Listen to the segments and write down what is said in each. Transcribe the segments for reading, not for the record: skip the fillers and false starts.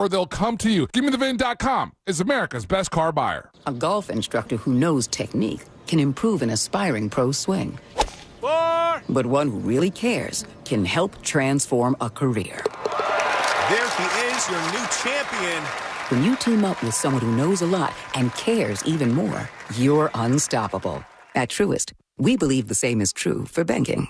or they'll come to you. GimmeTheVin.com is America's best car buyer. A golf instructor who knows technique can improve an aspiring pro's swing. But one who really cares can help transform a career. There he is, your new champion. When you team up with someone who knows a lot and cares even more, you're unstoppable. At Truist, we believe the same is true for banking.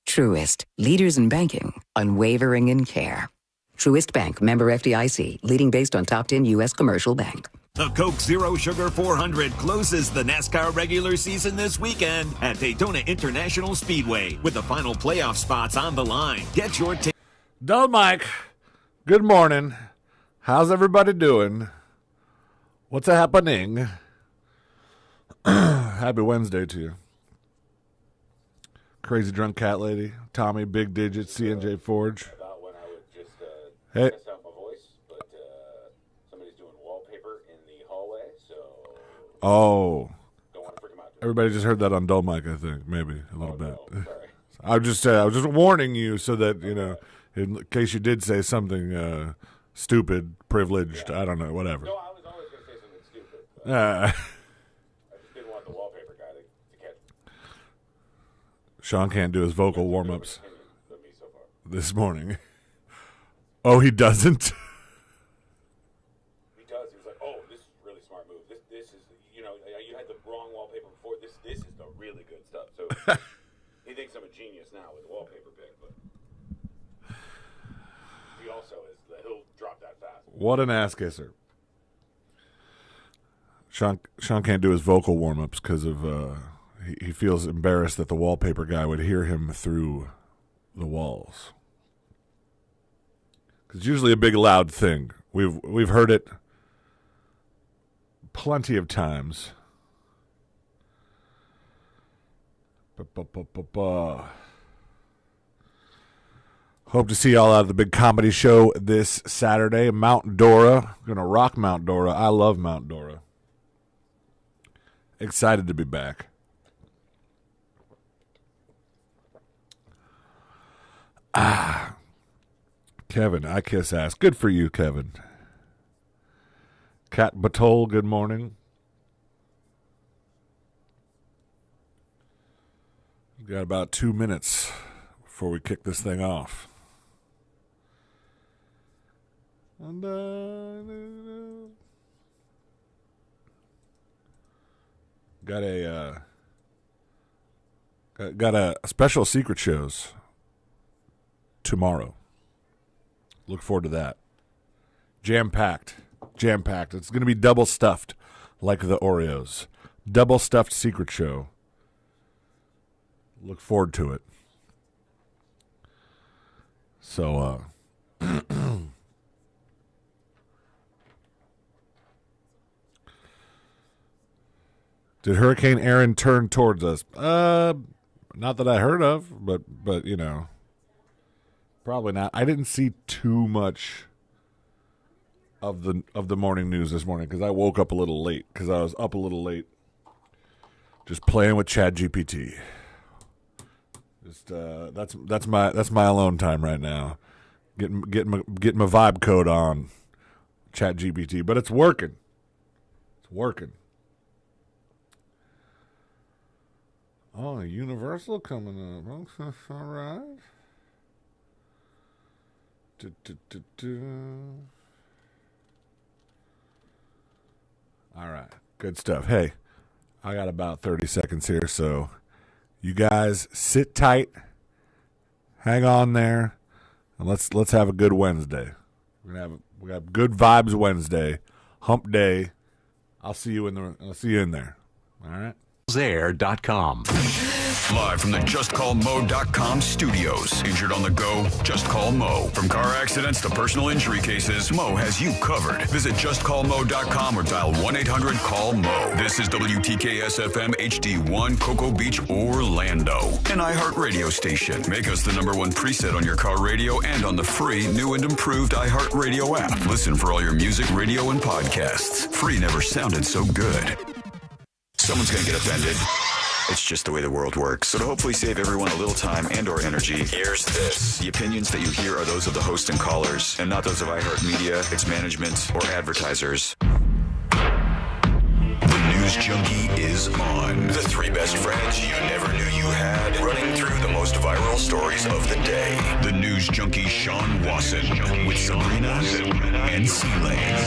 Truist, leaders in banking, unwavering in care. Truist Bank, member FDIC, leading based on top 10 U.S. commercial bank. The Coke Zero Sugar 400 closes the NASCAR regular season this weekend at Daytona International Speedway with the final playoff spots on the line. Get your ticket. Dull Mike, good morning. How's everybody doing? What's happening? Happy Wednesday to you. Crazy Drunk Cat Lady, Tommy, Big Digits, CNJ Forge. About when I would just Hey. test out my voice, but somebody's doing wallpaper in the hallway, so Oh, don't want to freak them out. everybody just heard that on Dull Mike, I think, maybe a little bit. No, sorry. I was just warning you so that, you know, in case you did say something stupid, privileged, I don't know, whatever. No, I was always going to say something stupid. Uh, I just didn't want the wallpaper guy to catch me. Sean can't do his vocal warm-ups Of me so far. this morning. Oh, he doesn't? He does. He was like, "Oh, this is a really smart move. This is, you know, you had the wrong wallpaper before. This is the really good stuff." So he thinks I'm a genius now with the wallpaper pick, but he also is. He'll drop that fast. What an ass kisser. Sean can't do his vocal warm-ups because of he feels embarrassed that the wallpaper guy would hear him through the walls. It's usually a big loud thing. We've heard it plenty of times. Hope to see y'all out at the big comedy show this Saturday. Mount Dora. Gonna rock Mount Dora. I love Mount Dora. Excited to be back. Kevin, I kiss ass. Good for you, Kevin. Kat Batol, good morning. We've got about 2 minutes before we kick this thing off. And, got a special secret shows tomorrow. Look forward to that. Jam-packed. It's going to be double stuffed like the Oreos. Double stuffed secret show. Look forward to it. So, did Hurricane Erin turn towards us? Not that I heard of, but you know, probably not. I didn't see too much of the morning news this morning because I woke up a little late because I was up a little late, just playing with ChatGPT. Just that's my alone time right now. Getting my vibe code on ChatGPT, but it's working. It's working. Oh, Universal coming up. All right. All right. Good stuff. Hey, I got about 30 seconds here, so you guys sit tight, hang on there, and let's have a good Wednesday. We got good vibes Wednesday, hump day. I'll see you in there. All right. Air.com. Live from the JustCallMo.com studios. Injured on the go? Just call Mo. From car accidents to personal injury cases, Mo has you covered. Visit JustCallMo.com or dial 1-800-CALL-MO. This is WTKS-FM HD1, Cocoa Beach, Orlando. An iHeart radio station. Make us the #1 preset on your car radio and on the free, new and improved iHeart Radio app. Listen for all your music, radio, and podcasts. Free never sounded so good. Someone's going to get offended. It's just the way the world works. So to hopefully save everyone a little time and or energy, here's this. The opinions that you hear are those of the host and callers, and not those of iHeartMedia, its management, or advertisers. The News Junkie is on. The three best friends you never knew you had, running through the most viral stories of the day. The News Junkie Sean Wasson with Sabrina and C-Lane.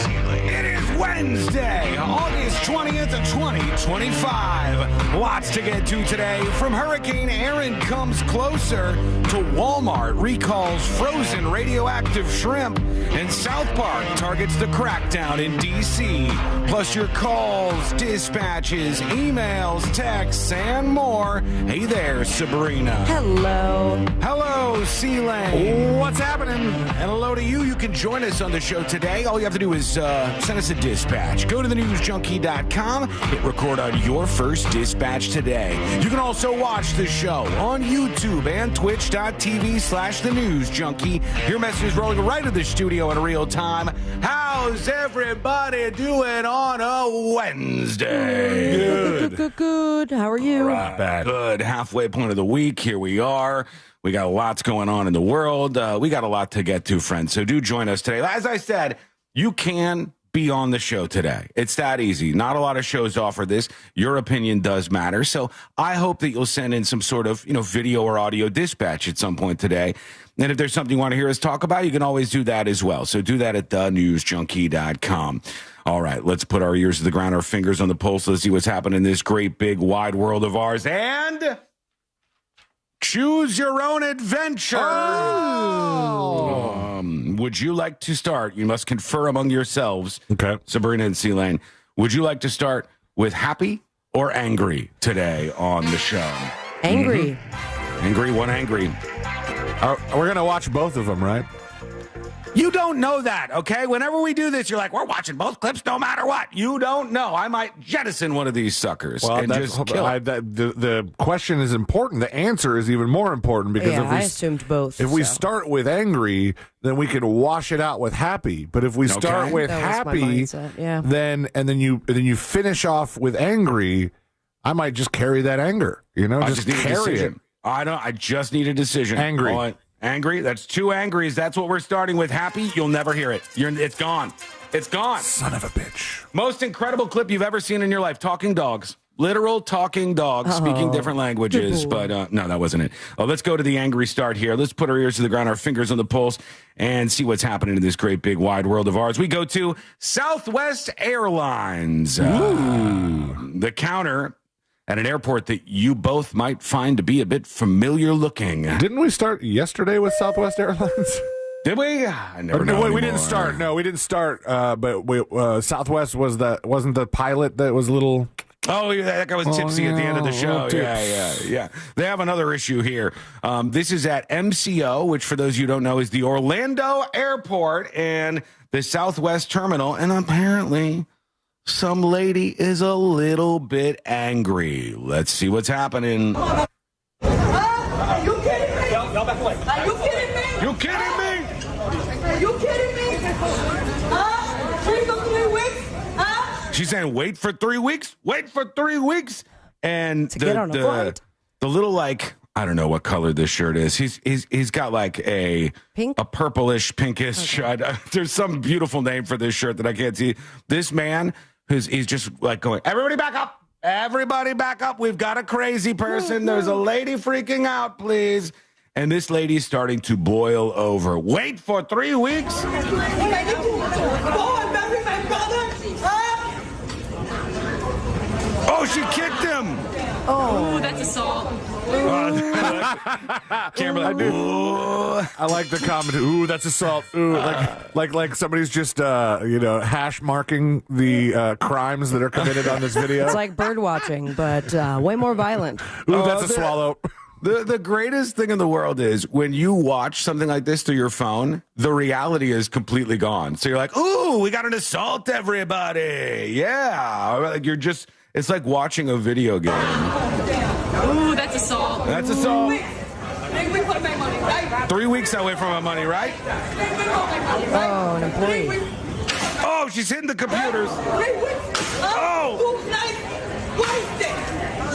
It is Wednesday, August 20th, 2025. Lots to get to today. From Hurricane Erin comes closer to Walmart recalls frozen radioactive shrimp, and South Park targets the crackdown in D.C. Plus your calls, dispatches, emails, texts, and more. Hey there, Sabrina. Hello. Hello, C-Lane. What's happening? And hello to you. You can join us on the show today. All you have to do is send us a dispatch. Go to thenewsjunkie.com. Hit record on your first dispatch today. You can also watch the show on YouTube and twitch.tv/thenewsjunkie. Your message is rolling right to the studio in real time. How's everybody doing on a Wednesday? Good. How are you? Right. Good. Halfway point of the week. Here we are. We got lots going on in the world. We got a lot to get to, friends. So do join us today. As I said, you can be on the show today. It's that easy. Not a lot of shows offer this. Your opinion does matter. So I hope that you'll send in some sort of, video or audio dispatch at some point today. And if there's something you want to hear us talk about, you can always do that as well. So do that at thenewsjunkie.com. All right, let's put our ears to the ground, our fingers on the pulse. Let's see what's happening in this great, big, wide world of ours. And choose your own adventure. Would you like to start? You must confer among yourselves. Okay. Sabrina and C-Lane. Would you like to start with happy or angry today on the show? Angry. Angry, one angry. We're going to watch both of them, right? You don't know that, okay? Whenever we do this, you're like, we're watching both clips no matter what. You don't know. I might jettison one of these suckers and just kill it. The question is important. The answer is even more important because I assumed both. If we start with angry, then we can wash it out with happy. But if we start with happy, then you finish off with angry, I might just carry that anger. Just carry it. I just need a decision. Angry. Angry? That's two angries. That's what we're starting with. Happy? You'll never hear it. It's gone. It's gone. Son of a bitch. Most incredible clip you've ever seen in your life. Talking dogs. Literal talking dogs speaking different languages. But no, that wasn't it. Let's go to the angry start here. Let's put our ears to the ground, our fingers on the pulse, and see what's happening in this great, big, wide world of ours. We go to Southwest Airlines. The counter at an airport that you both might find to be a bit familiar looking. Didn't we start yesterday with Southwest Airlines? Did we? I never know we didn't start. No, we didn't start. But Southwest wasn't the pilot that was a little. Oh, yeah, that guy was tipsy at the end of the show. Yeah. They have another issue here. This is at MCO, which for those you don't know is the Orlando Airport and the Southwest Terminal, and apparently some lady is a little bit angry. Let's see what's happening. Are you kidding me? Are you kidding me? You kidding me? Are you kidding me? 3 weeks? She's saying, wait for 3 weeks? Wait for 3 weeks? And get on a flight. The little, I don't know what color this shirt is. He's got a pink, a purplish, pinkish shirt. There's some beautiful name for this shirt that I can't see. This man he's just going, everybody back up. Everybody back up. We've got a crazy person. There's a lady freaking out, please. And this lady's starting to boil over. Wait for 3 weeks? Oh, she kicked him. Oh, that's assault. I like the comment. Ooh, that's assault. Ooh, like somebody's just hash marking the crimes that are committed on this video. It's like bird watching, but way more violent. Ooh, that's a swallow. The greatest thing in the world is when you watch something like this through your phone, the reality is completely gone. So you're like, ooh, we got an assault, everybody. Yeah. It's like watching a video game. Ooh, that's assault. That's assault. 3 weeks for my money, right? 3 weeks away from my money, right? Oh, an employee. Oh, she's hitting the computers. 3 weeks. Oh. 2 nights wasted.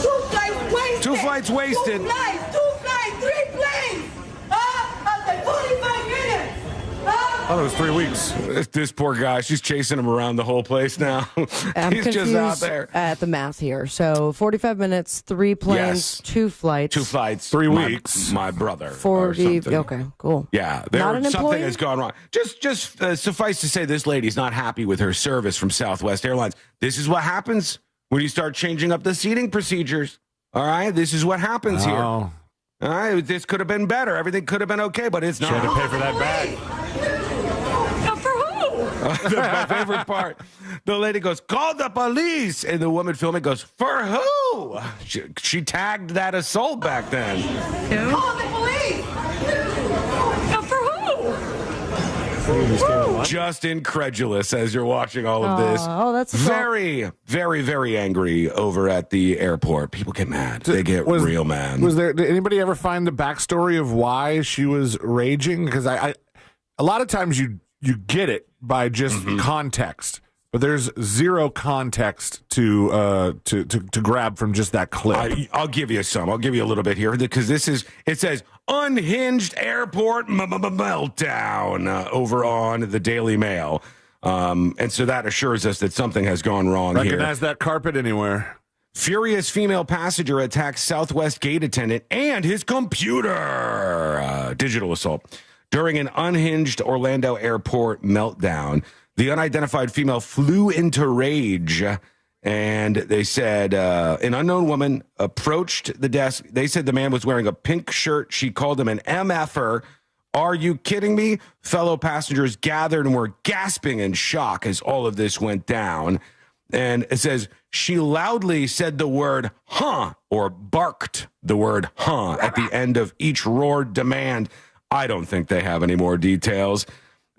2 nights wasted. 2 flights wasted. 2 flights, 3 planes. After 45 minutes. I thought it was 3 weeks. This poor guy, she's chasing him around the whole place now. I'm He's confused just out there. at the math here. So 45 minutes, 3 planes, Yes. 2 flights. 2 flights, 3 my- weeks. My brother. or 40. something. Okay, cool. Yeah, Not an something employee? has gone wrong. Just suffice to say, this lady's not happy with her service from Southwest Airlines. This is what happens when you start changing up the seating procedures. All right, this is what happens here. Oh, All right, this could have been better. Everything could have been okay, but it's she had to not. pay for that bag. For who? That's my favorite part. The lady goes, "Call the police," and the woman filming goes, "For who?" She tagged that assault back then. Call the police. For who? Just incredulous as you're watching all of this. Oh, that's very, very, very angry over at the airport. People get mad. They get real mad. Did anybody ever find the backstory of why she was raging? Because I a lot of times you get it by just context, but there's zero context to grab from just that clip. I'll give you some. I'll give you a little bit here because it says unhinged airport meltdown over on the Daily Mail. And so that assures us that something has gone wrong here. Recognize that carpet anywhere. Furious female passenger attacks Southwest gate attendant and his computer. Digital assault. During an unhinged Orlando airport meltdown, the unidentified female flew into rage, and they said an unknown woman approached the desk. They said the man was wearing a pink shirt. She called him an MFer. Are you kidding me? Fellow passengers gathered and were gasping in shock as all of this went down. And it says she loudly said the word huh, or barked the word huh at the end of each roared demand. I don't think they have any more details.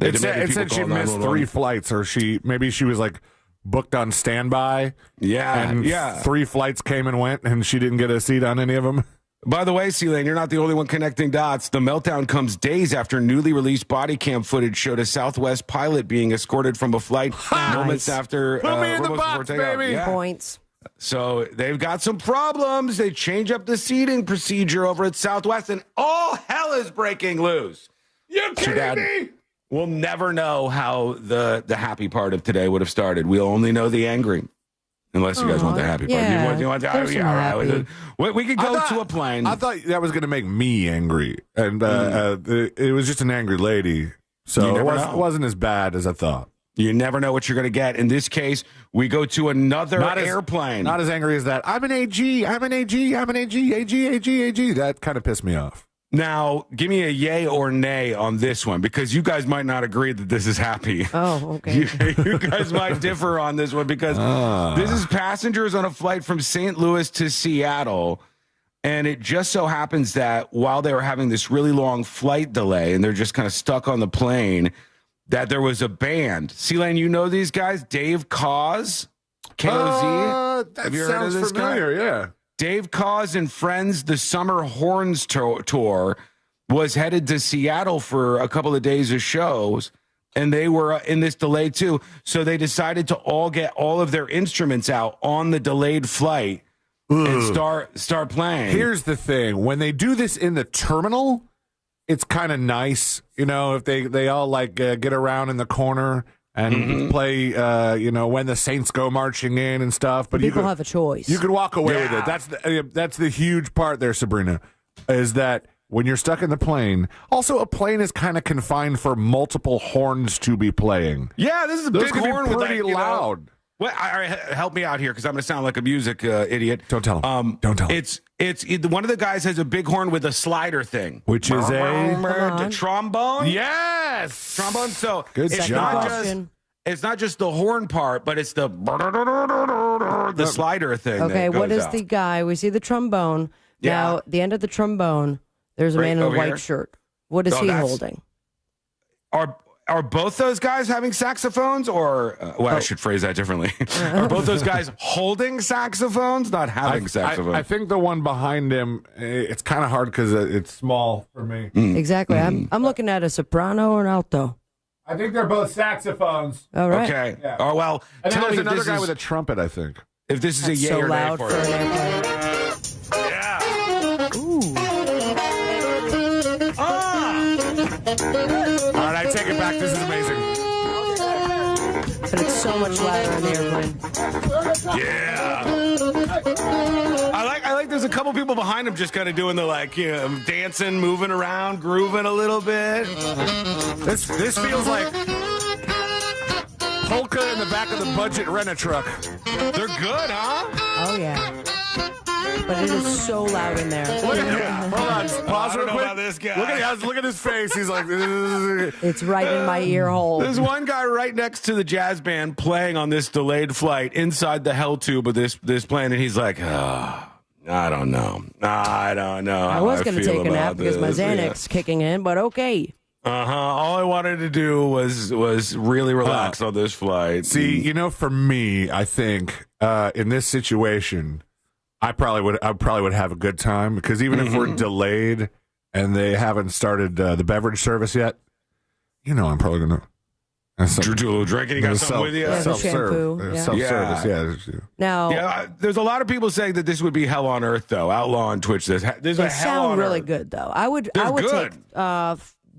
It said she missed 3 flights, or maybe she was like booked on standby. Yeah, and 3 flights came and went, and she didn't get a seat on any of them. By the way, C-Lane, you're not the only one connecting dots. The meltdown comes days after newly released body cam footage showed a Southwest pilot being escorted from a flight moments after. Put me in the box, baby. Yeah. Points. So they've got some problems. They change up the seating procedure over at Southwest, and all hell is breaking loose. You kidding me? We'll never know how the happy part of today would have started. We'll only know the angry. Unless you guys want the happy part. Yeah, You want the there's some happy. We could go to a plane. I thought that was going to make me angry, and it was just an angry lady, so it wasn't as bad as I thought. You never know what you're going to get. In this case, we go to another airplane. Not as angry as that. I'm an AG. I'm an AG. I'm an AG. AG. That kind of pissed me off. Now, give me a yay or nay on this one, because you guys might not agree that this is happy. Oh, okay. You guys might differ on this one, because this is passengers on a flight from St. Louis to Seattle. And it just so happens that while they were having this really long flight delay and they're just kind of stuck on the plane, that there was a band. C-Lane, you know these guys? Dave Koz? K-O-Z? That Have you heard of sounds this familiar, guy? yeah. Dave Koz and Friends, the Summer Horns Tour, was headed to Seattle for a couple of days of shows, and they were in this delay too. So they decided to all get all of their instruments out on the delayed flight and start playing. Here's the thing. When they do this in the terminal, it's kind of nice, if they all like get around in the corner and play, when the Saints go marching in and stuff. But people have a choice. You could walk away with it. That's the huge part there, Sabrina, is that when you're stuck in the plane, also a plane is kind of confined for multiple horns to be playing. Yeah, this is a Those big can be horn with pretty that, loud. Well, help me out here, because I'm going to sound like a music idiot. Don't tell him. Don't tell him. It's one of the guys has a big horn with a slider thing, which is a trombone. Yes, trombone. So good job. It's not just the horn part, but it's the slider thing. Okay, what is out. the guy? We see the trombone. Yeah. Now, at the end of the trombone, there's a man in a white shirt. What is he holding? Are both those guys having saxophones, or I should phrase that differently. Are both those guys holding saxophones, not having saxophones? I think the one behind him, it's kind of hard because it's small for me. Exactly. I'm looking at a soprano or an alto. I think they're both saxophones. All right. Okay. Yeah. Oh, well, And tell there's me another this guy is, with a trumpet, I think. if this is That's a yay so or nay loud for for you. an airplane. This is amazing. But it's so much louder in the airplane. Yeah. I like there's a couple people behind him just kind of doing the dancing, moving around, grooving a little bit. This feels like polka in the back of the budget rent-a-truck. They're good, huh? Oh, yeah. But it is so loud in there. Look at him. Hold on. Pause real quick. About this guy. Look at his face. He's like, it's right in my ear hole. There's one guy right next to the jazz band playing on this delayed flight inside the hell tube of this plane, and he's like, I don't know. I was going to take a nap because my Xanax kicking in, but okay. All I wanted to do was really relax on this flight. See, for me, I think in this situation, I probably would have a good time because even if we're delayed and they haven't started the beverage service yet, I'm probably gonna do a little drinking. You got something with you? Self-service, yeah. Now, there's a lot of people saying that this would be hell on earth, though. Outlaw on Twitch. They sound really good, though. I would take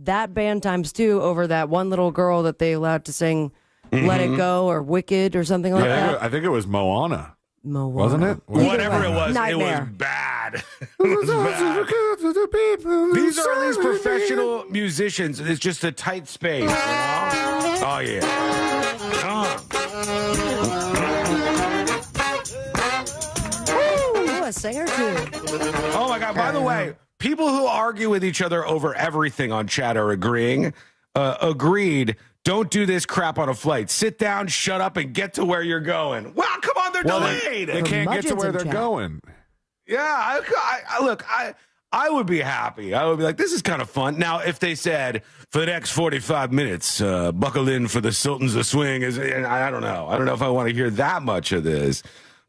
that band times 2 over that one little girl that they allowed to sing "Let It Go" or "Wicked" or something like that. I think it was Moana. Wasn't it? Whatever it was, Nightmare. it was bad. These are at least professional musicians. It's just a tight space. Oh, yeah. Ooh, a singer too. Oh, my God. By the way, people who argue with each other over everything on chat are agreed. Don't do this crap on a flight. Sit down, shut up, and get to where you're going. Well, come on, they're delayed. They can't get to where they're going. Yeah, I would be happy. I would be like, this is kind of fun. Now, if they said, for the next 45 minutes, buckle in for the Sultans of Swing, I don't know. I don't know if I want to hear that much of this.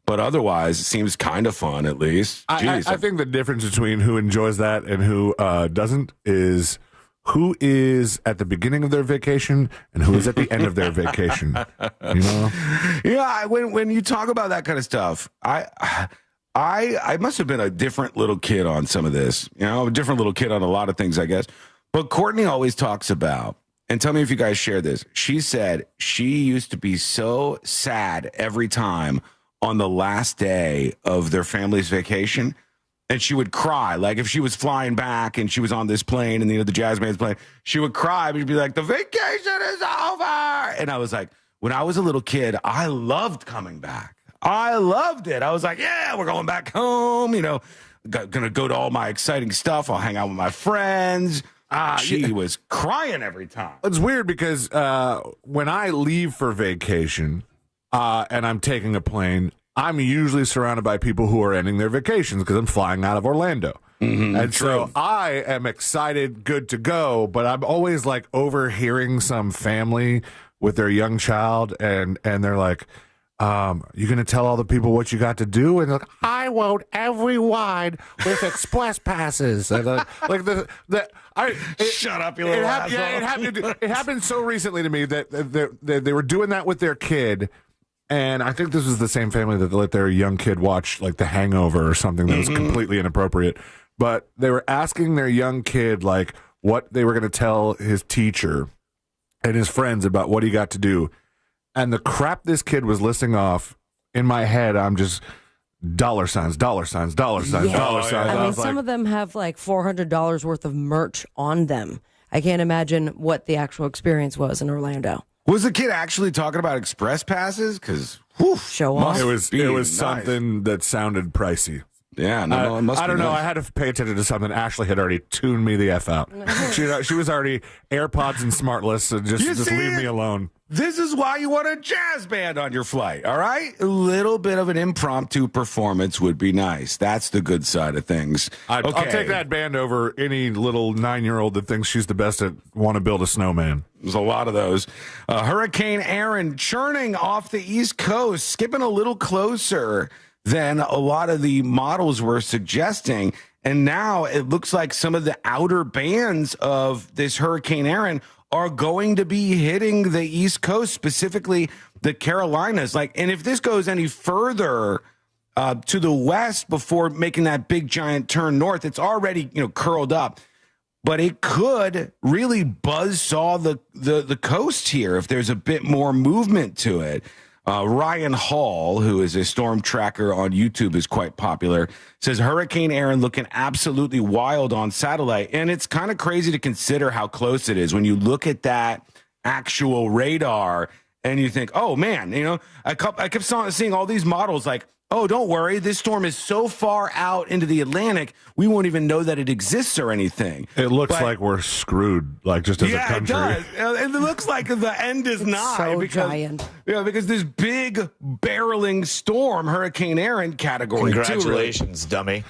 But otherwise, it seems kind of fun, at least. I think the difference between who enjoys that and who doesn't is who is at the beginning of their vacation and who is at the end of their vacation. Yeah, when you talk about that kind of stuff, I must have been a different little kid on some of this. A different little kid on a lot of things, I guess. But Courtney always talks about, and tell me if you guys share this, she said she used to be so sad every time on the last day of their family's vacation. And she would cry, like if she was flying back and she was on this plane and the jazz band's playing, she would cry. She'd be like, the vacation is over. And I was like, when I was a little kid, I loved coming back. I loved it. I was like, yeah, we're going back home. Gonna go to all my exciting stuff. I'll hang out with my friends. She was crying every time. It's weird because when I leave for vacation and I'm taking a plane, I'm usually surrounded by people who are ending their vacations because I'm flying out of Orlando. And so I am excited, good to go, but I'm always like overhearing some family with their young child and they're like, you going to tell all the people what you got to do? And they're like, I want every wine with express passes. And shut up, you little asshole. It happened so recently to me that they were doing that with their kid. And I think this was the same family that let their young kid watch like The Hangover or something that was completely inappropriate. But they were asking their young kid like what they were going to tell his teacher and his friends about what he got to do. And the crap this kid was listing off in my head, I'm just dollar signs, dollar signs, dollar signs, dollar signs. I mean, some of them have like $400 worth of merch on them. I can't imagine what the actual experience was in Orlando. Was the kid actually talking about express passes? Because show off. It was something that sounded pricey. Yeah, no, it must be. I don't know. I had to pay attention to something. Ashley had already tuned me the F out. She was already AirPods and smartless, so just leave me alone. This is why you want a jazz band on your flight, all right? A little bit of an impromptu performance would be nice. That's the good side of things. I'll take that band over any little 9-year-old that thinks she's the best at want to build a snowman. There's a lot of those. Hurricane Erin churning off the East Coast, skipping a little closer than a lot of the models were suggesting. And now it looks like some of the outer bands of this Hurricane Erin are going to be hitting the East Coast, specifically the Carolinas. And if this goes any further to the west before making that big giant turn north, it's already curled up. but it could really buzzsaw the coast here if there's a bit more movement to it. Ryan Hall, who is a storm tracker on YouTube, is quite popular, says Hurricane Erin looking absolutely wild on satellite. And it's kind of crazy to consider how close it is when you look at that actual radar and you think, oh, man, I kept seeing all these models like, oh, don't worry, this storm is so far out into the Atlantic, we won't even know that it exists or anything. It looks like we're screwed, like just as a country. Yeah, it does. It looks like the end is nigh. So giant. Yeah, because this big barreling storm, Hurricane Erin category. Congratulations, dummy.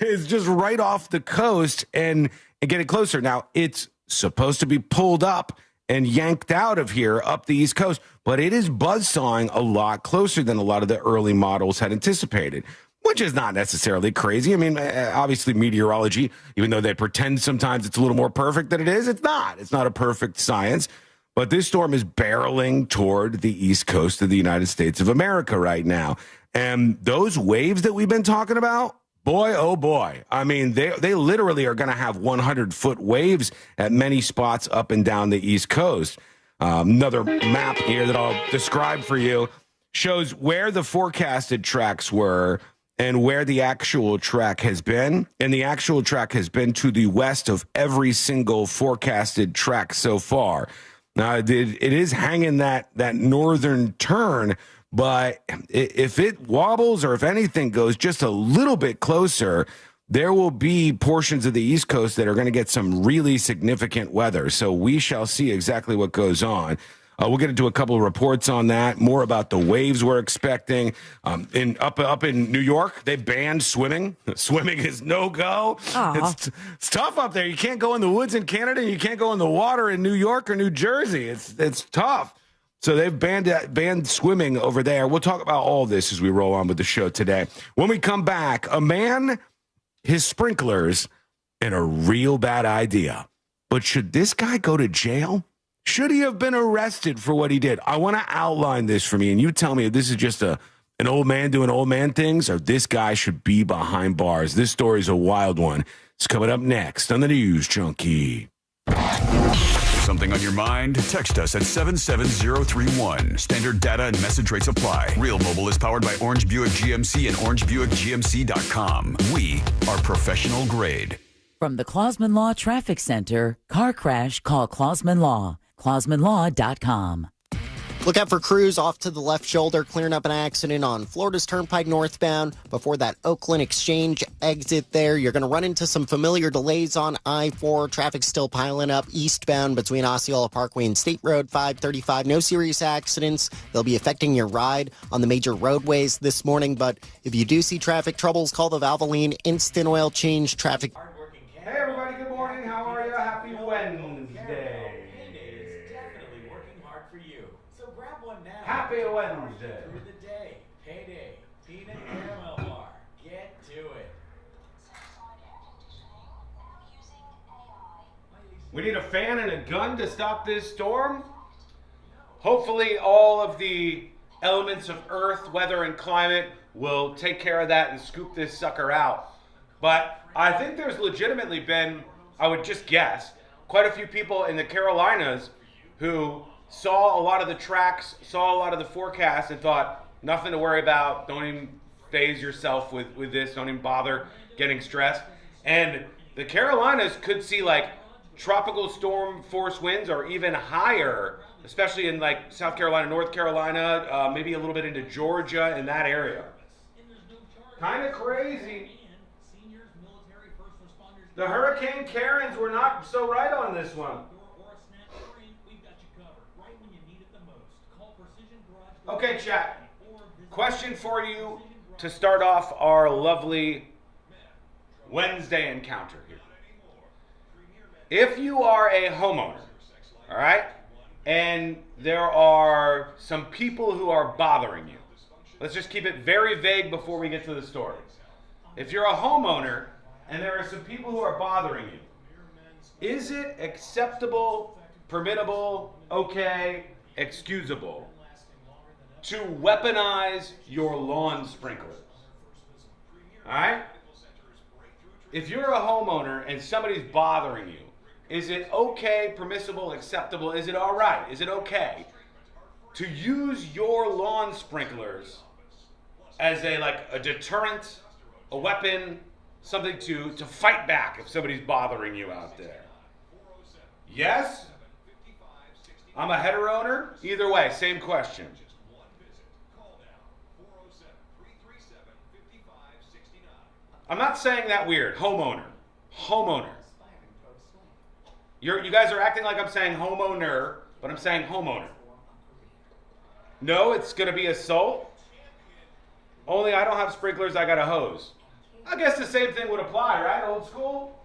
Is just right off the coast and getting closer. Now, it's supposed to be pulled up and yanked out of here up the East Coast, but it is buzzsawing a lot closer than a lot of the early models had anticipated, which is not necessarily crazy. I mean, obviously meteorology, even though they pretend sometimes it's a little more perfect than it is, it's not. It's not a perfect science, but this storm is barreling toward the East Coast of the United States of America right now. And those waves that we've been talking about, boy, oh boy. I mean, they literally are going to have 100-foot waves at many spots up and down the East Coast. Another map here that I'll describe for you shows where the forecasted tracks were and where the actual track has been. And the actual track has been to the west of every single forecasted track so far. Now, it is hanging that northern turn, but if it wobbles or if anything goes just a little bit closer, there will be portions of the East Coast that are going to get some really significant weather. So we shall see exactly what goes on. We'll get into a couple of reports on that, more about the waves we're expecting. Up in New York, they banned swimming. Swimming is no-go. It's tough up there. You can't go in the woods in Canada. You can't go in the water in New York or New Jersey. It's tough. So they've banned swimming over there. We'll talk about all this as we roll on with the show today. When we come back, a man, his sprinklers, and a real bad idea. But should this guy go to jail? Should he have been arrested for what he did? I want to outline this for me, and you tell me if this is just an old man doing old man things or this guy should be behind bars. This story is a wild one. It's coming up next on the News Junkie. Something on your mind? Text us at 77031. Standard data and message rates apply. Real Mobile is powered by Orange Buick GMC and OrangeBuickGMC.com. We are professional grade. From the Clausman Law Traffic Center, car crash, call Clausman Law. ClausmanLaw.com. Look out for crews off to the left shoulder, clearing up an accident on Florida's Turnpike northbound. Before that Oakland Exchange exit there, you're going to run into some familiar delays on I-4. Traffic still piling up eastbound between Osceola Parkway and State Road 535. No serious accidents. They'll be affecting your ride on the major roadways this morning. But if you do see traffic troubles, call the Valvoline Instant Oil Change Traffic. Hey, everybody. Good morning. How are you? Happy Wednesday. Happy Wednesday. Through the day, payday, peanut caramel bar. Get to it. We need a fan and a gun to stop this storm. Hopefully all of the elements of earth, weather, and climate will take care of that and scoop this sucker out. But I think there's legitimately been, I would just guess, quite a few people in the Carolinas who saw a lot of the tracks, saw a lot of the forecasts, and thought, nothing to worry about. Don't even phase yourself with this. Don't even bother getting stressed. And the Carolinas could see like tropical storm force winds or even higher, especially in like South Carolina, North Carolina, maybe a little bit into Georgia, in that area. Kind of crazy. The Hurricane Karens were not so right on this one. Okay, chat. Question for you to start off our lovely Wednesday encounter here. If you are a homeowner, all right, and there are some people who are bothering you, let's just keep it very vague before we get to the story. If you're a homeowner and there are some people who are bothering you, is it acceptable, permittable, okay, excusable to weaponize your lawn sprinklers? All right? If you're a homeowner and somebody's bothering you Is it okay, permissible, acceptable? Is it all right? Is it okay to use your lawn sprinklers as a deterrent, a weapon, something to fight back if somebody's bothering you out there? Yes? I'm a hetero owner? Either way, same question. I'm not saying that weird. Homeowner. You guys are acting like I'm saying homeowner, but I'm saying homeowner. No, it's going to be assault. Only I don't have sprinklers, I got a hose. I guess the same thing would apply, right? Old school?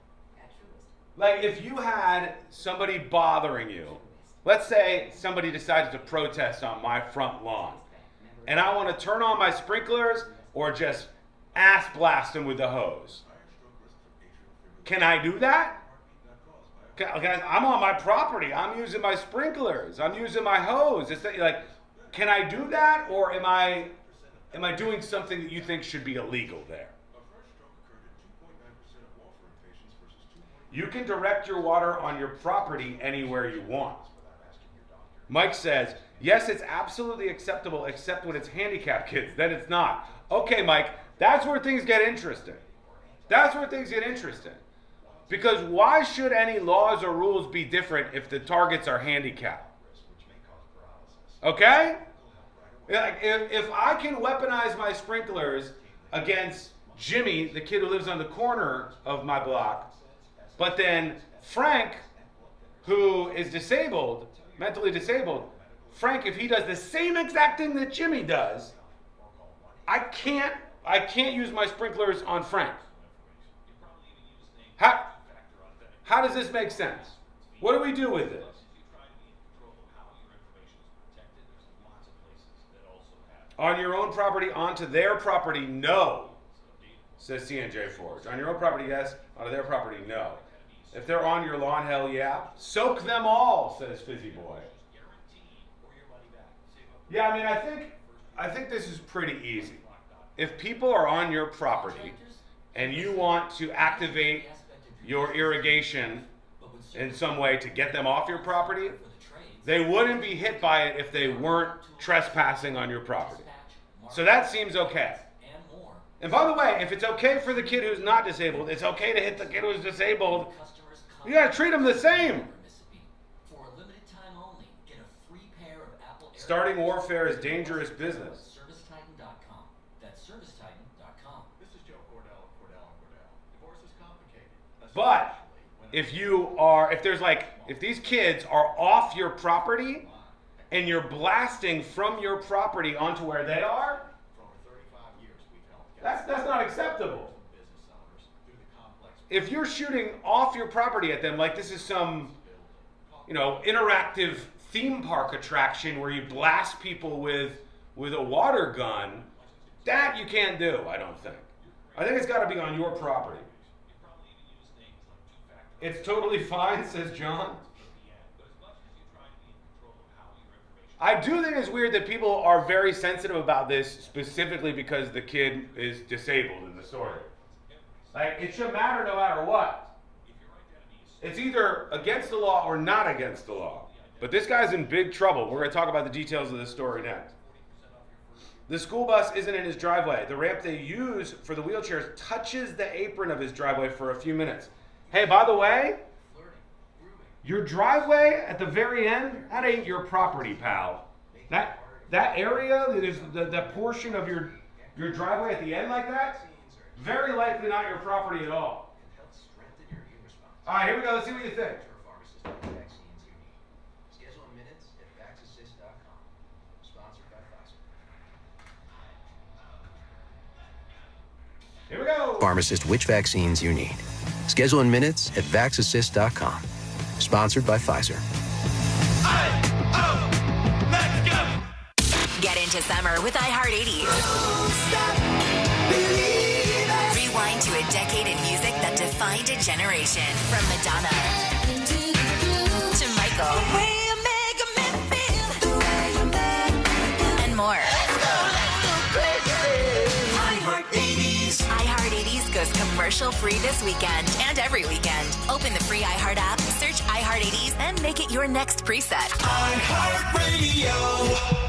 Like if you had somebody bothering you, let's say somebody decided to protest on my front lawn, and I want to turn on my sprinklers or just ass blast them with the hose. Can I do that? I'm on my property. I'm using my sprinklers. I'm using my hose. It's like, can I do that, or am I doing something that you think should be illegal there? You can direct your water on your property anywhere you want. Mike says, yes, it's absolutely acceptable, except when it's handicapped kids. Then it's not. Okay, Mike, that's where things get interesting. Because why should any laws or rules be different if the targets are handicapped? Okay? If I can weaponize my sprinklers against Jimmy, the kid who lives on the corner of my block, but then Frank, who is disabled, mentally disabled, Frank, if he does the same exact thing that Jimmy does, I can't use my sprinklers on Frank. How does this make sense? What do we do with this? On your own property, onto their property, no, says CNJ Forge. On your own property, yes. On their property, no. If they're on your lawn, hell yeah. Soak them all, says Fizzy Boy. Yeah, I mean, I think this is pretty easy. If people are on your property and you want to activate your irrigation in some way to get them off your property, they wouldn't be hit by it if they weren't trespassing on your property. So that seems okay. And by the way, if it's okay for the kid who's not disabled, it's okay to hit the kid who's disabled. You gotta treat them the same. Starting warfare is dangerous business. But if these kids are off your property and you're blasting from your property onto where they are, that's not acceptable. If you're shooting off your property at them like this is some, interactive theme park attraction where you blast people with a water gun, that you can't do, I don't think. I think it's got to be on your property. It's totally fine, says John. I do think it's weird that people are very sensitive about this specifically because the kid is disabled in the story. Like, it should matter no matter what. It's either against the law or not against the law. But this guy's in big trouble. We're going to talk about the details of this story next. The school bus isn't in his driveway. The ramp they use for the wheelchairs touches the apron of his driveway for a few minutes. Hey, by the way, your driveway at the very end, that ain't your property, pal. That area, that portion of your driveway at the end like that, very likely not your property at all. All right, here we go. Let's see what you think. Here we go. Pharmacist, which vaccines you need. Schedule in minutes at VaxAssist.com. Sponsored by Pfizer. Let's go! Get into summer with iHeart80. Rewind to a decade in music that defined a generation. From Madonna to Michael. And more. iHeart80s goes commercial-free this weekend and every weekend. Open the free iHeart app, search iHeart80s and make it your next preset. iHeartRadio.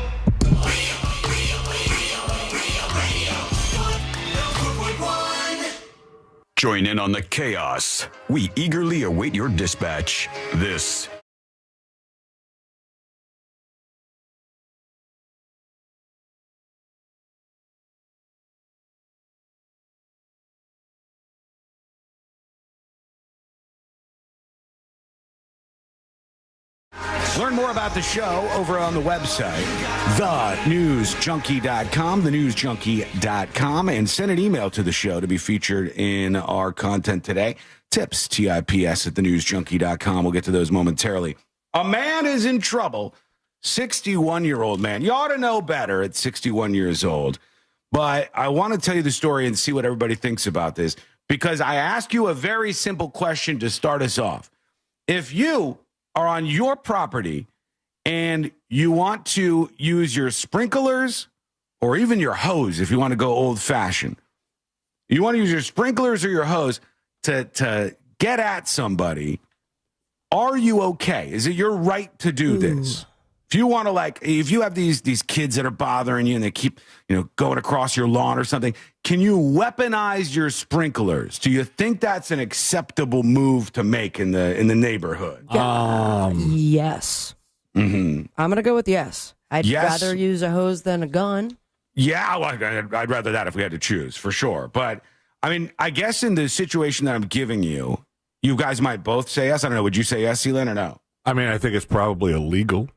Join in on the chaos. We eagerly await your dispatch. This Learn more about the show over on the website, thenewsjunkie.com, thenewsjunkie.com, and send an email to the show to be featured in our content today. Tips, TIPS at thenewsjunkie.com. We'll get to those momentarily. A man is in trouble. 61-year-old man. You ought to know better at 61 years old. But I want to tell you the story and see what everybody thinks about this, because I ask you a very simple question to start us off. If you are on your property and you want to use your sprinklers or even your hose, if you want to go old-fashioned, you want to use your sprinklers or your hose to get at somebody, are you okay? Is it your right to do this? If you want to, if you have these kids that are bothering you and they keep, going across your lawn or something, can you weaponize your sprinklers? Do you think that's an acceptable move to make in the neighborhood? Yes. Mm-hmm. I'm going to go with yes. I'd rather use a hose than a gun. Yeah, I'd rather that if we had to choose, for sure. But, I guess in the situation that I'm giving you, you guys might both say yes. I don't know. Would you say yes, Elin, or no? I think it's probably illegal.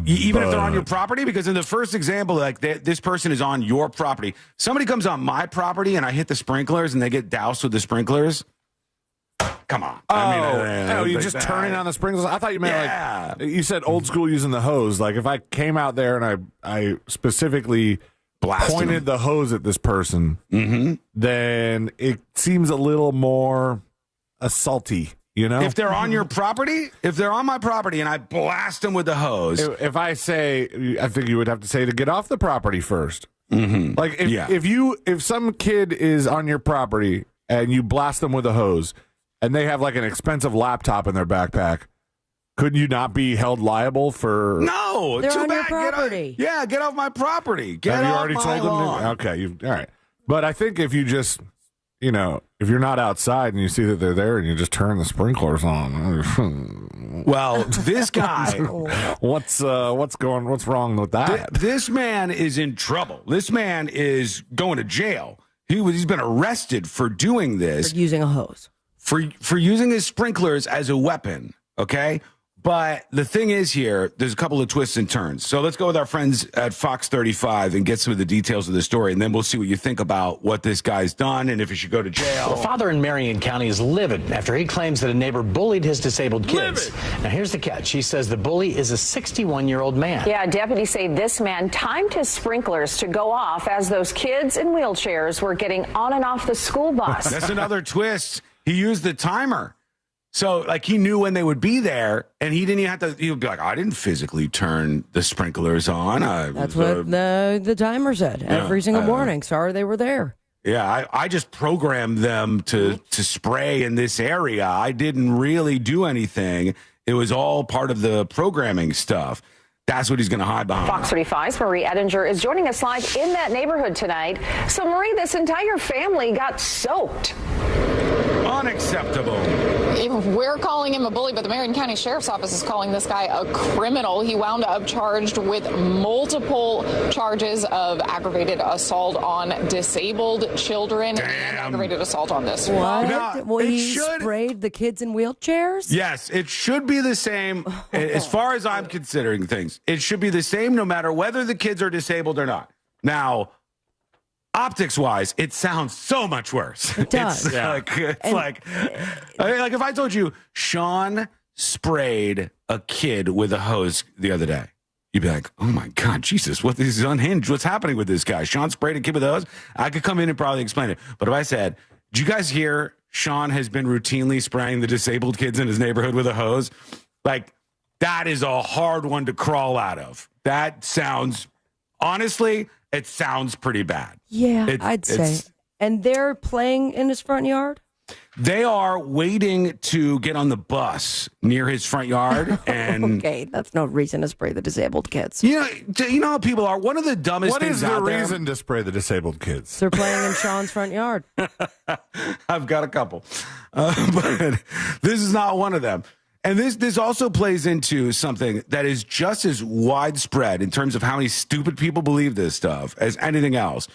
Even if they're on your property? Because in the first example, this person is on your property. Somebody comes on my property and I hit the sprinklers and they get doused with the sprinklers. Come on. You're just turning on the sprinklers? I thought you meant you said old school using the hose. Like if I came out there and I specifically pointed the hose at this person, then it seems a little more assaulty. If they're on your property, if they're on my property and I blast them with the hose. If I say, I think you would have to say to get off the property first. Mm-hmm. Like if some kid is on your property and you blast them with a hose and they have like an expensive laptop in their backpack, could you not be held liable for? No, they're too on bad. your property. Get off my property. Have you already told them? Okay, all right. But I think if you just, if you're not outside and you see that they're there and you just turn the sprinklers on. Well, this guy, what's wrong with that? This man is in trouble. This man is going to jail. He's been arrested for doing this. For using a hose. For using his sprinklers as a weapon, okay? But the thing is here, there's a couple of twists and turns. So let's go with our friends at Fox 35 and get some of the details of the story, and then we'll see what you think about what this guy's done and if he should go to jail. A father in Marion County is livid after he claims that a neighbor bullied his disabled kids. Now, here's the catch. He says the bully is a 61-year-old man. Yeah, deputies say this man timed his sprinklers to go off as those kids in wheelchairs were getting on and off the school bus. That's another twist. He used the timer. So, he knew when they would be there, and he didn't even have to, he would be like, I didn't physically turn the sprinklers on. That's what the timer said every single morning. Sorry they were there. Yeah, I just programmed them to spray in this area. I didn't really do anything. It was all part of the programming stuff. That's what he's going to hide behind. Fox 35's Marie Edinger is joining us live in that neighborhood tonight. So, Marie, this entire family got soaked. Unacceptable. We're calling him a bully, but the Marion County Sheriff's Office is calling this guy a criminal. He wound up charged with multiple charges of aggravated assault on disabled children and aggravated assault on this. What? He sprayed the kids in wheelchairs? Yes, it should be the same as far as I'm considering things. It should be the same no matter whether the kids are disabled or not. Now, optics-wise, it sounds so much worse. It does. It's like if I told you Sean sprayed a kid with a hose the other day, you'd be like, oh my God, Jesus, what is unhinged? What's happening with this guy? Sean sprayed a kid with a hose? I could come in and probably explain it. But if I said, did you guys hear Sean has been routinely spraying the disabled kids in his neighborhood with a hose? That is a hard one to crawl out of. That sounds, honestly, it sounds pretty bad. Yeah, I'd say. And they're playing in his front yard? They are waiting to get on the bus near his front yard. And okay, that's no reason to spray the disabled kids. You know how people are. One of the dumbest What things is the out there. reason to spray the disabled kids? They're playing in Sean's front yard. I've got a couple. But this is not one of them. And this also plays into something that is just as widespread in terms of how many stupid people believe this stuff as anything else.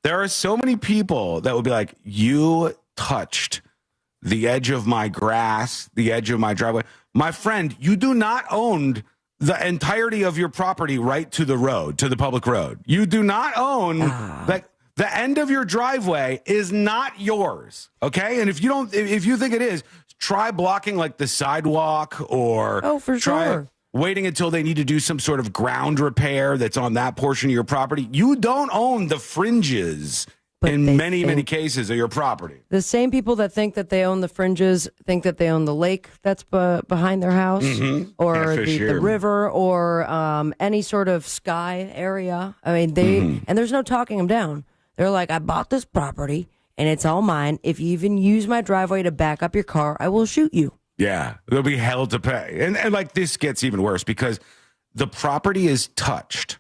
There are so many people that would be like, you touched the edge of my grass, the edge of my driveway. My friend, you do not own the entirety of your property right to the road, to the public road. You do not own that. The end of your driveway is not yours. Okay. And if you think it is, try blocking like the sidewalk or try waiting until they need to do some sort of ground repair that's on that portion of your property. You don't own the fringes in many cases of your property. The same people that think that they own the fringes think that they own the lake that's behind their house or the river or any sort of sky area. I mean, and there's no talking them down. They're like, I bought this property and it's all mine. If you even use my driveway to back up your car, I will shoot you. Yeah, there'll be hell to pay. And like this gets even worse because the property is touched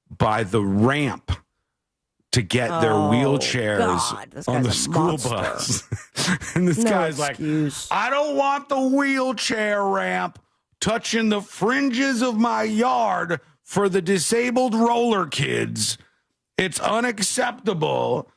by the ramp to get their wheelchairs on the school bus. And this guy's excuse. Like, I don't want the wheelchair ramp touching the fringes of my yard for the disabled roller kids. It's unacceptable.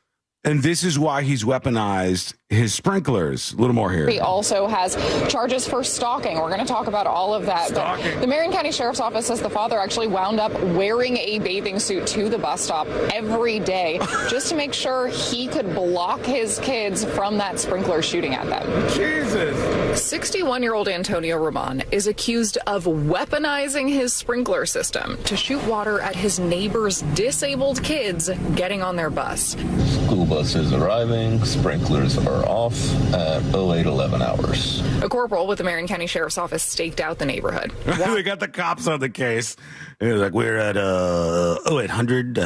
And this is why he's weaponized his sprinklers. A little more here. He also has charges for stalking. We're going to talk about all of that. Stalking. But the Marion County Sheriff's Office says the father actually wound up wearing a bathing suit to the bus stop every day just to make sure he could block his kids from that sprinkler shooting at them. Jesus. 61-year-old Antonio Roman is accused of weaponizing his sprinkler system to shoot water at his neighbor's disabled kids getting on their bus. School bus is arriving. Sprinklers are off at 0811 hours. A corporal with the Marion County Sheriff's Office staked out the neighborhood. They got the cops on the case. They're like, we're at 0800.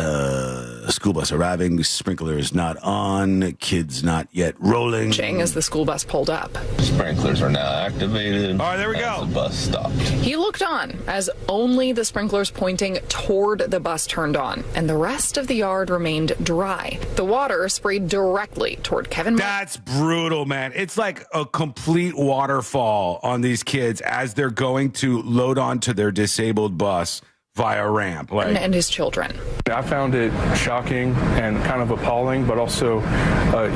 School bus arriving. Sprinklers not on. Kids not yet rolling. Ching as the school bus pulled up. Sprinklers are now activated. All right, there we go. The bus stopped. He looked on as only the sprinklers pointing toward the bus turned on, and the rest of the yard remained dry. The water sprayed directly toward Kevin. That's brutal, man. It's like a complete waterfall on these kids as they're going to load onto their disabled bus via ramp. And his children. I found it shocking and kind of appalling, but also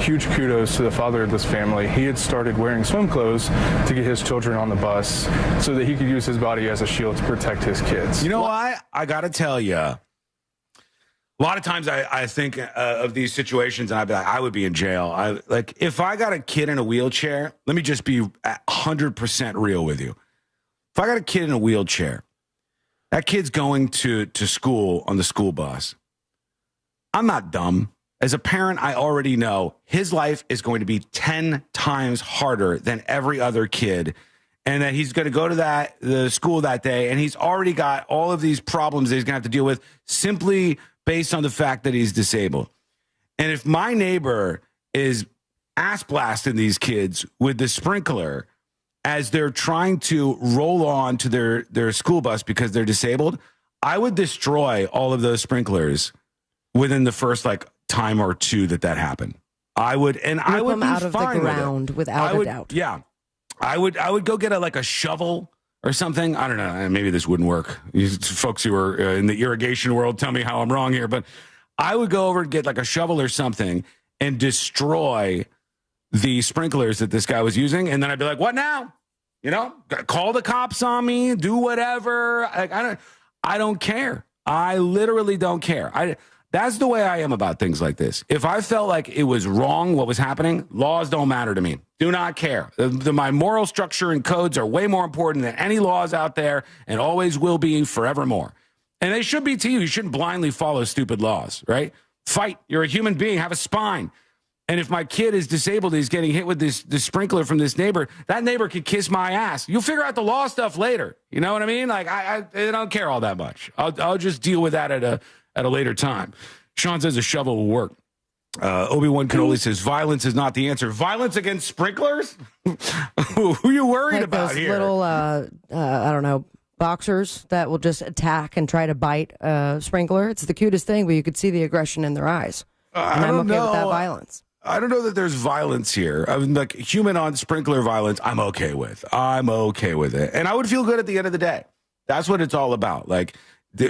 huge kudos to the father of this family. He had started wearing swim clothes to get his children on the bus so that he could use his body as a shield to protect his kids. You know what? I got to tell you, a lot of times I think of these situations and I'd be like, I would be in jail. If I got a kid in a wheelchair, let me just be 100% real with you. If I got a kid in a wheelchair, that kid's going to school on the school bus. I'm not dumb. As a parent, I already know his life is going to be 10 times harder than every other kid. And that he's going to go to the school that day, and he's already got all of these problems that he's going to have to deal with simply based on the fact that he's disabled. And if my neighbor is ass blasting these kids with the sprinkler as they're trying to roll on to their school bus because they're disabled, I would destroy all of those sprinklers within the first time or two that happened. I would, and I would be out of fine the ground with without a doubt. Yeah, I would go get a shovel or something. I don't know. Maybe this wouldn't work. You folks who are in the irrigation world, tell me how I'm wrong here. But I would go over and get a shovel or something and destroy the sprinklers that this guy was using. And then I'd be like, what now? Call the cops on me, do whatever. I don't care. I literally don't care. That's the way I am about things like this. If I felt like it was wrong what was happening, laws don't matter to me. Do not care. My moral structure and codes are way more important than any laws out there and always will be forevermore. And they should be to you. You shouldn't blindly follow stupid laws, right? Fight. You're a human being. Have a spine. And if my kid is disabled, he's getting hit with this sprinkler from this neighbor, that neighbor could kiss my ass. You'll figure out the law stuff later. You know what I mean? I don't care all that much. I'll just deal with that at a later time. Sean says a shovel will work. Obi-Wan Kenobi says violence is not the answer. Violence against sprinklers? Who are you worried about those here? Little, I don't know, boxers that will just attack and try to bite a sprinkler. It's the cutest thing, but you could see the aggression in their eyes. And I'm okay with that violence. I don't know that there's violence here. I mean, like human on sprinkler violence, I'm okay with. I'm okay with it. And I would feel good at the end of the day. That's what it's all about. Like,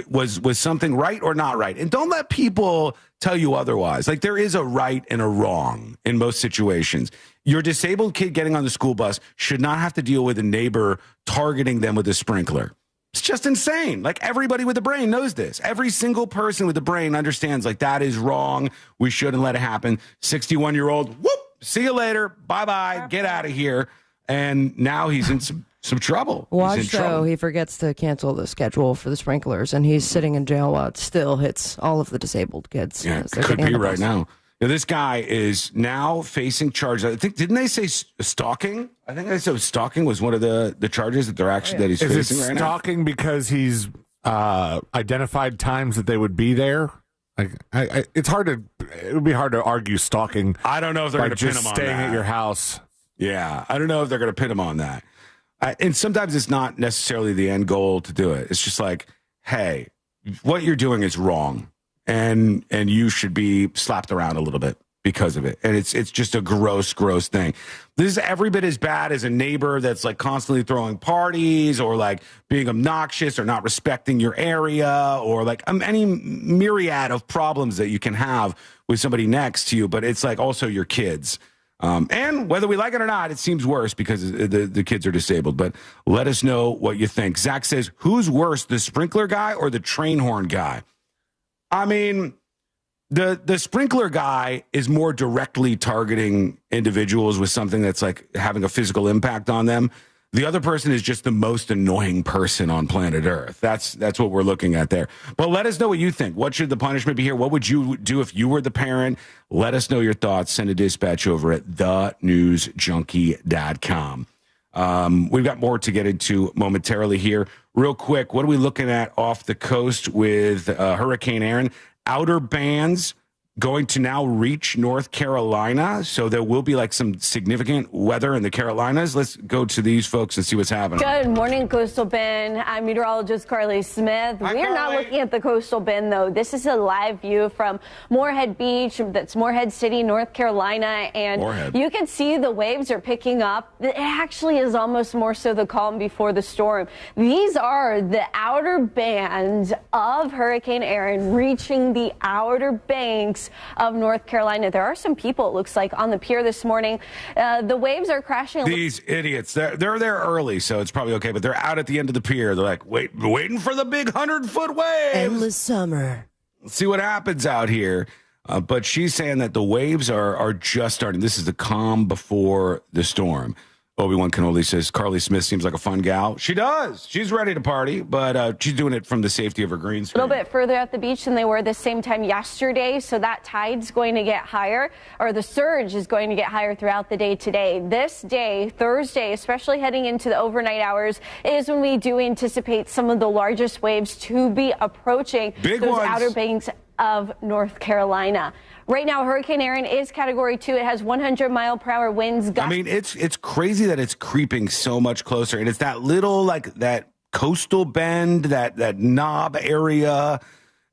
was something right or not right? And don't let people tell you otherwise. Like, there is a right and a wrong in most situations. Your disabled kid getting on the school bus should not have to deal with a neighbor targeting them with a sprinkler. It's just insane. Like, everybody with a brain knows this. Every single person with a brain understands, like, that is wrong. We shouldn't let it happen. 61-year-old, whoop, see you later. Bye-bye. Get out of here. And now he's in some trouble. Watch, though, he forgets to cancel the schedule for the sprinklers, and he's sitting in jail while it still hits all of the disabled kids. Yeah, it could be right now. Now, this guy is now facing charges. I think, didn't they say stalking? I think they said stalking was one of the charges that they're actually that he's facing right now. Stalking because he's identified times that they would be there? Like, it's hard to. It would be hard to argue stalking. I don't know if they're going to pin him on that. Staying at your house. Yeah, I don't know if they're going to pin him on that. And sometimes it's not necessarily the end goal to do it. It's just like, hey, what you're doing is wrong. And you should be slapped around a little bit because of it. And it's just a gross thing. This is every bit as bad as a neighbor that's like constantly throwing parties or like being obnoxious or not respecting your area or like any myriad of problems that you can have with somebody next to you. But it's like also your kids. And whether we like it or not, it seems worse because the kids are disabled. But let us know what you think. Zach says, who's worse, the sprinkler guy or the train horn guy? I mean, the sprinkler guy is more directly targeting individuals with something that's like having a physical impact on them. The other person is just the most annoying person on planet Earth. That's what we're looking at there. But let us know what you think. What should the punishment be here? What would you do if you were the parent? Let us know your thoughts. Send a dispatch over at thenewsjunkie.com. We've got more to get into momentarily here. Real quick, what are we looking at off the coast with Hurricane Erin? Outer bands going to now reach North Carolina, so there will be like some significant weather in the Carolinas. Let's go to these folks and see what's happening. Good morning, Coastal Bend. I'm meteorologist Carly Smith. We are not looking at the Coastal Bend, though. This is a live view from Morehead Beach. That's Morehead City, North Carolina, and you can see the waves are picking up. It actually is almost more so the calm before the storm. These are the outer bands of Hurricane Erin reaching the outer banks of North Carolina. There are some people, it looks like, on the pier this morning. The waves are crashing. These idiots, they're there early, so it's probably okay, but they're out at the end of the pier. They're like, waiting for the big 100-foot waves. Endless summer. Let's see what happens out here. But she's saying that the waves are just starting. This is the calm before the storm. Obi-Wan Kenobi says, Carly Smith seems like a fun gal. She does. She's ready to party, but she's doing it from the safety of her green screen. A little bit further at the beach than they were the same time yesterday, so that tide's going to get higher, or the surge is going to get higher throughout the day today. This day, Thursday, especially heading into the overnight hours, is when we do anticipate some of the largest waves to be approaching those outer banks of North Carolina. Right now, Hurricane Erin is Category 2. It has 100-mile-per-hour winds. I mean, it's crazy that it's creeping so much closer, and it's that little, like, that coastal bend, that knob area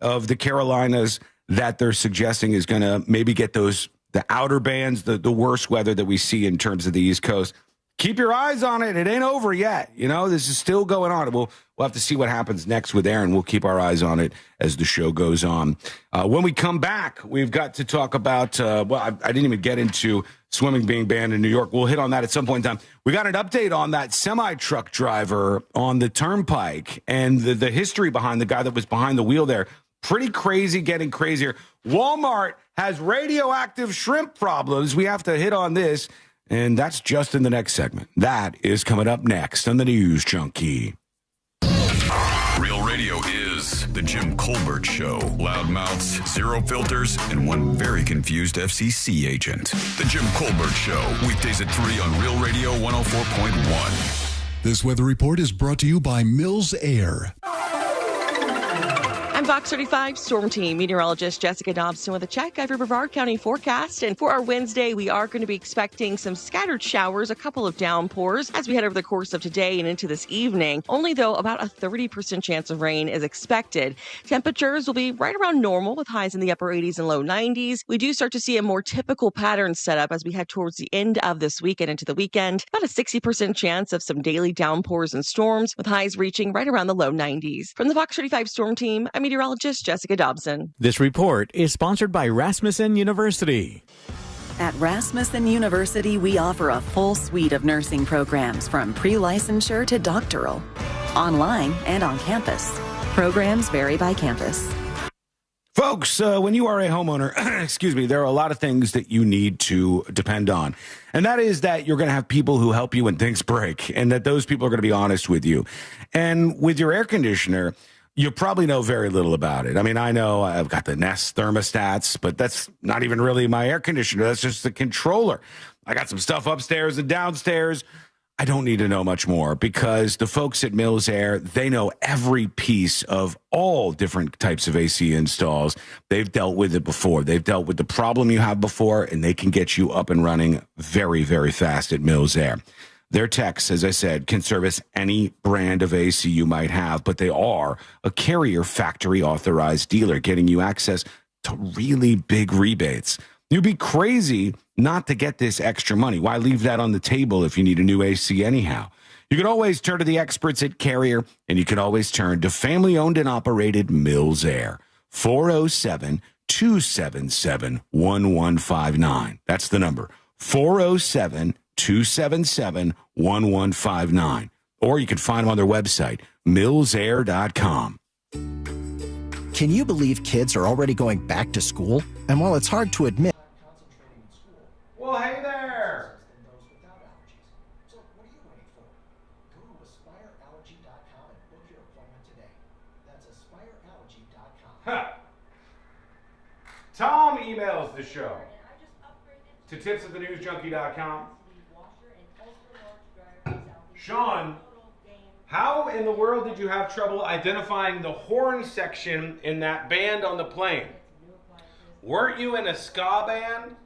of the Carolinas that they're suggesting is going to maybe get the outer bands, the worst weather that we see in terms of the East Coast. Keep your eyes on it. It ain't over yet. You know, this is still going on. We'll have to see what happens next with Erin. We'll keep our eyes on it as the show goes on. When we come back, we've got to talk about, I didn't even get into swimming being banned in New York. We'll hit on that at some point in time. We got an update on that semi-truck driver on the turnpike and the history behind the guy that was behind the wheel there. Pretty crazy, getting crazier. Walmart has radioactive shrimp problems. We have to hit on this. And that's just in the next segment. That is coming up next on the News Junkie. Real radio is the Jim Colbert Show. Loudmouths, zero filters, and one very confused FCC agent. The Jim Colbert Show. Weekdays at 3 on Real Radio 104.1. This weather report is brought to you by Mills Air. I'm From Fox 35 Storm Team, meteorologist Jessica Dobson with a check of your Brevard County forecast. And for our Wednesday, we are going to be expecting some scattered showers, a couple of downpours as we head over the course of today and into this evening. Only, though, about a 30% chance of rain is expected. Temperatures will be right around normal with highs in the upper 80s and low 90s. We do start to see a more typical pattern set up as we head towards the end of this week and into the weekend. About a 60% chance of some daily downpours and storms with highs reaching right around the low 90s. From the Fox 35 Storm Team, I'm meteorologist Jessica Dobson. This report is sponsored by Rasmussen University. At Rasmussen University, we offer a full suite of nursing programs from pre-licensure to doctoral, online and on campus. Programs vary by campus. Folks, when you are a homeowner, excuse me, there are a lot of things that you need to depend on. And that is that you're going to have people who help you when things break, and that those people are going to be honest with you. And with your air conditioner, you probably know very little about it. I mean, I know I've got the Nest thermostats, but that's not even really my air conditioner. That's just the controller. I got some stuff upstairs and downstairs. I don't need to know much more because the folks at Mills Air, they know every piece of all different types of AC installs. They've dealt with it before. They've dealt with the problem you have before, and they can get you up and running very, very fast at Mills Air. Their techs, as I said, can service any brand of AC you might have, but they are a Carrier factory authorized dealer, getting you access to really big rebates. You'd be crazy not to get this extra money. Why leave that on the table if you need a new AC anyhow? You can always turn to the experts at Carrier, and you can always turn to family-owned and operated Mills Air. 407-277-1159. That's the number. 407-277-1159. Or you can find them on their website, millsair.com. Can you believe kids are already going back to school? And while it's hard to admit... Well, hey there! Huh. Tom emails the show to tips@thenewsjunkie.com. Sean, how in the world did you have trouble identifying the horn section in that band on the plane? Weren't you in a ska band?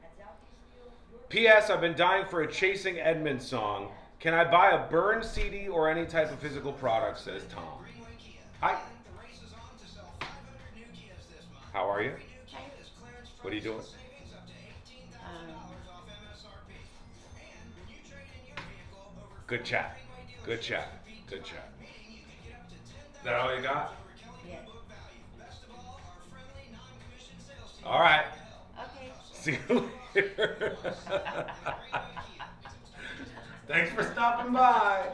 P.S. I've been dying for a Chasing Edmonds song. Can I buy a Burn CD or any type of physical product, says Tom. Hi. How are you? What are you doing? Good chat. Good chat. Good chat. Is that all you got? Yeah. All right. Okay. See you later. Thanks for stopping by.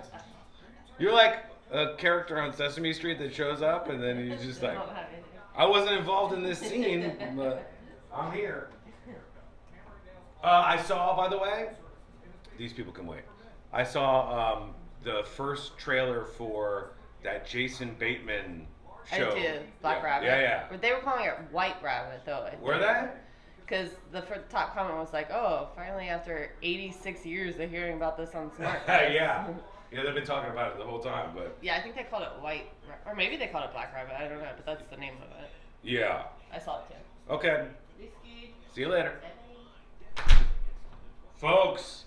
You're like a character on Sesame Street that shows up and then you just like, I wasn't involved in this scene, but I'm here. I saw, by the way, these people can wait. I saw the first trailer for that Jason Bateman show. I did. Black Rabbit. Yeah. But they were calling it White Rabbit, though. Were they? Because the top comment was like, oh, finally after 86 years they're hearing about this on Smart. Yeah, they've been talking about it the whole time, but... Yeah, I think they called it White, or maybe they called it Black Rabbit, I don't know, but that's the name of it. Yeah. I saw it too. Okay. See you later. Folks,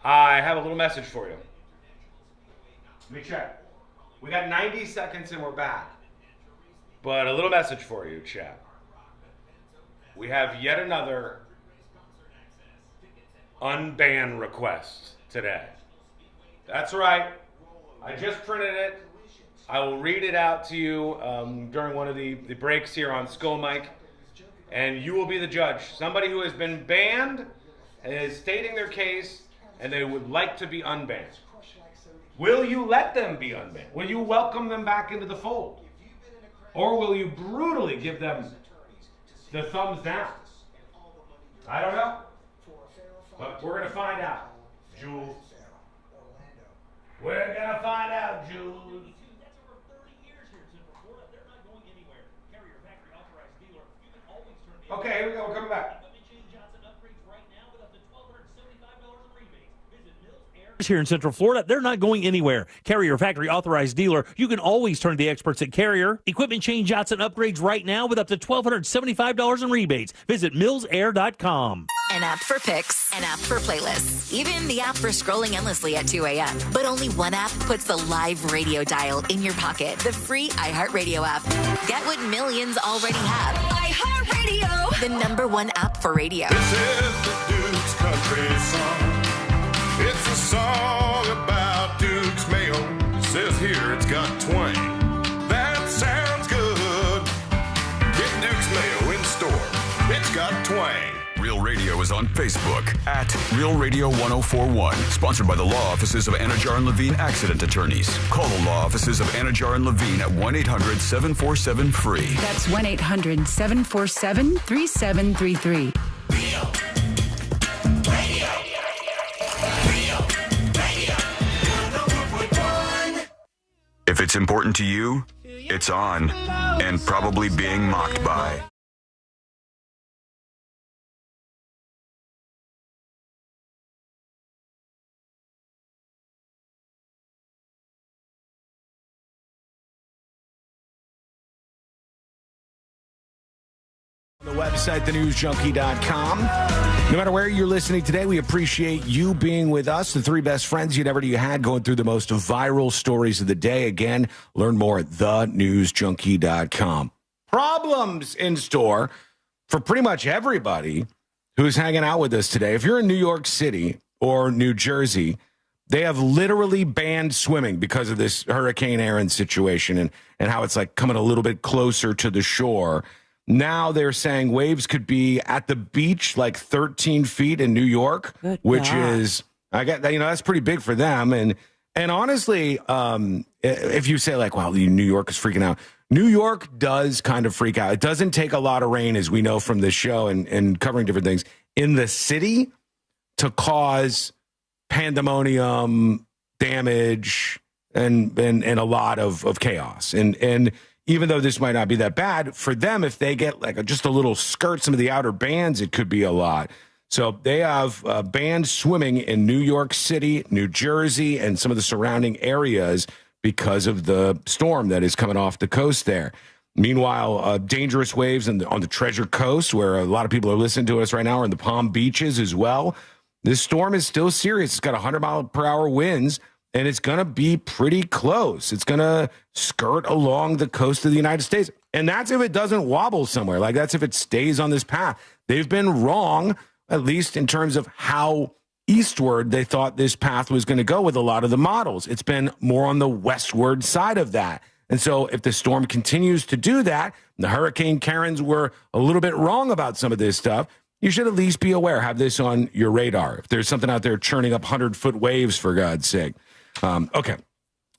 I have a little message for you. Let me check. We got 90 seconds and we're back. But a little message for you, chat. We have yet another unban request today. That's right. I just printed it. I will read it out to you during one of the breaks here on Skull Mike. And you will be the judge. Somebody who has been banned and is stating their case and they would like to be unbanned. Will you let them be unbanned? Will you welcome them back into the fold? Or will you brutally give them the thumbs down? I don't know. But we're going to find out, Jules. We're going to find out, Jules. Okay, here we go. We're coming back. apps here in Central Florida, they're not going anywhere. Carrier Factory Authorized Dealer. You can always turn to the experts at Carrier. Equipment change-outs and upgrades right now with up to $1,275 in rebates. Visit millsair.com. An app for pics, an app for playlists, even the app for scrolling endlessly at 2 a.m. But only one app puts the live radio dial in your pocket, the free iHeartRadio app. Get what millions already have. iHeartRadio, the #1 app for radio. This is the Duke's Country Song. It's a song about Duke's Mayo. It says here it's got twang. That sounds good. Get Duke's Mayo in store. It's got twang. Real Radio is on Facebook at Real Radio 1041. Sponsored by the law offices of Anajar and Levine Accident Attorneys. Call the law offices of Anajar and Levine at 1-800-747-FREE. That's 1-800-747-3733. If it's important to you, it's on and probably being mocked by. The website, thenewsjunkie.com. No matter where you're listening today, we appreciate you being with us. The three best friends you never knew you had, going through the most viral stories of the day. Again, learn more at thenewsjunkie.com. Problems in store for pretty much everybody who's hanging out with us today. If you're in New York City or New Jersey, they have literally banned swimming because of this Hurricane Erin situation and how it's like coming a little bit closer to the shore. Now they're saying waves could be at the beach like 13 feet in New York, which is, I get that, that's pretty big for them. And honestly, if you say like, wow, New York is freaking out. New York does kind of freak out. It doesn't take a lot of rain, as we know from this show and covering different things in the city to cause pandemonium, damage, and a lot of chaos. And even though this might not be that bad, for them, if they get like just a little skirt, some of the outer bands, it could be a lot. So they have banned swimming in New York City, New Jersey, and some of the surrounding areas because of the storm that is coming off the coast there. Meanwhile, dangerous waves on the Treasure Coast, where a lot of people are listening to us right now, are in the Palm Beaches as well. This storm is still serious. It's got 100-mile-per-hour winds, and it's going to be pretty close. It's going to skirt along the coast of the United States. And that's if it doesn't wobble somewhere. Like, that's if it stays on this path. They've been wrong, at least in terms of how eastward they thought this path was going to go with a lot of the models. It's been more on the westward side of that. And so if the storm continues to do that, the Hurricane Karens were a little bit wrong about some of this stuff, you should at least be aware, have this on your radar. If there's something out there churning up 100-foot waves, for God's sake. Okay,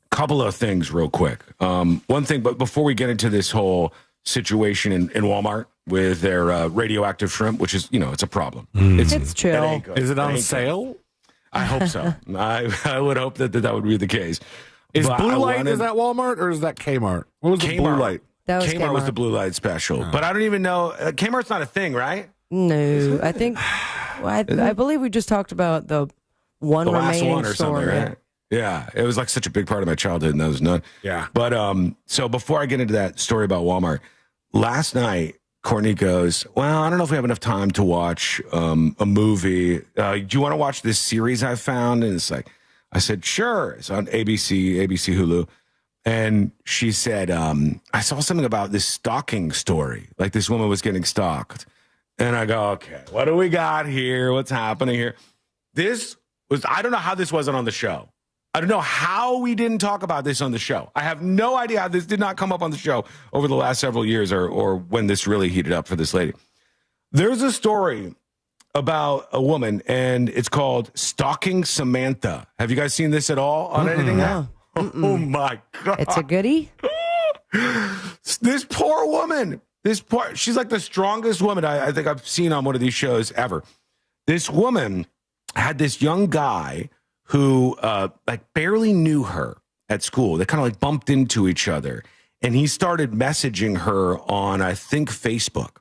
couple of things real quick. One thing, but before we get into this whole situation in Walmart with their radioactive shrimp, which is, it's a problem. It's chill. Is it on sale? I hope so. I would hope that would be the case. Is Blue Light, is that Walmart or is that Kmart? What was the Blue Light? That was Kmart was the Blue Light special. But I don't even know. Kmart's not a thing, right? No, I think, I believe we just talked about the one remaining last one or store. something, right? Yeah, it was like such a big part of my childhood, and that was none. Yeah. But so before I get into that story about Walmart, last night, Courtney goes, well, I don't know if we have enough time to watch a movie. Do you want to watch this series I found? And it's like, I said, sure. It's on ABC Hulu. And she said, I saw something about this stalking story. Like this woman was getting stalked. And I go, okay, what do we got here? What's happening here? I don't know how this wasn't on the show. I don't know how we didn't talk about this on the show. I have no idea how this did not come up on the show over the last several years or when this really heated up for this lady. There's a story about a woman, and it's called Stalking Samantha. Have you guys seen this at all on anything? No. Oh, my God. It's a goodie? This poor woman. She's like the strongest woman I think I've seen on one of these shows ever. This woman had this young guy who barely knew her at school. They kind of like bumped into each other. And he started messaging her on, I think, Facebook.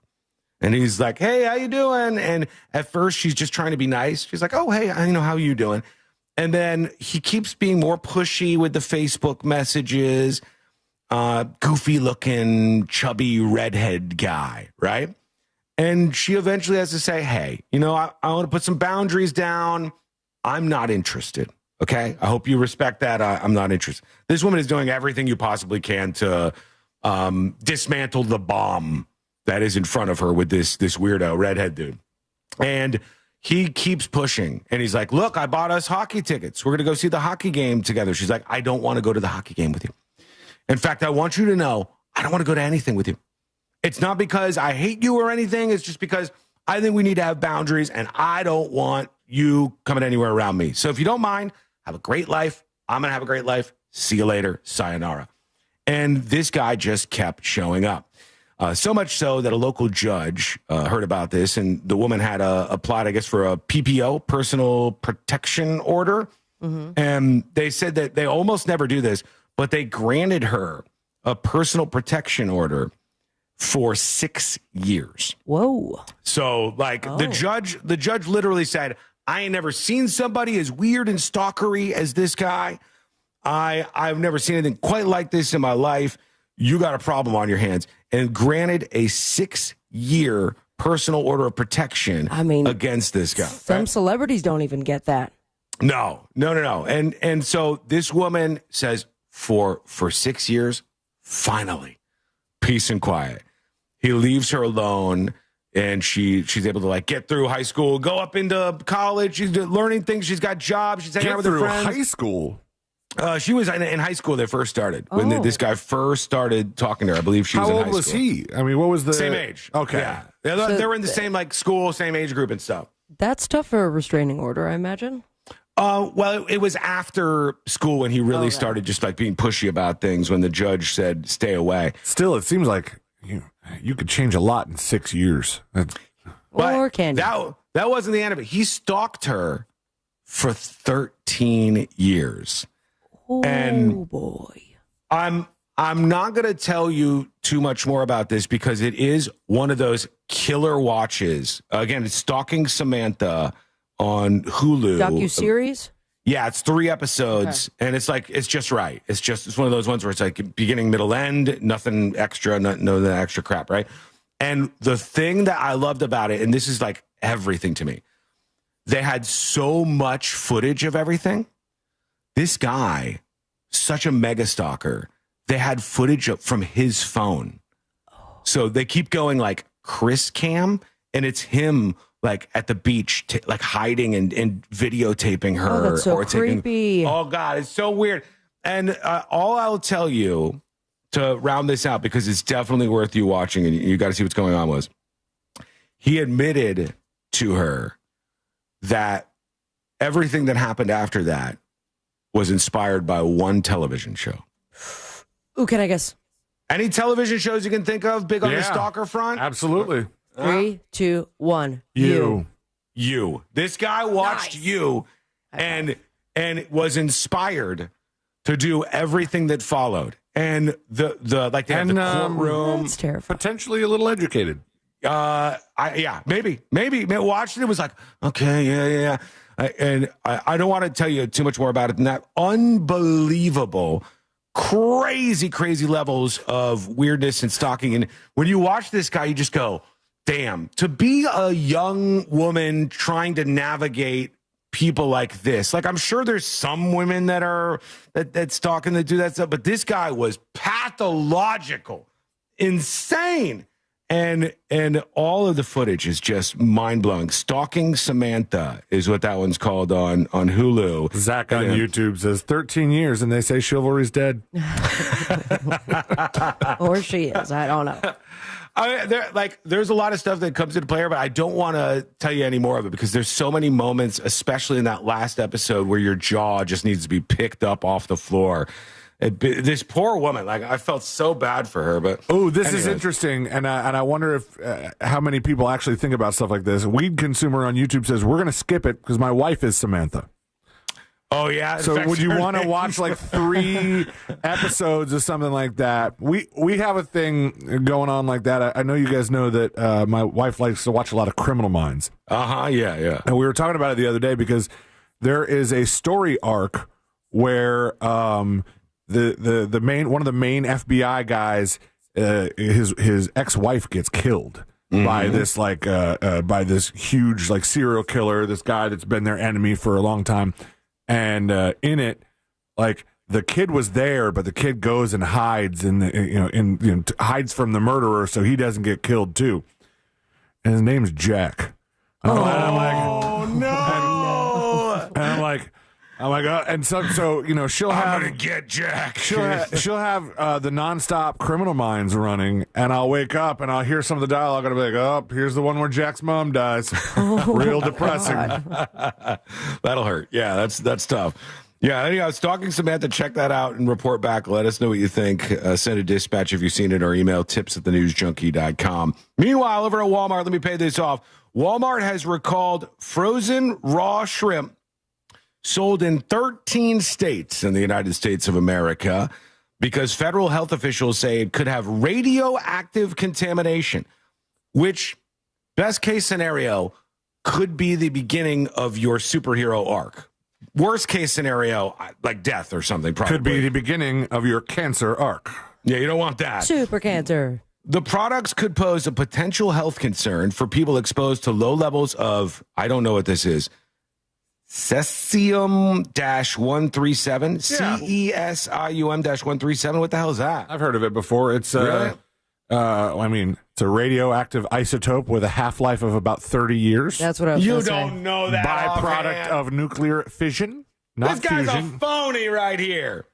And he's like, hey, how you doing? And at first she's just trying to be nice. She's like, oh, hey, how you doing? And then he keeps being more pushy with the Facebook messages. Goofy looking, chubby redhead guy, right? And she eventually has to say, hey, I want to put some boundaries down. I'm not interested. Okay. I hope you respect that. I'm not interested. This woman is doing everything you possibly can to dismantle the bomb that is in front of her with this weirdo redhead dude. And he keeps pushing. And he's like, look, I bought us hockey tickets. We're going to go see the hockey game together. She's like, I don't want to go to the hockey game with you. In fact, I want you to know, I don't want to go to anything with you. It's not because I hate you or anything. It's just because I think we need to have boundaries, and I don't want you coming anywhere around me. So if you don't mind, have a great life. I'm going to have a great life. See you later. Sayonara. And this guy just kept showing up. So much so that a local judge heard about this, and the woman had applied, I guess, for a PPO, personal protection order. Mm-hmm. And they said that they almost never do this, but they granted her a personal protection order for 6 years. Whoa. So, the judge literally said, I ain't never seen somebody as weird and stalkery as this guy. I've never seen anything quite like this in my life. You got a problem on your hands. And granted a 6-year personal order of protection against this guy. Some celebrities don't even get that. No. And so this woman says for 6 years, finally, peace and quiet. He leaves her alone, and she's able to get through high school, go up into college. She's learning things. She's got jobs. She's hanging out with her friends. High school. She was in high school. They first started when this guy first started talking to her. I believe she was in high school. How old was he? I mean, what was the same age? Okay, yeah, they were in the same school, same age group and stuff. That's tough for a restraining order, I imagine. Well, it was after school when he really started just being pushy about things. When the judge said, "Stay away." Still, it seems like you could change a lot in 6 years. Or can you? That wasn't the end of it. He stalked her for 13 years. Oh, and boy. I'm not going to tell you too much more about this because it is one of those killer watches. Again, it's Stalking Samantha on Hulu. Docu-series? Yeah, it's 3 episodes, and it's just right. It's one of those ones where it's beginning, middle, end, nothing extra, no extra crap, right? And the thing that I loved about it, and this is everything to me, they had so much footage of everything. This guy, such a mega stalker, they had footage from his phone. So they keep going Chris Cam, and it's him at the beach, hiding and videotaping her. Oh, that's so or creepy. Oh, God, it's so weird. And all I'll tell you to round this out, because it's definitely worth you watching, and you got to see what's going on, was he admitted to her that everything that happened after that was inspired by one television show. Ooh, can I guess? Any television shows you can think of big on the stalker front? Absolutely. 3, 2, 1. You. This guy watched You and was inspired to do everything that followed. And they have the courtroom. That's terrifying. Potentially a little educated. Maybe watched it. It was okay, yeah. And I don't want to tell you too much more about it than that. Unbelievable, crazy levels of weirdness and stalking. And when you watch this guy, you just go, damn, to be a young woman trying to navigate people like this. I'm sure there's some women that stalk and that do that stuff, but this guy was pathological, insane. And all of the footage is just mind-blowing. Stalking Samantha is what that one's called on Hulu. Zach on YouTube says 13 years, and they say chivalry's dead. Or she is. I don't know. There's a lot of stuff that comes into play here, but I don't want to tell you any more of it because there's so many moments, especially in that last episode, where your jaw just needs to be picked up off the floor. This poor woman, I felt so bad for her. But this is interesting, and I wonder if how many people actually think about stuff like this. Weed Consumer on YouTube says we're going to skip it because my wife is Samantha. Oh yeah. So would you want to watch 3 episodes of something like that? We have a thing going on like that. I know you guys know that my wife likes to watch a lot of Criminal Minds. Yeah. And we were talking about it the other day because there is a story arc where one of the main FBI guys, his ex-wife gets killed by this by this huge like serial killer, this guy that's been their enemy for a long time, and in it, like the kid was there, but the kid goes and hides hides from the murderer so he doesn't get killed too, and his name's Jack. And I'm like, and so she'll have. I'm gonna get Jack. She'll have the nonstop Criminal Minds running, and I'll wake up and I'll hear some of the dialogue, and I'll be like, "Oh, here's the one where Jack's mom dies." Real depressing. That'll hurt. Yeah, that's tough. Yeah, anyhow, Stalking Samantha, check that out and report back. Let us know what you think. Send a dispatch if you've seen it, or email tips@thenewsjunkie.com. Meanwhile, over at Walmart, let me pay this off. Walmart has recalled frozen raw shrimp sold in 13 states in the United States of America because federal health officials say it could have radioactive contamination, which, best case scenario, could be the beginning of your superhero arc. Worst case scenario, like death or something, probably. Could be the beginning of your cancer arc. Yeah, you don't want that. Super cancer. The products could pose a potential health concern for people exposed to low levels of, I don't know what this is, cesium-137, Cesium-137. What the hell is that? I've heard of it before. It's really? It's a radioactive isotope with a half-life of about 30 years. That's what I was You gonna don't say. know that. Byproduct offhand. of nuclear fission. Not This guy's fusion. a phony right here.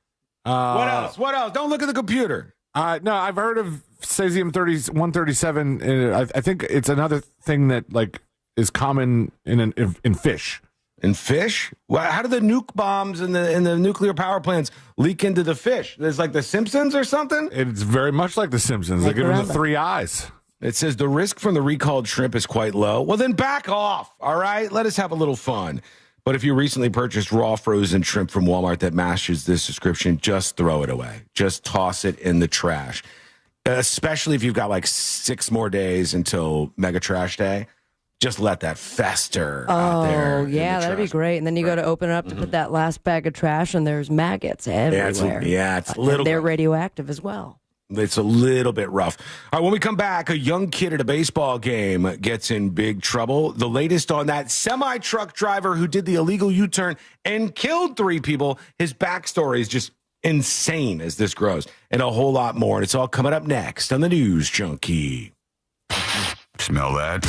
What else? What else? Don't look at the computer. No, I've heard of cesium-137. I think it's another thing that like is common in fish. In fish? Well, how do the nuke bombs and the nuclear power plants leak into the fish? There's like the Simpsons or something? It's very much like the Simpsons. They give them the three eyes. It says the risk from the recalled shrimp is quite low. Well, then back off, all right? Let us have a little fun. But if you recently purchased raw frozen shrimp from Walmart that matches this description, just throw it away. Just toss it in the trash. Especially if you've got like 6 more days until Mega Trash Day. Just let that fester out there. Oh, yeah, that'd be great. And then you go to open it up to put that last bag of trash, and there's maggots everywhere. It's a little. They're radioactive as well. It's a little bit rough. All right, when we come back, a young kid at a baseball game gets in big trouble. The latest on that semi-truck driver who did the illegal U-turn and killed 3 people. His backstory is just insane as this grows, and a whole lot more. And it's all coming up next on the News Junkie. Smell that?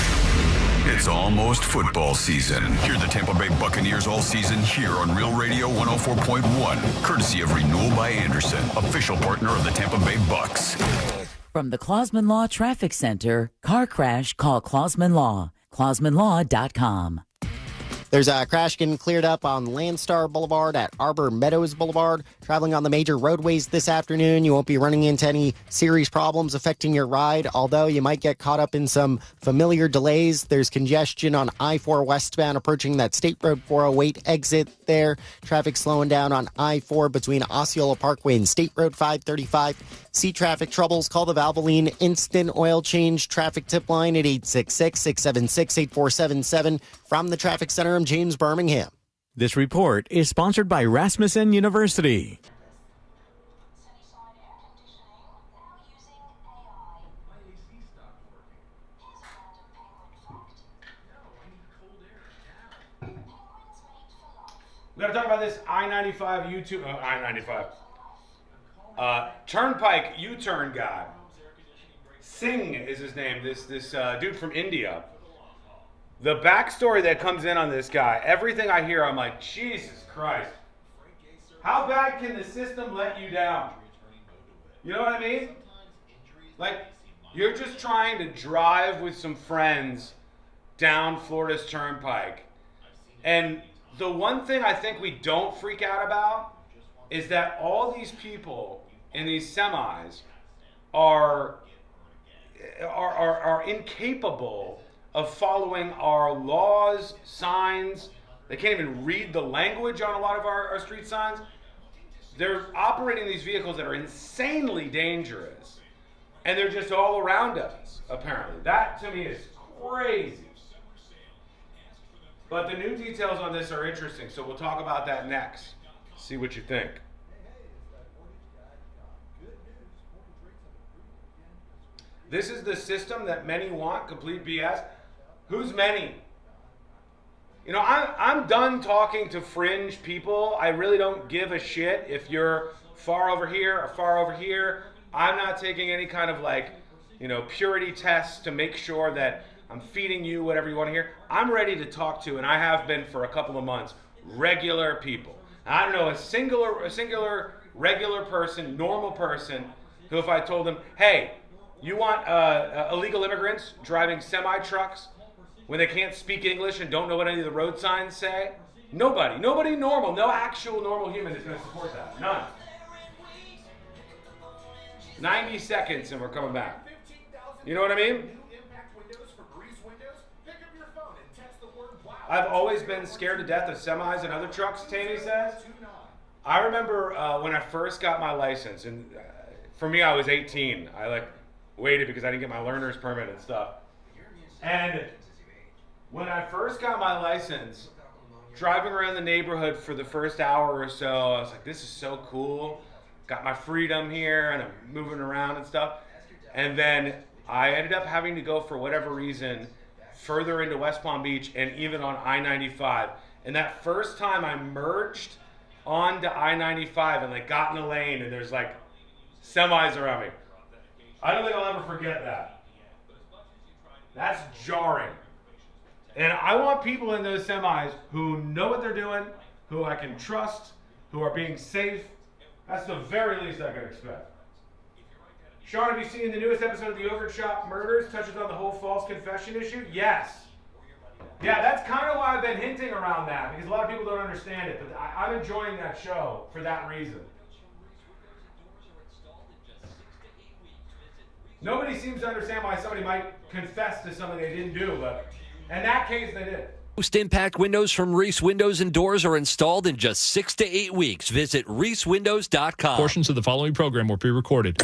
It's almost football season. Hear the Tampa Bay Buccaneers all season here on Real Radio 104.1, courtesy of Renewal by Anderson, official partner of the Tampa Bay Bucks. From the Clausman Law Traffic Center, car crash, call Clausman Law, clausmanlaw.com. There's a crash getting cleared up on Landstar Boulevard at Arbor Meadows Boulevard. Traveling on the major roadways this afternoon, you won't be running into any serious problems affecting your ride, although you might get caught up in some familiar delays. There's congestion on I-4 westbound approaching that State Road 408 exit there. Traffic slowing down on I-4 between Osceola Parkway and State Road 535. See traffic troubles, call the Valvoline Instant Oil Change traffic tip line at 866-676-8477. From the Traffic Center, I'm James Birmingham. This report is sponsored by Rasmussen University. We got to talk about this I-95 YouTube, Turnpike U-turn guy. Singh is his name. This dude from India. The backstory that comes in on this guy, everything I hear, I'm like, Jesus Christ. How bad can the system let you down? You know what I mean? Like, you're just trying to drive with some friends down Florida's Turnpike. And the one thing I think we don't freak out about is that all these people in these semis are incapable of following our laws, signs. They can't even read the language on a lot of our street signs. They're operating these vehicles that are insanely dangerous, and they're just all around us, apparently. That, to me, is crazy. But the new details on this are interesting, so we'll talk about that next. See what you think. This is the system that many want, complete BS. Who's many? You know, I'm done talking to fringe people. I really don't give a shit if you're far over here or far over here. I'm not taking any kind of like, you know, purity tests to make sure that I'm feeding you whatever you want to hear. I'm ready to talk to, and I have been for a couple of months, regular people. I don't know a singular regular person, normal person, who if I told them, hey, you want illegal immigrants driving semi-trucks when they can't speak English and don't know what any of the road signs say? Nobody normal, no actual normal human is going to support that. None. 90 seconds and we're coming back. You know what I mean? I've always been scared to death of semis and other trucks, Tammy says. I remember when I first got my license, and for me I was 18. I waited because I didn't get my learner's permit and stuff. And when I first got my license, driving around the neighborhood for the first hour or so, I was like, this is so cool. Got my freedom here and I'm moving around and stuff. And then I ended up having to go, for whatever reason, further into West Palm Beach and even on I-95. And that first time I merged onto I-95 and got in the lane and there's semis around me. I don't think I'll ever forget that. That's jarring. And I want people in those semis who know what they're doing, who I can trust, who are being safe. That's the very least I can expect. Sean, have you seen the newest episode of the Yogurt Shop Murders? Touches on the whole false confession issue? Yes. Yeah, that's kind of why I've been hinting around that, because a lot of people don't understand it. But I'm enjoying that show for that reason. Nobody seems to understand why somebody might confess to something they didn't do, but in that case, they did. Most impact windows from Reese Windows and Doors are installed in just 6 to 8 weeks. Visit reesewindows.com. Portions of the following program were pre-recorded.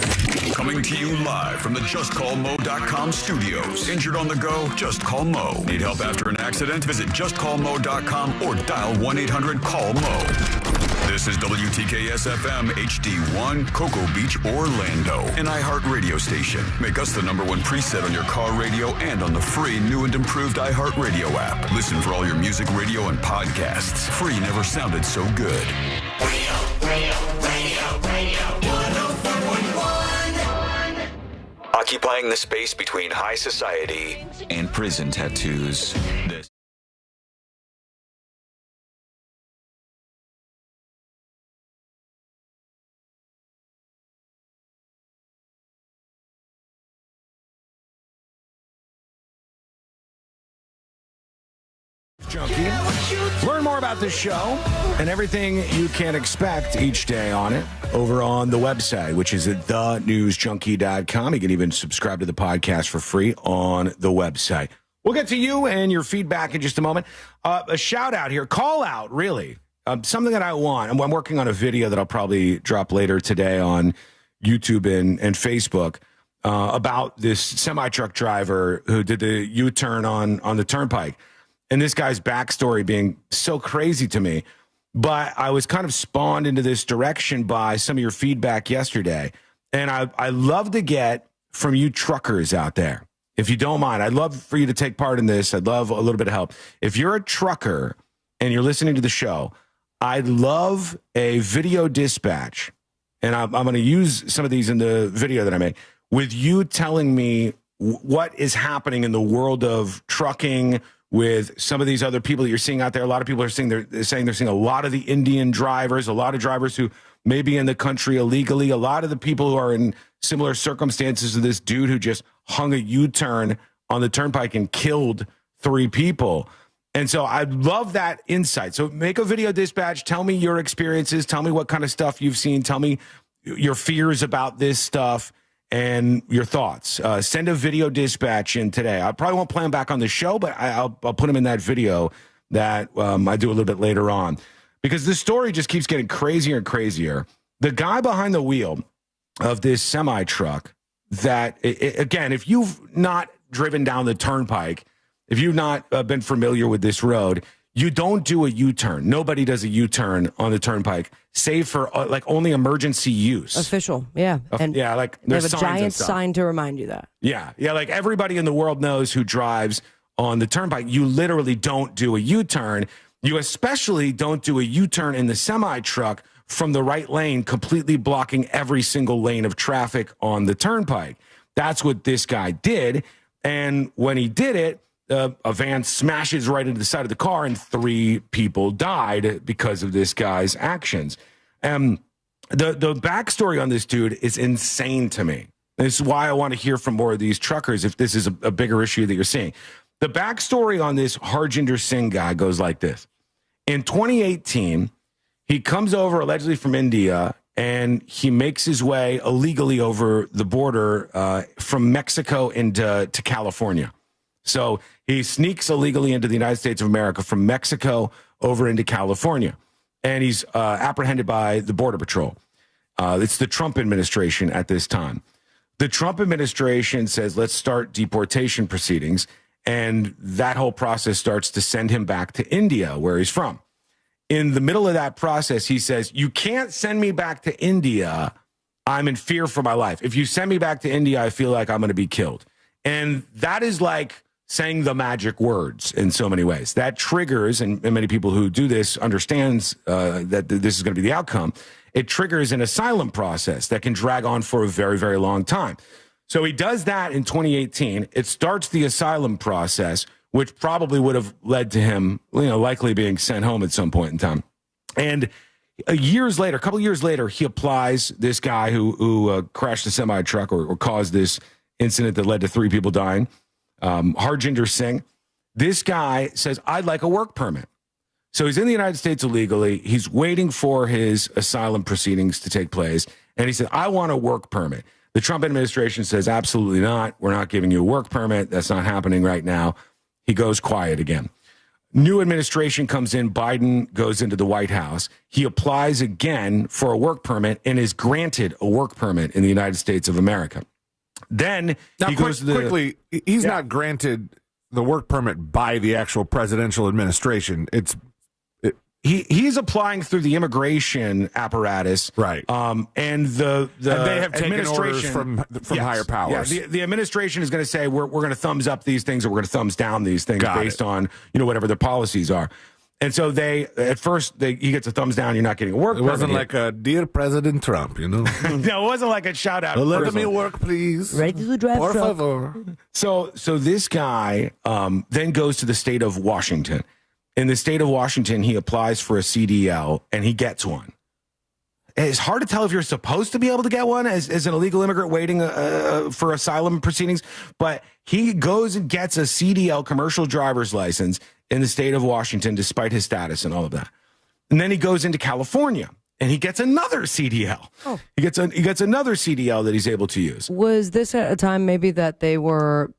Coming to you live from the JustCallMo.com studios. Injured on the go? Just call Mo. Need help after an accident? Visit JustCallMo.com or dial 1-800-CALL-MO. This is WTKS-FM HD1, Cocoa Beach, Orlando. An iHeart radio station. Make us the #1 preset on your car radio and on the free new and improved iHeart Radio app. Listen for all your music, radio, and podcasts. Free never sounded so good. Radio, 104.1. Occupying the space between high society and prison tattoos. This. Junkie. Learn more about this show and everything you can expect each day on it over on the website, which is at thenewsjunkie.com. You can even subscribe to the podcast for free on the website. We'll get to you and your feedback in just a moment. A shout out here, call out, really. Something that I want. I'm working on a video that I'll probably drop later today on YouTube and Facebook about this semi-truck driver who did the U-turn on the turnpike. And this guy's backstory being so crazy to me. But I was kind of spawned into this direction by some of your feedback yesterday. And I love to get from you truckers out there. If you don't mind, I'd love for you to take part in this. I'd love a little bit of help. If you're a trucker and you're listening to the show, I'd love a video dispatch. And I'm going to use some of these in the video that I make with you telling me what is happening in the world of trucking with some of these other people that you're seeing out there. A lot of people are saying they're seeing a lot of the Indian drivers, a lot of drivers who may be in the country illegally, a lot of the people who are in similar circumstances to this dude who just hung a U-turn on the turnpike and killed 3 people. And so I'd love that insight. So make a video dispatch. Tell me your experiences. Tell me what kind of stuff you've seen. Tell me your fears about this stuff and your thoughts. Send a video dispatch in today. I probably won't play them back on the show, but I'll put them in that video that I do a little bit later on, because this story just keeps getting crazier and crazier. The guy behind the wheel of this semi truck that, again, if you've not driven down the turnpike, if you've not been familiar with this road, you don't do a U-turn. Nobody does a U-turn on the turnpike, save for like only emergency use. Official, yeah. And yeah, like they have there's a signs giant and stuff. sign to remind you that. Yeah, like everybody in the world knows who drives on the turnpike. You literally don't do a U-turn. You especially don't do a U-turn in the semi-truck from the right lane, completely blocking every single lane of traffic on the turnpike. That's what this guy did. And when he did it, a van smashes right into the side of the car and 3 people died because of this guy's actions. The backstory on this dude is insane to me. This is why I want to hear from more of these truckers if this is a bigger issue that you're seeing. The backstory on this Harjinder Singh guy goes like this. In 2018, he comes over allegedly from India, and he makes his way illegally over the border from Mexico into California. So he sneaks illegally into the United States of America from Mexico over into California, and he's apprehended by the Border Patrol. It's the Trump administration at this time. The Trump administration says, let's start deportation proceedings, and that whole process starts to send him back to India, where he's from. In the middle of that process, he says, you can't send me back to India. I'm in fear for my life. If you send me back to India, I feel like I'm going to be killed. And that is like saying the magic words in so many ways. That triggers, and many people who do this understands that this is going to be the outcome. It triggers an asylum process that can drag on for a very, very long time. So he does that in 2018. It starts the asylum process, which probably would have led to him, likely being sent home at some point in time. And a couple years later, he applies, this guy who crashed a semi-truck or caused this incident that led to 3 people dying, Harjinder Singh. This guy says, I'd like a work permit. So he's in the United States illegally. He's waiting for his asylum proceedings to take place. And he said, I want a work permit. The Trump administration says, absolutely not. We're not giving you a work permit. That's not happening right now. He goes quiet again. New administration comes in. Biden goes into the White House. He applies again for a work permit and is granted a work permit in the United States of America. Then he goes to the... Quickly, he's not granted the work permit by the actual presidential administration. He's applying through the immigration apparatus, right? And they have taken orders from higher powers. Yeah, the administration is going to say we're going to thumbs up these things or we're going to thumbs down these things based on whatever their policies are. And so at first he gets a thumbs down. You're not getting a work permit. It wasn't like a dear President Trump, No, it wasn't like a shout out. Let me work, please. Ready to drive. Por favor. So this guy then goes to the state of Washington. In the state of Washington, he applies for a CDL, and he gets one. It's hard to tell if you're supposed to be able to get one as an illegal immigrant waiting for asylum proceedings, but he goes and gets a CDL, commercial driver's license, in the state of Washington, despite his status and all of that. And then he goes into California, and he gets another CDL. Oh. He gets another CDL that he's able to use. Was this at a time maybe that they were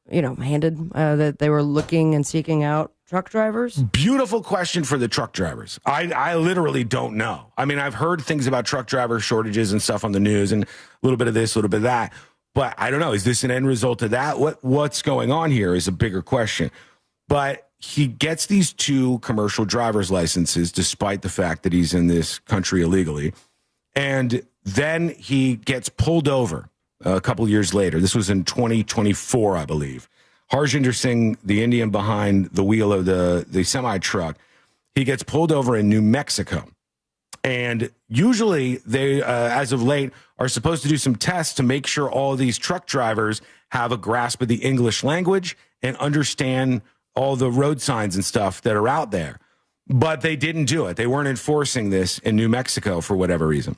handed, that they were looking and seeking out truck drivers? Beautiful question for the truck drivers. I literally don't know. I mean, I've heard things about truck driver shortages and stuff on the news and a little bit of this, a little bit of that. But I don't know. Is this an end result of that? What's going on here is a bigger question. But he gets these 2 commercial driver's licenses despite the fact that he's in this country illegally. And then he gets pulled over a couple years later. This was in 2024, I believe. Harjinder Singh, the Indian behind the wheel of the semi-truck, he gets pulled over in New Mexico. And usually they, as of late, are supposed to do some tests to make sure all of these truck drivers have a grasp of the English language and understand all the road signs and stuff that are out there. But they didn't do it. They weren't enforcing this in New Mexico for whatever reason.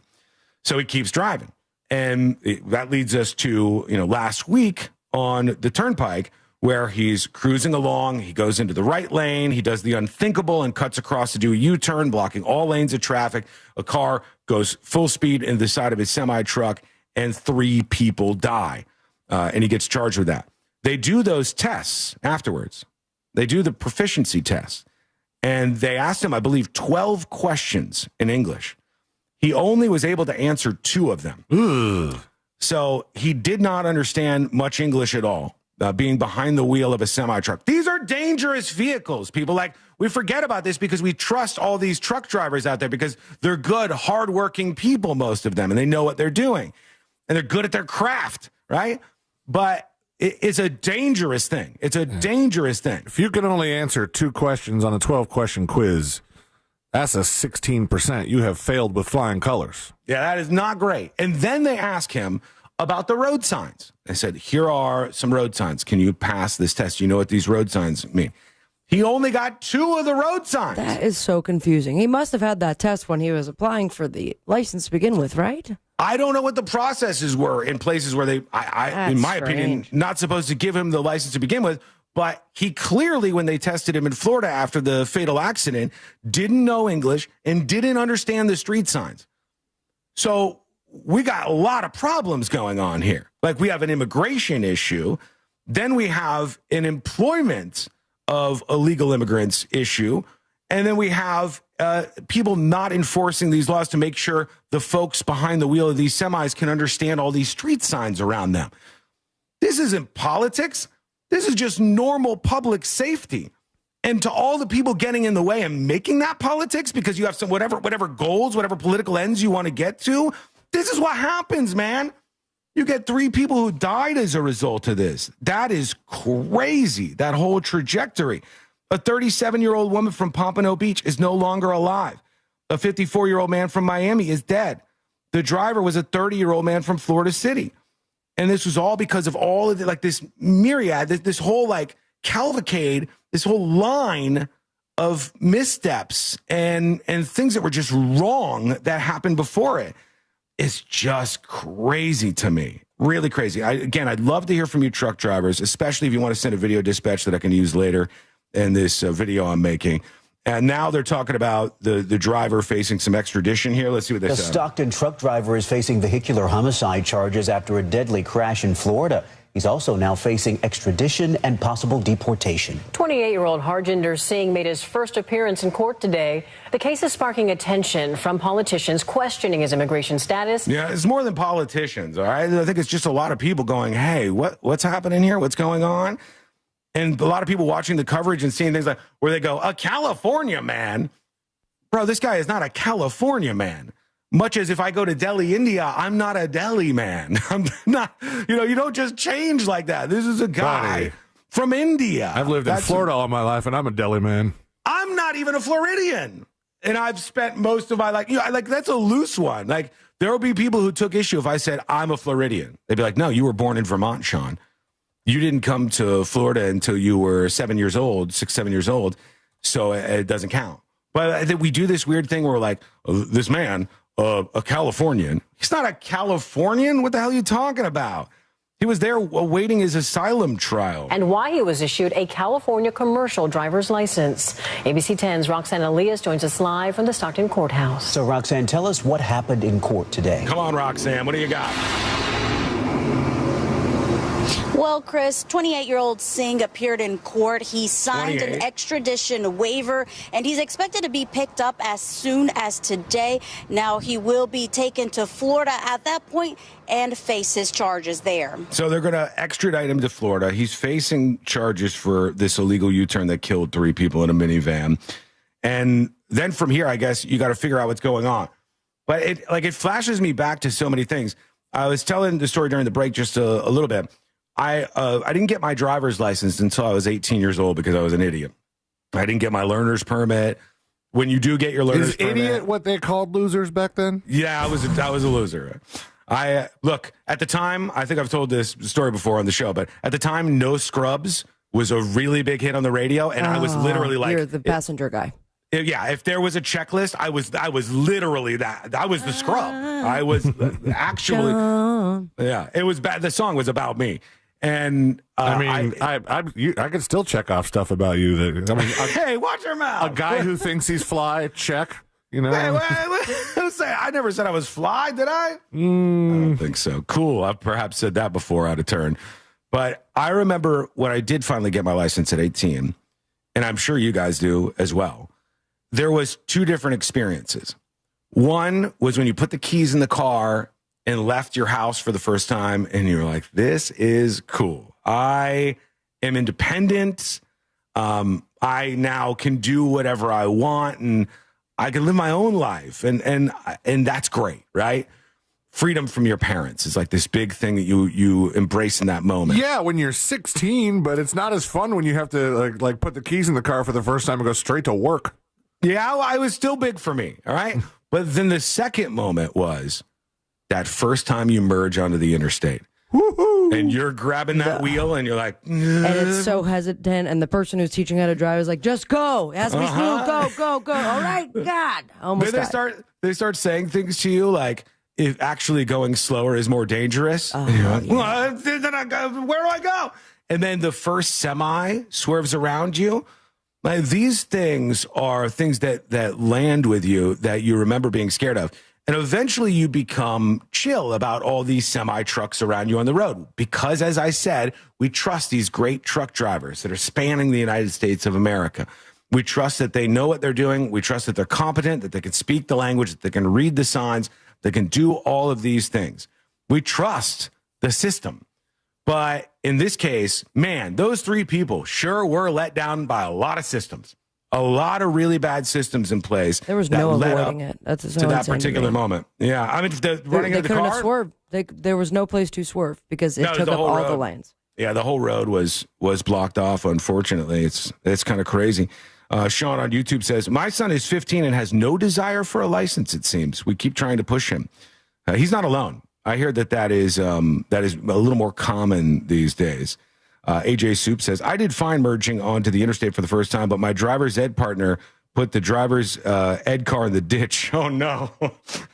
So he keeps driving. And that leads us to, last week on the turnpike, where he's cruising along. He goes into the right lane. He does the unthinkable and cuts across to do a U-turn, blocking all lanes of traffic. A car goes full speed into the side of his semi-truck, and 3 people die. And he gets charged with that. They do those tests afterwards. They do the proficiency tests. And they asked him, I believe, 12 questions in English. He only was able to answer 2 of them. Ugh. So he did not understand much English at all. Being behind the wheel of a semi-truck. These are dangerous vehicles, people. Like, we forget about this because we trust all these truck drivers out there because they're good, hardworking people, most of them, and they know what they're doing. And they're good at their craft, right? But it's a dangerous thing. It's a dangerous thing. If you can only answer 2 questions on a 12-question quiz, that's a 16%. You have failed with flying colors. Yeah, that is not great. And then they ask him about the road signs. They said, here are some road signs. Can you pass this test? You know what these road signs mean? He only got 2 of the road signs. That is so confusing. He must have had that test when he was applying for the license to begin with, right? I don't know what the processes were in places where they, in my opinion, not supposed to give him the license to begin with. But he clearly, when they tested him in Florida after the fatal accident, didn't know English and didn't understand the street signs. So we got a lot of problems going on here. Like, we have an immigration issue. Then we have an employment of illegal immigrants issue. And then we have people not enforcing these laws to make sure the folks behind the wheel of these semis can understand all these street signs around them. This isn't politics. This is just normal public safety. And to all the people getting in the way and making that politics because you have some whatever goals, whatever political ends you want to get to, this is what happens, man. You get 3 people who died as a result of this. That is crazy, that whole trajectory. A 37-year-old woman from Pompano Beach is no longer alive. A 54-year-old man from Miami is dead. The driver was a 30-year-old man from Florida City. And this was all because of all of the, like, this myriad, this whole, like, cavalcade, this whole line of missteps and things that were just wrong that happened before it. It's just crazy to me. Really crazy. I'd love to hear from you truck drivers, especially if you want to send a video dispatch that I can use later in this video I'm making. And now they're talking about the driver facing some extradition here. Let's see what they say. The Stockton truck driver is facing vehicular homicide charges after a deadly crash in Florida. He's also now facing extradition and possible deportation. 28-year-old Harjinder Singh made his first appearance in court today. The case is sparking attention from politicians questioning his immigration status. Yeah, it's more than politicians, all right? I think it's just a lot of people going, hey, what's happening here? What's going on? And a lot of people watching the coverage and seeing things like where they go, a California man? Bro, this guy is not a California man. Much as if I go to Delhi, India, I'm not a Delhi man. I'm not, you don't just change like that. This is a guy from India. I've lived in Florida all my life, and I'm a Delhi man. I'm not even a Floridian. And I've spent most of my life, that's a loose one. Like, there will be people who took issue if I said, I'm a Floridian. They'd be like, no, you were born in Vermont, Sean. You didn't come to Florida until you were 7 years old, 7 years old, so it doesn't count. But I think we do this weird thing where we're like, this man, a Californian. He's not a Californian. What the hell are you talking about? He was there awaiting his asylum trial. And why he was issued a California commercial driver's license. ABC 10's Roxanne Elias joins us live from the Stockton courthouse. So, Roxanne, tell us what happened in court today. Come on, Roxanne. What do you got? Well, Chris, 28-year-old Singh appeared in court. He signed an extradition waiver, and he's expected to be picked up as soon as today. Now, he will be taken to Florida at that point and face his charges there. So they're going to extradite him to Florida. He's facing charges for this illegal U-turn that killed 3 people in a minivan. And then from here, I guess you got to figure out what's going on. But it flashes me back to so many things. I was telling the story during the break just a little bit. I didn't get my driver's license until I was 18 years old because I was an idiot. I didn't get my learner's permit. When you do get your learner's permit, idiot what they called losers back then? Yeah, I was a loser. Look, at the time, I think I've told this story before on the show, but at the time, No Scrubs was a really big hit on the radio, and I was literally like, you're the passenger guy. Yeah, if there was a checklist, I was literally that. I was the scrub. I was actually, yeah. It was bad. The song was about me. And I could still check off stuff about you. Hey, watch your mouth. A guy who thinks he's fly, check. Hey, I never said I was fly, did I? I don't think so. Cool. I've perhaps said that before out of turn. But I remember when I did finally get my license at 18, and I'm sure you guys do as well. There was 2 different experiences. One was when you put the keys in the car and left your house for the first time, and you were like, this is cool. I am independent. I now can do whatever I want, and I can live my own life, and that's great, right? Freedom from your parents is like this big thing that you embrace in that moment. Yeah, when you're 16, but it's not as fun when you have to like put the keys in the car for the first time and go straight to work. Yeah, well, it was still big for me, all right? But then the second moment was that first time you merge onto the interstate. Woo-hoo. And you're grabbing that wheel, and you're like... And it's so hesitant, and the person who's teaching how to drive is like, just go. It has to be smooth. Go. All right, God. Almost then they start saying things to you like, if actually going slower is more dangerous. And you're like, well, where do I go? And then the first semi swerves around you. Like, these things are things that land with you that you remember being scared of. And eventually you become chill about all these semi trucks around you on the road. Because, as I said, we trust these great truck drivers that are spanning the United States of America. We trust that they know what they're doing. We trust that they're competent, that they can speak the language, that they can read the signs, they can do all of these things. We trust the system. But in this case, man, those three people sure were let down by a lot of systems. A lot of really bad systems in place. There was no avoiding it. That's so to that particular moment. Yeah, I mean, running into the car, swerve. There was no place to swerve because it took up all the lanes. Yeah, the whole road was blocked off. Unfortunately, it's kind of crazy. Sean on YouTube says, my son is 15 and has no desire for a license, it seems. We keep trying to push him. He's not alone. I hear that is a little more common these days. AJ Soup says, I did fine merging onto the interstate for the first time, but my driver's ed partner put the driver's ed car in the ditch. Oh, no.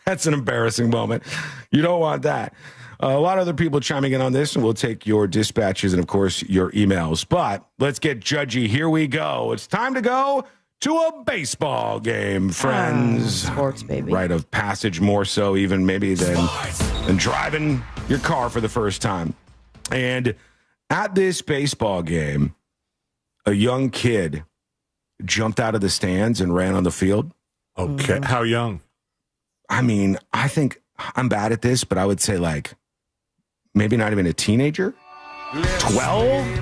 That's an embarrassing moment. You don't want that. A lot of other people chiming in on this, and we'll take your dispatches and, of course, your emails. But let's get judgy. Here we go. It's time to go to a baseball game, friends. Sports, baby. Rite of passage, more so even maybe than driving your car for the first time. And at this baseball game, a young kid jumped out of the stands and ran on the field. Okay. How young? I mean, I think I'm bad at this, but I would say like maybe not even a teenager. 12?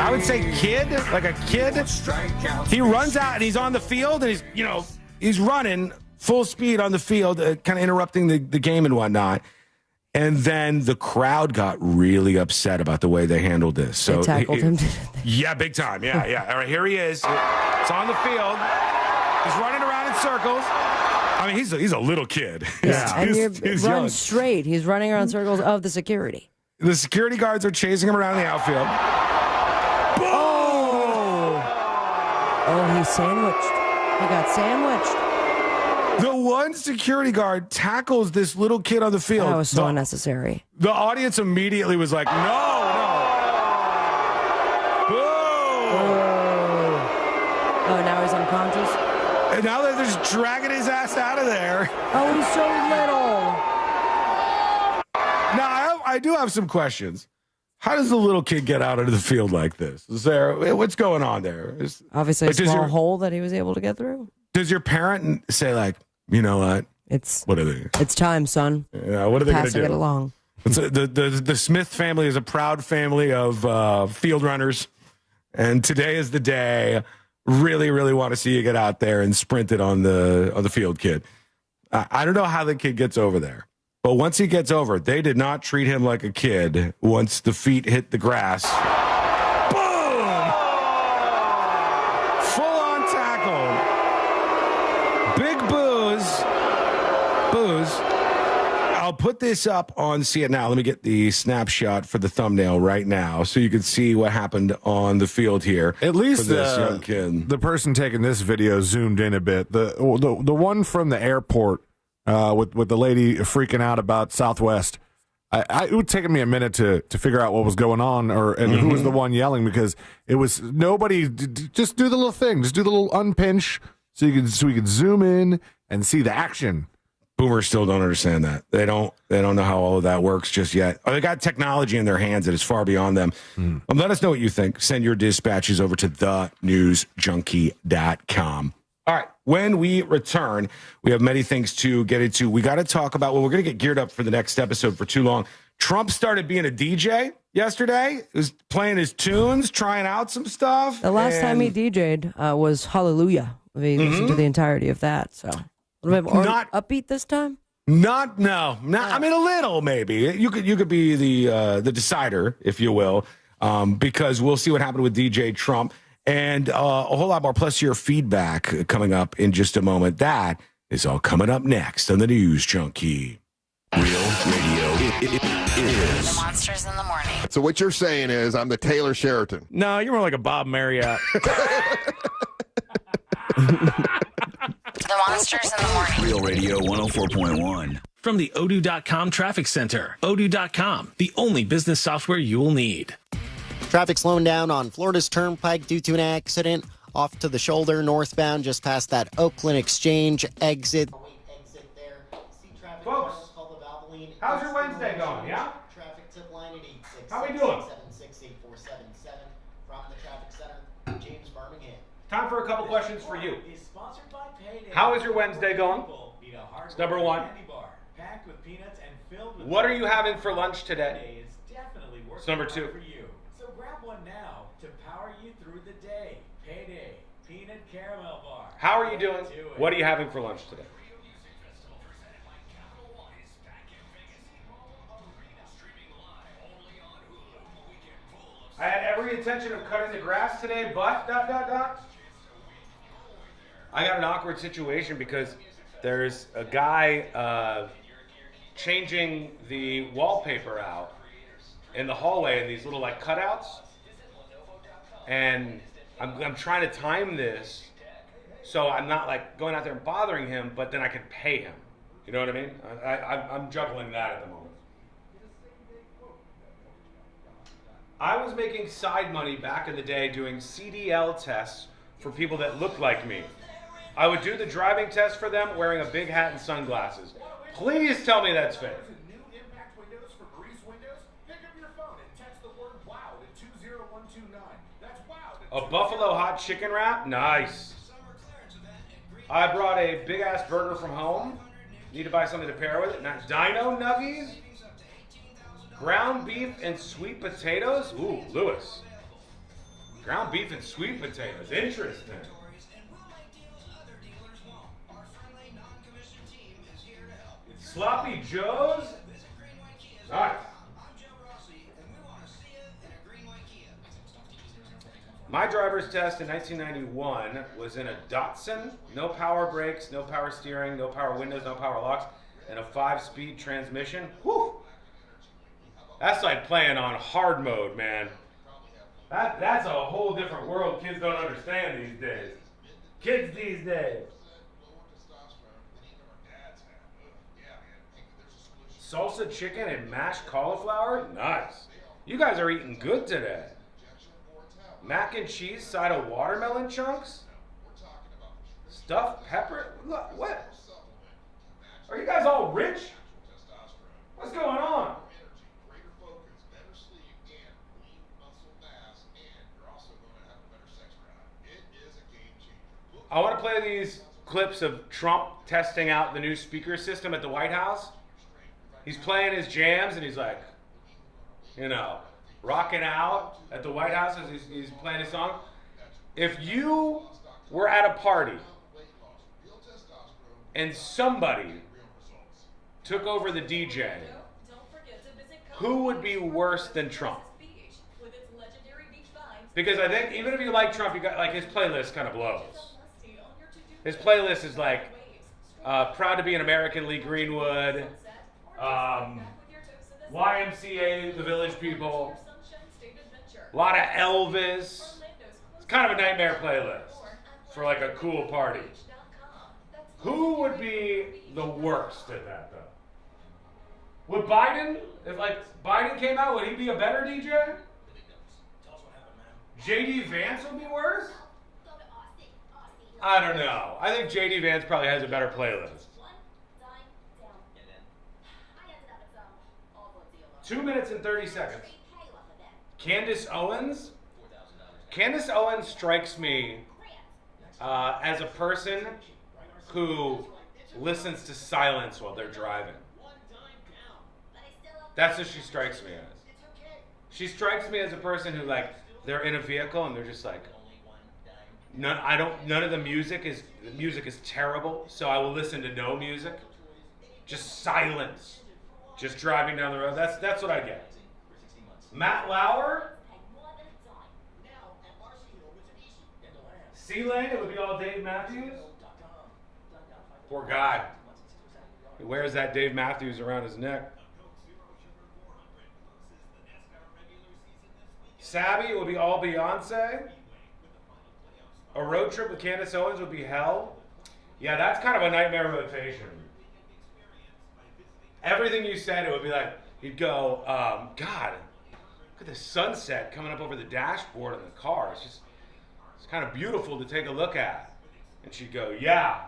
I would say kid, like a kid. He runs out and he's on the field and he's running full speed on the field, kind of interrupting the game and whatnot. And then the crowd got really upset about the way they handled this. So they tackled him. Yeah, big time. Yeah. All right, here he is. It's on the field. He's running around in circles. I mean, he's a little kid. And he's run young. Straight. He's running around circles of the security. The security guards are chasing him around the outfield. Oh, he's sandwiched. He got sandwiched. The one security guard tackles this little kid on the field. That was so unnecessary. The audience immediately was like, no. Oh, now he's unconscious? And now they're just dragging his ass out of there. Oh, he's so little. Now, I do have some questions. How does the little kid get out into the field like this? What's going on there? Obviously a small hole that he was able to get through. Does your parent say, like, you know what? What are they? It's time, son. Yeah, what are they going to do? Passing it along. The Smith family is a proud family of field runners, and today is the day. Really, really want to see you get out there and sprint it on the field, kid. I don't know how the kid gets over there, but once he gets over, they did not treat him like a kid. Once the feet hit the grass, boom! Full on tackle. Big booze. I'll put this up on See It Now. Let me get the snapshot for the thumbnail right now so you can see what happened on the field here. At least for this young kid. The person taking this video zoomed in a bit. The one from the airport with the lady freaking out about Southwest. It would take me a minute to figure out what was going on and who was the one yelling, because it was nobody. Just do the little thing. Just do the little unpinch so we could zoom in and see the action. Boomers still don't understand that. They don't know how all of that works just yet. They got technology in their hands that is far beyond them. Let us know what you think. Send your dispatches over to thenewsjunkie.com. All right. When we return, we have many things to get into. We got to talk about, we're going to get geared up for the next episode for too long. Trump started being a DJ yesterday. He was playing his tunes, trying out some stuff. The last time he DJ'd was Hallelujah. We listened to the entirety of that. So, not upbeat this time. I mean, a little maybe. You could be the decider, if you will, because we'll see what happened with DJ Trump, and a whole lot more. Plus, your feedback coming up in just a moment. That is all coming up next on the News Junkie. Real radio is The Monsters in the Morning. So what you're saying is I'm the Taylor Sheraton. No, you're more like a Bob Marriott. The Monsters in the Morning. Real Radio 104.1. From the Odoo.com Traffic Center. Odoo.com, the only business software you will need. Traffic slowing down on Florida's Turnpike due to an accident off to the shoulder northbound just past that Oakland Exchange exit. Folks, how's your Wednesday going, yeah? How we doing? Time for a couple questions for you. How is your Wednesday going? It's number one. What are you having for lunch today? It's number two. So grab one now to power you through the day. Payday, peanut caramel bar. How are you doing? What are you having for lunch today? I had every intention of cutting the grass today, but ... I got an awkward situation because there's a guy changing the wallpaper out in the hallway in these little like cutouts, and I'm trying to time this so I'm not like going out there and bothering him, but then I can pay him. You know what I mean? I'm juggling that at the moment. I was making side money back in the day doing CDL tests for people that looked like me. I would do the driving test for them wearing a big hat and sunglasses. Please tell me that's fake. A buffalo hot chicken wrap? Nice. I brought a big ass burger from home. Need to buy something to pair with it. Now, Dino Nuggies? Ground beef and sweet potatoes? Ooh, Lewis. Ground beef and sweet potatoes. Interesting. Sloppy Joe's? Nice. My driver's test in 1991 was in a Datsun. No power brakes, no power steering, no power windows, no power locks, and a 5-speed transmission. Whew. That's like playing on hard mode, man. That's a whole different world kids don't understand these days. Kids these days. Salsa chicken and mashed cauliflower? Nice. You guys are eating good today. Mac and cheese, side of watermelon chunks? Stuffed pepper? Look, what? Are you guys all rich? What's going on? I want to play these clips of Trump testing out the new speaker system at the White House. He's playing his jams and he's like, you know, rocking out at the White House as he's playing his song. If you were at a party and somebody took over the DJ, who would be worse than Trump? Because I think even if you like Trump, you got like his playlist kind of blows. His playlist is like Proud to be an American, Lee Greenwood, YMCA, The Village People, a lot of Elvis. It's kind of a nightmare playlist for like a cool party. Who would be the worst at that though? Would Biden, if like Biden came out, would he be a better DJ? JD Vance would be worse? I don't know. I think JD Vance probably has a better playlist. 2 minutes and 30 seconds. Candace Owens? Candace Owens strikes me as a person who listens to silence while they're driving. That's what she strikes me as. She strikes me as a person who, like, they're in a vehicle and they're just like, none of the music is terrible, so I will listen to no music. Just silence. Just driving down the road. That's what I get. Matt Lauer? C-Lane, it would be all Dave Matthews? Poor guy. He wears that Dave Matthews around his neck. Sabi, it would be all Beyonce. A road trip with Candace Owens would be hell. Yeah, that's kind of a nightmare motivation. Everything you said, it would be like, you'd go, God, look at the sunset coming up over the dashboard of the car. It's kind of beautiful to take a look at. And she'd go, yeah.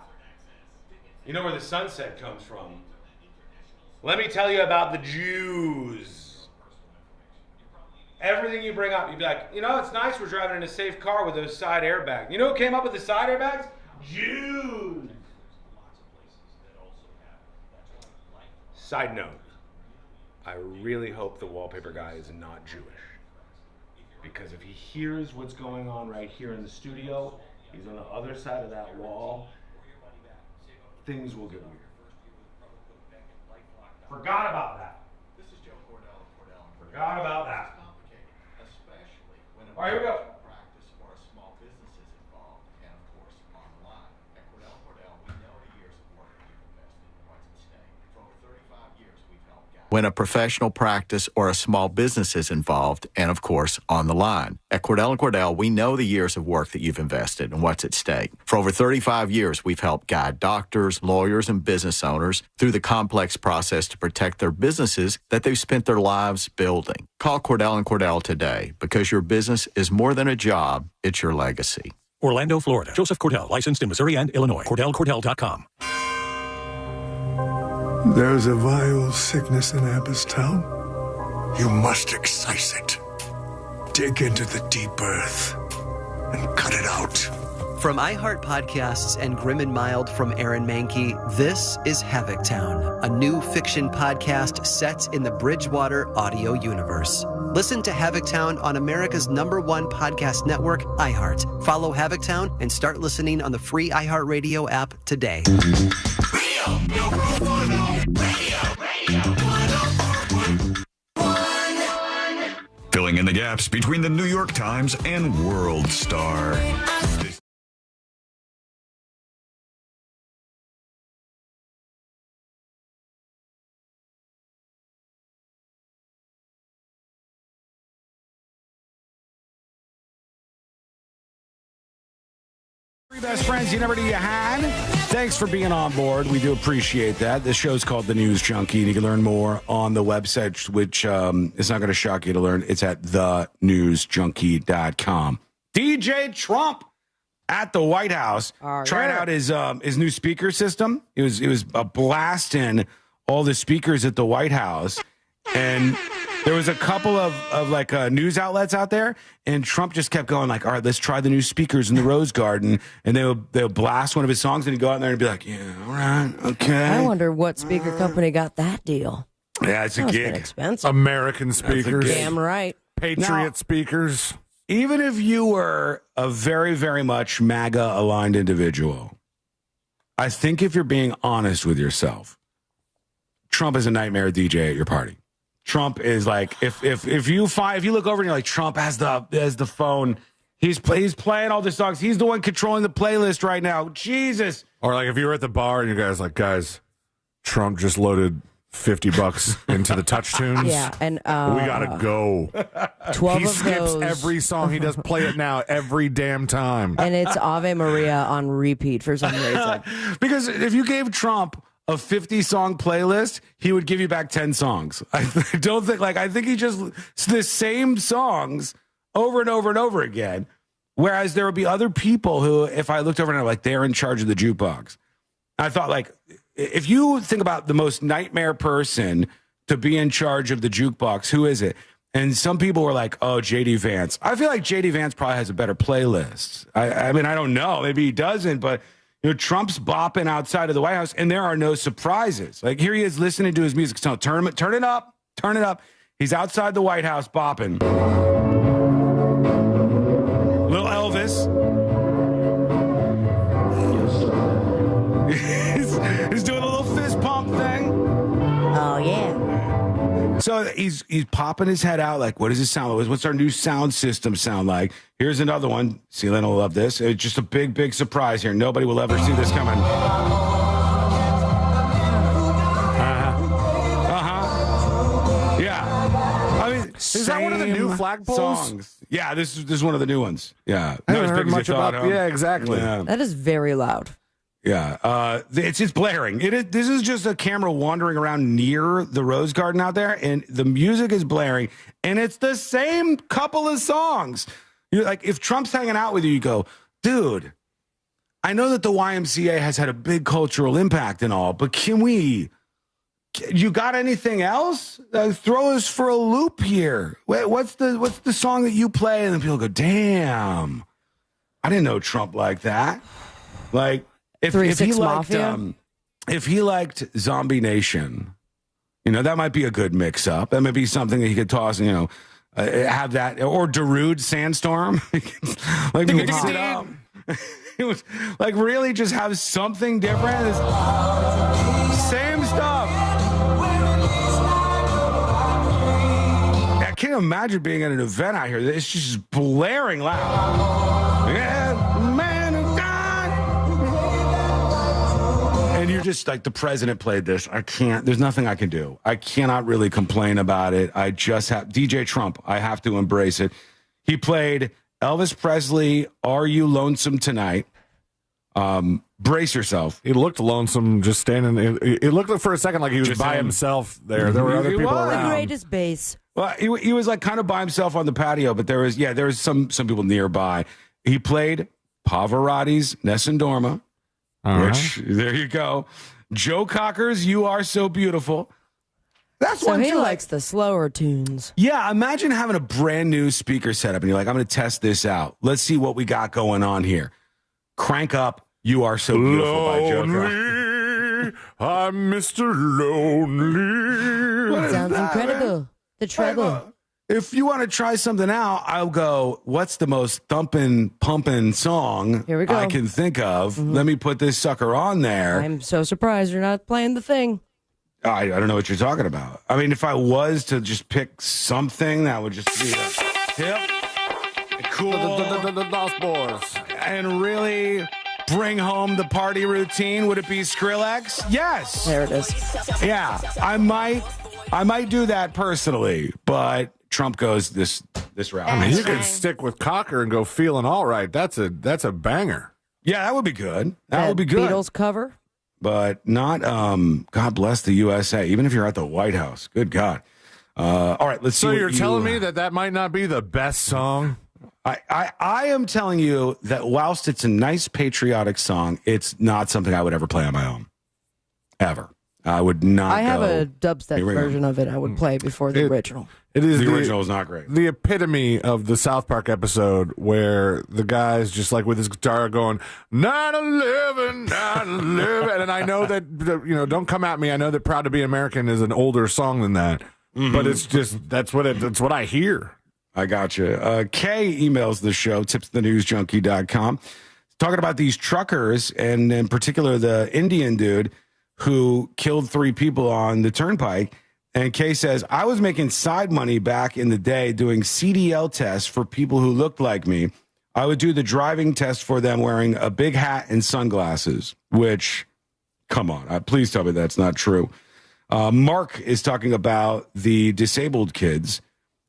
You know where the sunset comes from. Let me tell you about the Jews. Everything you bring up, you'd be like, you know, it's nice we're driving in a safe car with those side airbags. You know who came up with the side airbags? Jews. Side note, I really hope the wallpaper guy is not Jewish. Because if he hears what's going on right here in the studio, he's on the other side of that wall, things will get weird. Forgot about that. Forgot about that. All right, here we go. When a professional practice or a small business is involved, and of course, on the line. At Cordell & Cordell, we know the years of work that you've invested and what's at stake. For over 35 years, we've helped guide doctors, lawyers, and business owners through the complex process to protect their businesses that they've spent their lives building. Call Cordell & Cordell today because your business is more than a job, it's your legacy. Orlando, Florida. Joseph Cordell, licensed in Missouri and Illinois. CordellCordell.com. There's a vile sickness in Abbottstown. You must excise it. Dig into the deep earth and cut it out. From iHeart Podcasts and Grim and Mild from Erin Mankey, this is Havoc Town, a new fiction podcast set in the Bridgewater audio universe. Listen to Havoc Town on America's #1 podcast network, iHeart. Follow Havoc Town and start listening on the free iHeartRadio app today. Filling in the gaps between the New York Times and World Star. Three best friends you never knew you had. Thanks for being on board. We do appreciate that. This show's called The News Junkie, and you can learn more on the website, which is not going to shock you to learn. It's at thenewsjunkie.com. DJ Trump at the White House trying out his new speaker system. It was blasting all the speakers at the White House, and there was a couple of news outlets out there, and Trump just kept going like, all right, let's try the new speakers in the Rose Garden. And they would blast one of his songs, and he'd go out there and be like, yeah, all right, okay. I wonder what speaker company got that deal. Yeah, it's a gig. Expensive. American speakers. Damn right. Patriot speakers. Even if you were a very, very much MAGA-aligned individual, I think if you're being honest with yourself, Trump is a nightmare DJ at your party. Trump is like, if you look over and you're like, Trump has the phone, he's playing all the songs, he's the one controlling the playlist right now. Jesus. Or like if you were at the bar and you guys like, guys, Trump just loaded $50 into the touch tunes. Yeah, and we gotta go. 12 he of skips those. every song. He does play it now every damn time. And it's Ave Maria on repeat for some reason. Because if you gave Trump a 50-song playlist, he would give you back 10 songs. I think he just the same songs over and over and over again. Whereas there would be other people who, if I looked over and I'm like, they're in charge of the jukebox. I thought, like, if you think about the most nightmare person to be in charge of the jukebox, who is it? And some people were like, oh, J.D. Vance. I feel like J.D. Vance probably has a better playlist. I mean, I don't know. Maybe he doesn't, but Trump's bopping outside of the White House, and there are no surprises. Like, here he is listening to his music. So turn it up. Turn it up. He's outside the White House bopping. Little Elvis. He's doing a little fist pump thing. Oh, yeah. So he's popping his head out like, what does this sound like? What's our new sound system sound like? Here's another one. Celine will love this. It's just a big, big surprise here. Nobody will ever see this coming. Yeah. I mean, is that one of the new flagpoles? Songs. Yeah, this is one of the new ones. Yeah. I Not haven't as heard big as much you thought, about. huh? Yeah, exactly. Yeah. That is very loud. Yeah, it's blaring. This is just a camera wandering around near the Rose Garden out there, and the music is blaring, and it's the same couple of songs. You're like, if Trump's hanging out with you, you go, dude, I know that the YMCA has had a big cultural impact and all, but you got anything else? Throw us for a loop here. What's the song that you play? And then people go, damn, I didn't know Trump like that. Like, If he liked Zombie Nation, that might be a good mix up. That might be something that he could toss, have that, or Darude Sandstorm. Like mix it up. It was like really just have something different. Same stuff. I can't imagine being at an event out here. It's just blaring loud. Yeah, man of God. And you're just like, the president played this. I can't, there's nothing I can do. I cannot really complain about it. I just have, DJ Trump, I have to embrace it. He played Elvis Presley, Are You Lonesome Tonight? Brace yourself. He looked lonesome just standing. It looked for a second like he was just by himself there. There were other people around. The greatest bass. Well, he was like kind of by himself on the patio, but there was some people nearby. He played Pavarotti's Nessun Dorma. There you go. Joe Cocker's You Are So Beautiful. That's so one he likes the slower tunes. Yeah, imagine having a brand new speaker setup and you're like, I'm going to test this out. Let's see what we got going on here. Crank up You Are So Beautiful by Joe Cocker. I'm Mr. Lonely. Sounds incredible. The treble. If you want to try something out, I'll go, what's the most thumping, pumping song Here we go. I can think of? Let me put this sucker on there. I'm so surprised you're not playing the thing. I don't know what you're talking about. I mean, if I was to just pick something, that would just be hip, cool, the Lost Boys, and really bring home the party routine. Would it be Skrillex? Yes. There it is. Yeah, I might do that personally, but Trump goes this route. I mean, you could stick with Cocker and go Feeling All Right. That's a banger. Yeah, that would be good. That would be good. Beatles cover. But not, God bless the USA, even if you're at the White House. Good God. All right, let's see. So you're telling me that might not be the best song? I am telling you that whilst it's a nice patriotic song, it's not something I would ever play on my own. Ever. I would not. I have a dubstep version of it I would play before the original. It is the original is not great. The epitome of the South Park episode where the guy's just like with his guitar going 9/11, 9/11, and I know that don't come at me. I know that Proud to Be American is an older song than that, but it's just that's what I hear. I got you. Kay emails the show, tipsthenewsjunkie.com, talking about these truckers and in particular the Indian dude who killed 3 people on the turnpike. And Kay says, I was making side money back in the day doing CDL tests for people who looked like me. I would do the driving test for them wearing a big hat and sunglasses, which, come on, please tell me that's not true. Mark is talking about the disabled kids.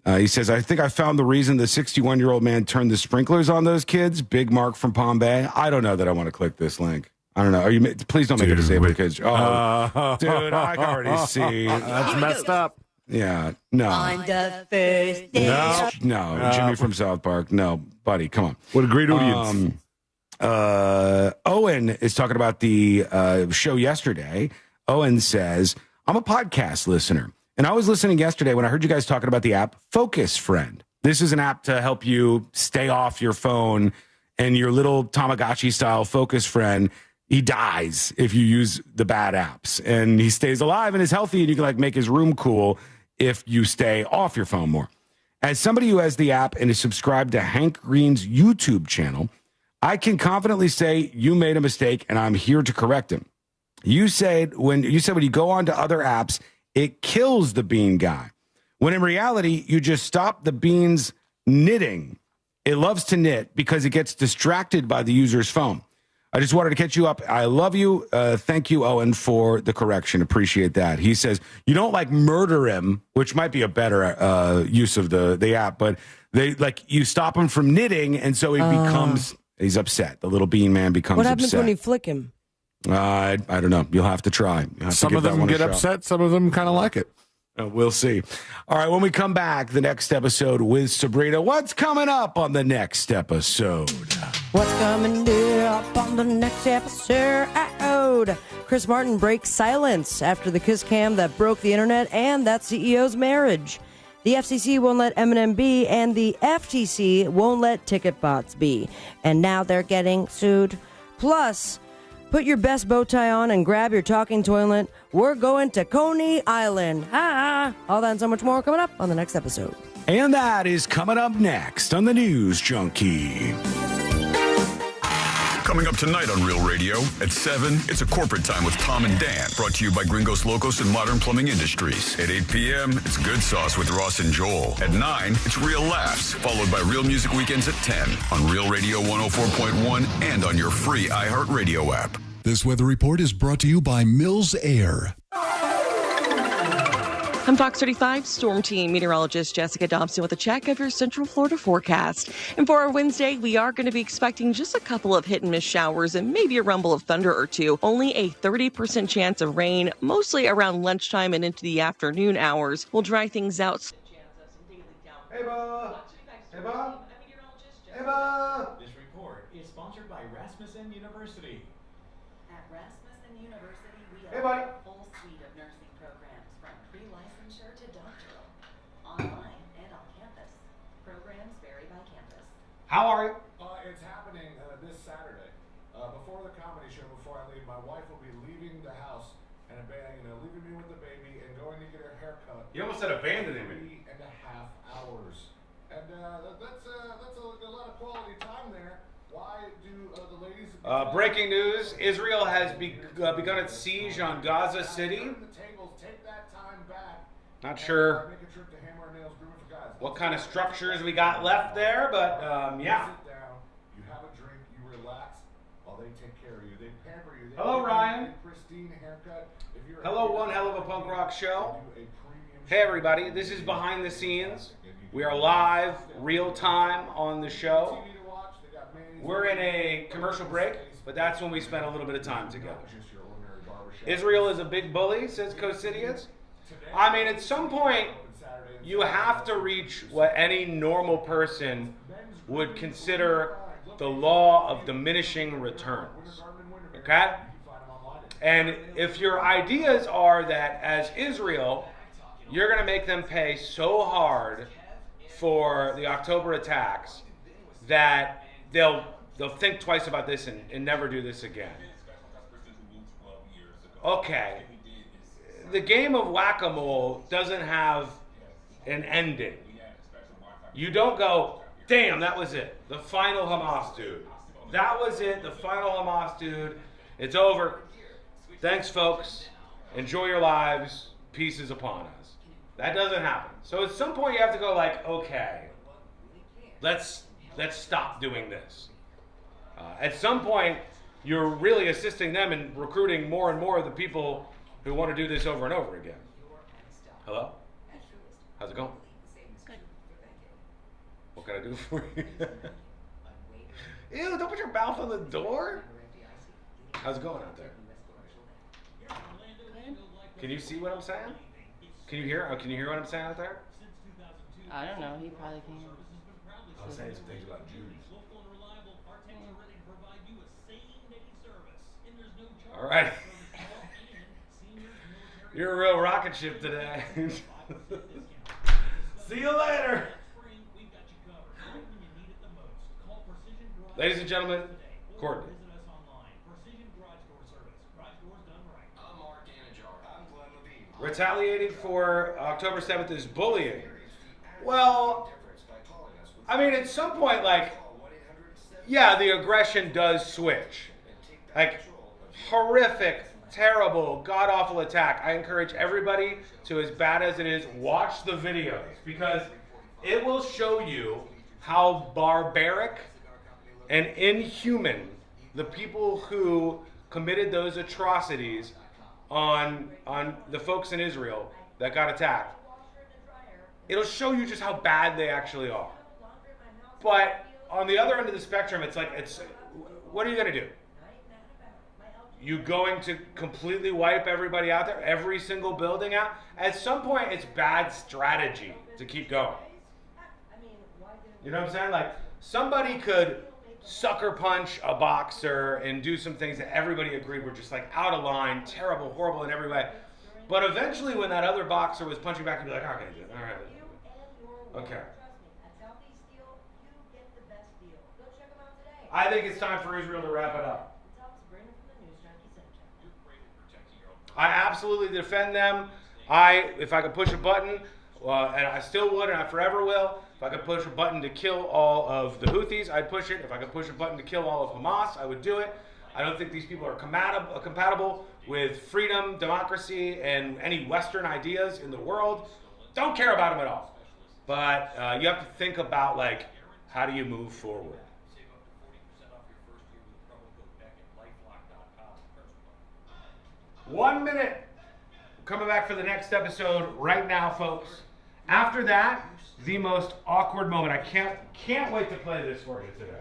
He says, I think I found the reason the 61-year-old man turned the sprinklers on those kids. Big Mark from Palm Bay. I don't know that I want to click this link. I don't know. Please don't make a disabled kid. Oh, dude, I can already see. That's messed up. Yeah, no. On the first day. No, Jimmy from South Park. No, buddy, come on. What a great audience. Owen is talking about the show yesterday. Owen says, I'm a podcast listener, and I was listening yesterday when I heard you guys talking about the app Focus Friend. This is an app to help you stay off your phone, and your little Tamagotchi-style Focus Friend, he dies if you use the bad apps, and he stays alive and is healthy, and you can make his room cool if you stay off your phone more. As somebody who has the app and is subscribed to Hank Green's YouTube channel, I can confidently say you made a mistake and I'm here to correct him. You said when you go on to other apps, it kills the bean guy. When in reality, you just stop the bean's knitting. It loves to knit because it gets distracted by the user's phone. I just wanted to catch you up. I love you. Thank you, Owen, for the correction. Appreciate that. He says you don't murder him, which might be a better use of the app, but you stop him from knitting, and so he becomes he's upset. The little bean man becomes upset. What happens when you flick him? I don't know. You'll have to try. Some of them get upset. Some of them kind of like it. We'll see. All right, when we come back, the next episode with Sabrina. What's coming up on the next episode? What's coming up on the next episode? Chris Martin breaks silence after the kiss cam that broke the internet and that CEO's marriage. The FCC won't let Eminem be, and the FTC won't let ticket bots be. And now they're getting sued. Plus, put your best bow tie on and grab your talking toilet. We're going to Coney Island. All that and so much more coming up on the next episode. And that is coming up next on the News Junkie. Coming up tonight on Real Radio at 7, it's a corporate time with Tom and Dan, brought to you by Gringos Locos and Modern Plumbing Industries. At 8 p.m., it's Good Sauce with Ross and Joel. At 9, it's Real Laughs, followed by Real Music Weekends at 10 on Real Radio 104.1 and on your free iHeartRadio app. This weather report is brought to you by Mills Air. I'm Fox 35 Storm Team meteorologist Jessica Dobson with a check of your Central Florida forecast. And for our Wednesday, we are going to be expecting just a couple of hit and miss showers and maybe a rumble of thunder or two. Only a 30% chance of rain, mostly around lunchtime and into the afternoon hours. We'll dry things out. Hey, Bob. Hey, Bob. Hey, Bob. This report is sponsored by Rasmussen University. At Rasmussen University, we Hey, buddy. offer a full suite of nursing programs from pre-licensure to doctoral, online and on campus. Programs vary by campus. How are you? It's happening this Saturday. Before the comedy show, before I leave, my wife will be leaving the house and leaving me with the baby and going to get her haircut. You almost said abandoning me. 3.5 hours. And that's a lot of quality time there. Why do the ladies... Breaking news, Israel has begun its siege on Gaza City. Take that time back. Not sure Make a trip to Hammer and Nails Grooming for Guys. what kind of structures we got left there, but yeah. Sit down, you have a drink, you relax while they take care of you. They pamper you. Hello, Ryan. Pristine haircut. Hello, one hell of a punk rock show. Hey, everybody. This is Behind the Scenes. We are live, real time on the show. We're in a commercial break, but that's when we spend a little bit of time together. Israel is a big bully, says Cosidius. I mean, at some point, you have to reach what any normal person would consider the law of diminishing returns. Okay? And if your ideas are that as Israel, you're going to make them pay so hard for the October attacks that they'll think twice about this and never do this again. Okay. The game of whack-a-mole doesn't have an ending. You don't go, damn, that was it. The final Hamas dude. That was it. The final Hamas dude. It's over. Thanks, folks. Enjoy your lives. Peace is upon us. That doesn't happen. So at some point you have to go like, okay, let's stop doing this. At some point, you're really assisting them in recruiting more and more of the people who want to do this over and over again. Hello? How's it going? Good. What can I do for you? Ew, don't put your mouth on the door. How's it going out there? Can you see what I'm saying? Can you hear? Can you hear what I'm saying out there? I don't know. He probably can. I was saying some things about Jews. All right. You're a real rocket ship today. See you later. Ladies and gentlemen, Courtney. retaliating for October 7th is bullying. Well, I mean, at some point, like, yeah, the aggression does switch. Like, horrific, terrible, god-awful attack. I encourage everybody to, as bad as it is, watch the videos, because it will show you how barbaric and inhuman the people who committed those atrocities on the folks in Israel that got attacked. It'll show you just how bad they actually are. But on the other end of the spectrum, it's like, what are you going to do? You going to completely wipe everybody out there, every single building out? At some point, it's bad strategy to keep going. You know what I'm saying? Like, somebody could sucker punch a boxer and do some things that everybody agreed were just like out of line, terrible, horrible in every way. But eventually, when that other boxer was punching back, you'd be like, okay, all right. Okay. I think it's time for Israel to wrap it up. I absolutely defend them. If I could push a button, and I still would, and I forever will, if I could push a button to kill all of the Houthis, I'd push it. If I could push a button to kill all of Hamas, I would do it. I don't think these people are compatible with freedom, democracy, and any Western ideas in the world. Don't care about them at all. But you have to think about, like, how do you move forward? 1 minute. Coming back for the next episode right now, folks. After that, the most awkward moment. I can't wait to play this for you today.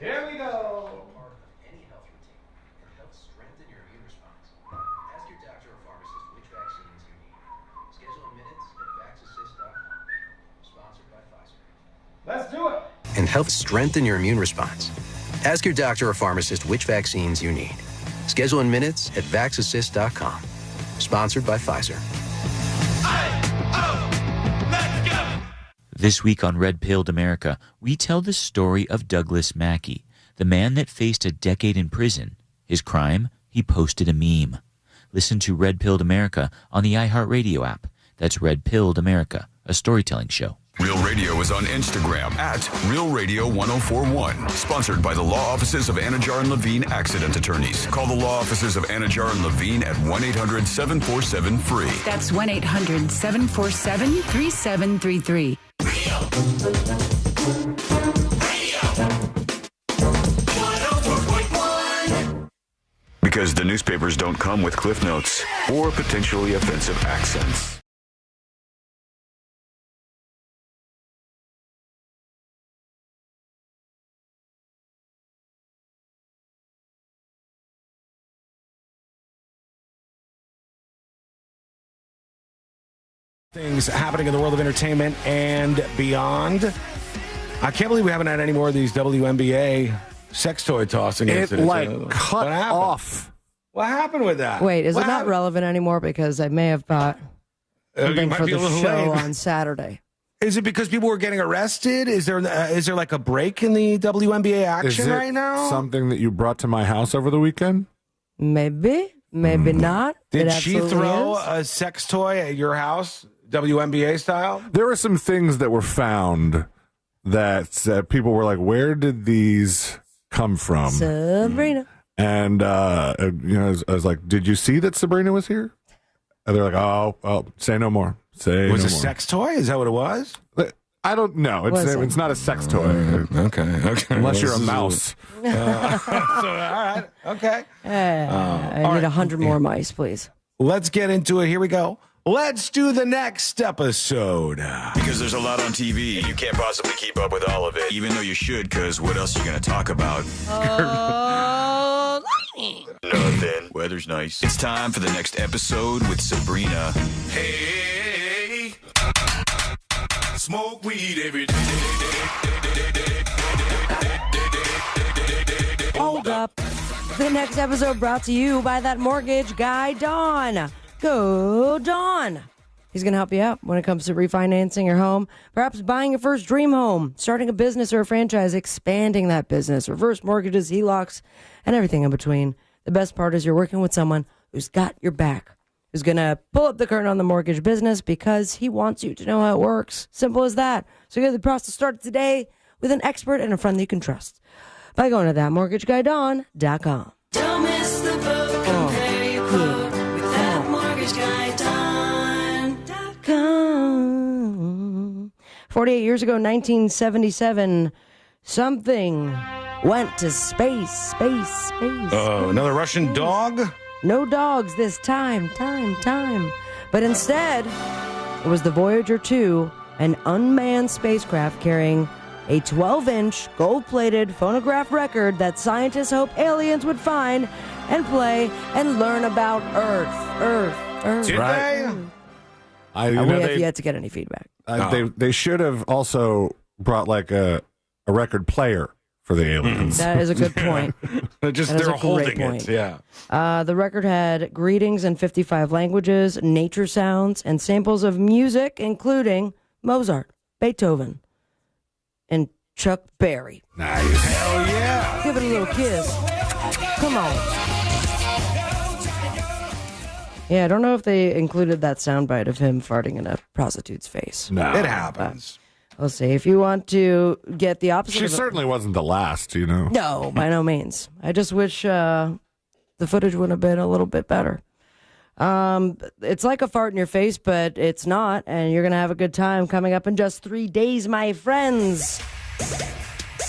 Here we go. Let's do it. And help strengthen your immune response. Ask your doctor or pharmacist which vaccines you need. Schedule in minutes at vaxassist.com. Sponsored by Pfizer. This week on Red Pilled America, we tell the story of Douglas Mackey, the man that faced a decade in prison. His crime? He posted a meme. Listen to Red Pilled America on the iHeartRadio app. That's Red Pilled America, a storytelling show. Real Radio is on Instagram at Real Radio 1041. Sponsored by the law offices of Anajar and Levine Accident Attorneys. Call the law offices of Anajar and Levine at 1-800-747-FREE. That's 1-800-747-3733. Because the newspapers don't come with cliff notes or potentially offensive accents. Things happening in the world of entertainment and beyond. I can't believe we haven't had any more of these WNBA sex toy tossing incidents. Cut off. What happened with that? Wait, is it not relevant anymore? Because I may have thought something for the show on Saturday. Is it because people were getting arrested? Is there like a break in the WNBA action right now? Something that you brought to my house over the weekend? Maybe not. Did she throw a sex toy at your house, WNBA style? There were some things that were found that people were like, where did these come from? Sabrina. And, I was like, did you see that Sabrina was here? And they're like, oh, say no more. Was it a sex toy? Is that what it was? I don't know. It's not a sex toy. Okay. Unless you're a mouse. All right. Okay. I need 100 more mice, please. Let's get into it. Here we go. Let's do the next episode. Because there's a lot on TV, and you can't possibly keep up with all of it. Even though you should, because what else are you going to talk about? Nothing. Weather's nice. It's time for the next episode with Sabrina. Hey, smoke weed every day. Hold up. The next episode brought to you by that mortgage guy, Don. Go, Don. He's going to help you out when it comes to refinancing your home, perhaps buying your first dream home, starting a business or a franchise, expanding that business, reverse mortgages, HELOCs, and everything in between. The best part is you're working with someone who's got your back, who's going to pull up the curtain on the mortgage business because he wants you to know how it works. Simple as that. So get the process started today with an expert and a friend that you can trust by going to thatmortgageguydon.com. Don't miss the boat. Compare your quote with thatmortgageguydon.com. 48 years ago, 1977, something went to space. Oh, another Russian dog? No dogs this time. But instead, it was the Voyager 2, an unmanned spacecraft carrying a 12-inch gold-plated phonograph record that scientists hope aliens would find and play and learn about Earth. Did they? We have yet to get any feedback. They should have also brought like a record player for the aliens. That is a good point. They're holding it. Yeah. The record had greetings in 55 languages, nature sounds, and samples of music, including Mozart, Beethoven, and Chuck Berry. Nice. Hell yeah. Give it a little kiss. Come on. Yeah, I don't know if they included that soundbite of him farting in a prostitute's face. No. It happens. We'll see. If you want to get the opposite She certainly wasn't the last, you know. No, by no means. I just wish the footage would have been a little bit better. It's like a fart in your face, but it's not, and you're going to have a good time coming up in just 3 days, my friends.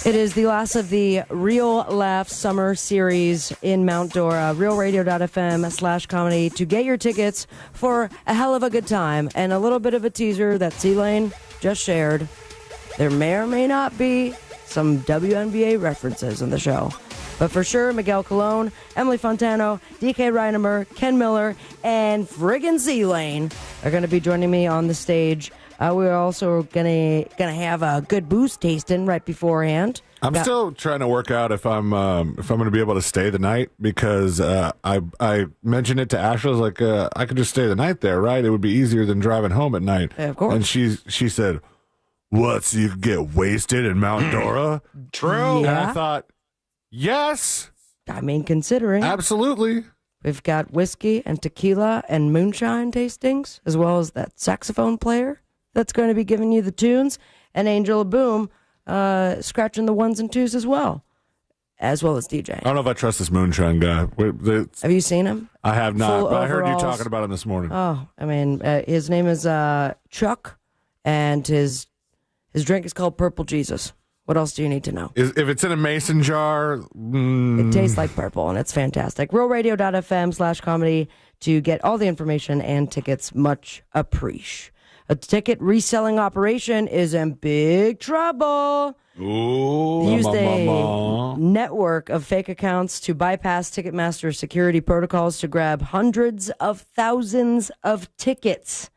It is the last of the Real Laugh Summer Series in Mount Dora. RealRadio.fm/comedy to get your tickets for a hell of a good time. And a little bit of a teaser that C-Lane just shared. There may or may not be some WNBA references in the show. But for sure, Miguel Colon, Emily Fontano, DK Reinemer, Ken Miller, and friggin' C-Lane are going to be joining me on the stage. We're also gonna have a good booze tasting right beforehand. I'm still trying to work out if I'm going to be able to stay the night because I mentioned it to Ashley. I was like, I could just stay the night there, right? It would be easier than driving home at night. Yeah, of course. And she said, "What? So you could get wasted in Mount Dora?" True. Yeah. And I thought, yes. I mean, considering. Absolutely. We've got whiskey and tequila and moonshine tastings, as well as that saxophone player that's going to be giving you the tunes, and Angel of Boom scratching the ones and twos as well as DJ. I don't know if I trust this moonshine guy. Have you seen him? I have not, Full but I heard you overalls. talking about him this morning. Oh, I mean, his name is Chuck, and his drink is called Purple Jesus. What else do you need to know? If it's in a mason jar, it tastes like purple, and it's fantastic. RealRadio.fm/comedy to get all the information and tickets. Much appreciated. A ticket reselling operation is in big trouble. Ooh. Used a network of fake accounts to bypass Ticketmaster security protocols to grab hundreds of thousands of tickets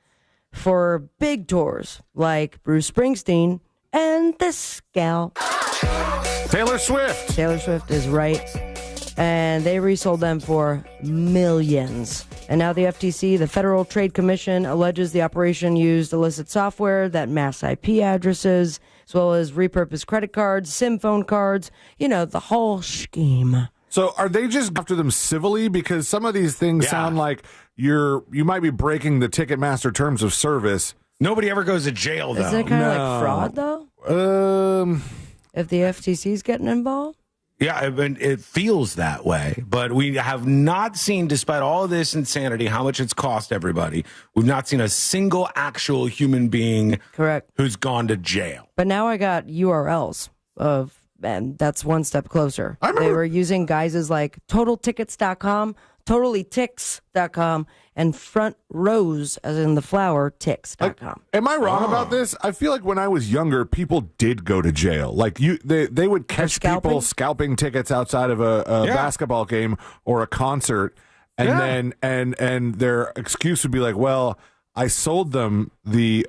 for big tours like Bruce Springsteen and this gal. Taylor Swift. Taylor Swift is right. And they resold them for millions. And now the FTC, the Federal Trade Commission, alleges the operation used illicit software that masked IP addresses, as well as repurposed credit cards, SIM phone cards, the whole scheme. So are they just after them civilly? Because some of these things sound like you might be breaking the Ticketmaster terms of service. Nobody ever goes to jail, though. Is it kind of like fraud, though? If the FTC's getting involved? Yeah, I mean, it feels that way, but we have not seen, despite all of this insanity, how much it's cost everybody. We've not seen a single actual human being who's gone to jail. But now I got URLs and that's one step closer. They were using guises like totaltickets.com, totallyticks.com, and front rows, as in the flower, ticks.com. Am I wrong about this? I feel like when I was younger, people did go to jail. Like they would catch people scalping tickets outside of a basketball game or a concert, and then and their excuse would be like, "Well, I sold them the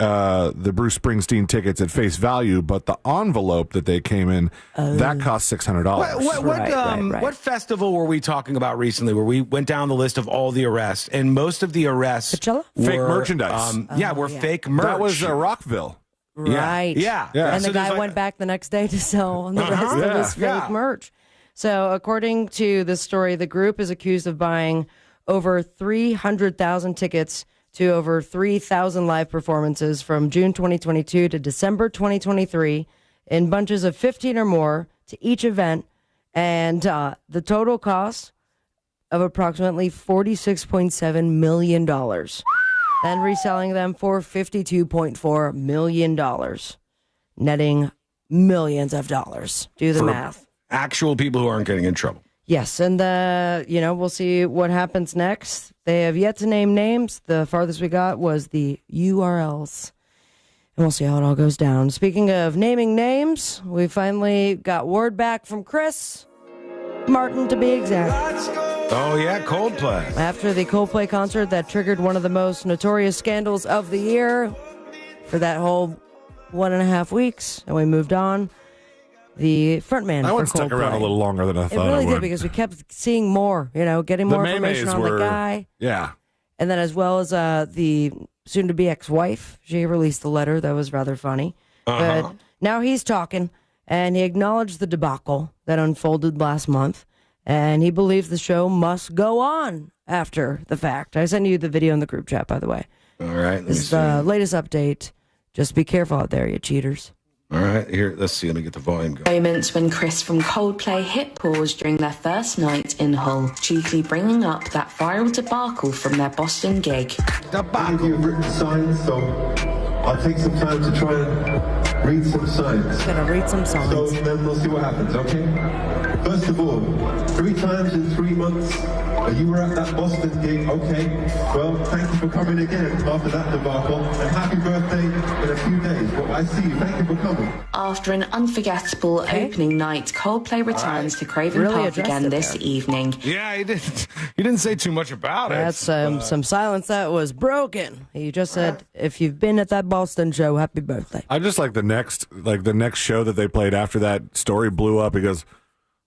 Bruce Springsteen tickets at face value, but the envelope that they came in that cost $600." What festival were we talking about recently where we went down the list of all the arrests, and most of the arrests fake merchandise? Were fake merch. That was Rockville. Right. Yeah. And so the guy went back the next day to sell the rest of his fake merch. So, according to this story, the group is accused of buying over 300,000 tickets to over 3,000 live performances from June 2022 to December 2023 in bunches of 15 or more to each event, and the total cost of approximately $46.7 million. Then reselling them for $52.4 million, netting millions of dollars. Do the math. Actual people who aren't getting in trouble. Yes, and we'll see what happens next. They have yet to name names. The farthest we got was the URLs. And we'll see how it all goes down. Speaking of naming names, we finally got word back from Chris Martin, to be exact. Oh, yeah, Coldplay. After the Coldplay concert that triggered one of the most notorious scandals of the year for that whole 1.5 weeks, and we moved on. The frontman that for one Coldplay. stuck around a little longer than I thought it really would. did, because we kept seeing more, getting more information on the guy. Yeah. And then as well as the soon-to-be ex-wife, she released a letter that was rather funny. But now he's talking, and he acknowledged the debacle that unfolded last month, and he believes the show must go on after the fact. I sent you the video in the group chat, by the way. All right. This is the latest update. Just be careful out there, you cheaters. All right, here, let's see. Let me get the volume going. Moments when Chris from Coldplay hit pause during their first night in Hull, chiefly bringing up that viral debacle from their Boston gig. Debacle. You've written signs, so I'll take some time to try and read some signs. Gonna read some signs. So then we'll see what happens, okay? First of all, 3 times in 3 months, you were at that Boston gig, okay? Well, thank you for coming again after that debacle, and happy birthday in a few days. Well, I see you. Thank you for coming. After an unforgettable opening night, Coldplay returns to Craven Park again this evening. Yeah, he didn't say too much about it. That's some silence that was broken. He just said, if you've been at that Boston show, happy birthday. I just like the next show that they played after that story blew up. He goes,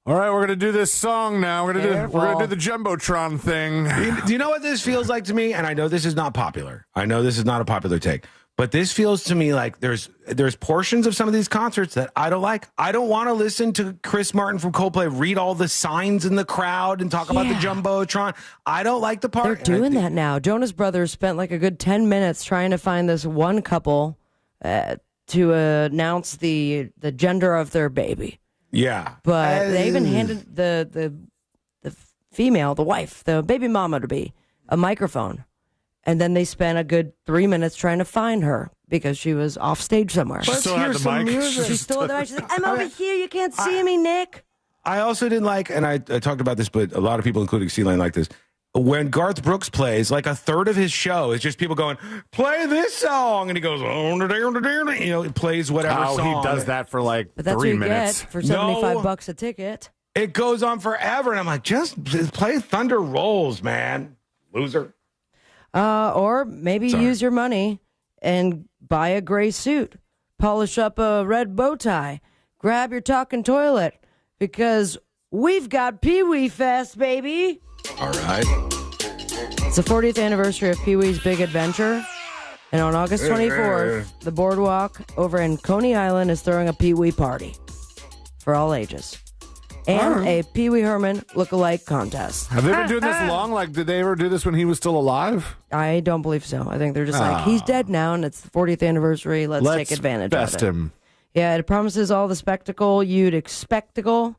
all right, we're going to do this song now. We're going to do the Jumbotron thing. Do you know what this feels like to me? And I know this is not popular. I know this is not a popular take. But this feels to me like there's portions of some of these concerts that I don't like. I don't want to listen to Chris Martin from Coldplay read all the signs in the crowd and talk about the Jumbotron. I don't like the part. They're doing that now. Jonas Brothers spent like a good 10 minutes trying to find this one couple to announce the gender of their baby. Yeah. But they even handed the female, the wife, the baby mama to be, a microphone. And then they spent a good 3 minutes trying to find her because she was off stage somewhere. She still had the mic. She still had the mic. She's like, I'm over here. You can't see me, Nick. I also didn't like, and I talked about this, but a lot of people, including C-Lane, like this. When Garth Brooks plays, like a third of his show is just people going, play this song. And he goes, it plays whatever song. Oh, he does that for like but that's 3 what you minutes. get for $75 a ticket. It goes on forever. And I'm like, just play Thunder Rolls, man. Loser. Or maybe use your money and buy a gray suit, polish up a red bow tie, grab your talking toilet, because we've got Pee-wee Fest, baby. All right. It's the 40th anniversary of Pee-wee's Big Adventure. And on August 24th, the boardwalk over in Coney Island is throwing a Pee-wee party for all ages. And a Pee Wee Herman look-alike contest. Have they been doing this long? Like, did they ever do this when he was still alive? I don't believe so. I think they're just like, he's dead now, and it's the 40th anniversary. Let's take advantage of it. Best him. Yeah, it promises all the spectacle you'd expectacle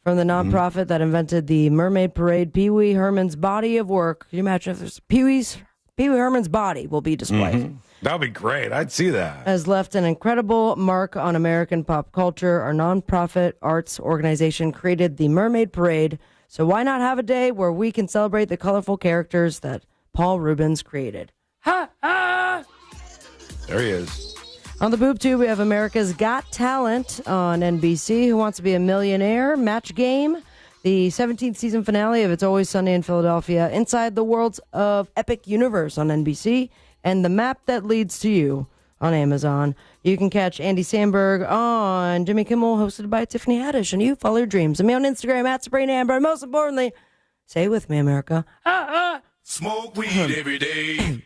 from the nonprofit that invented the Mermaid Parade. Pee Wee Herman's body of work. Can you imagine if there's Pee Wee Herman's body will be displayed? That would be great. I'd see that. Has left an incredible mark on American pop culture. Our nonprofit arts organization created the Mermaid Parade, so why not have a day where we can celebrate the colorful characters that Paul Rubens created? Ha ha! There he is. On the boob tube, we have America's Got Talent on NBC. Who Wants to Be a Millionaire? Match Game. The 17th season finale of It's Always Sunny in Philadelphia. Inside the Worlds of Epic Universe on NBC. And The Map That Leads to You on Amazon. You can catch Andy Samberg on Jimmy Kimmel, hosted by Tiffany Haddish. And you follow your dreams. And me on Instagram, at Sabrina Amber. And most importantly, say it with me, America. Smoke weed every day.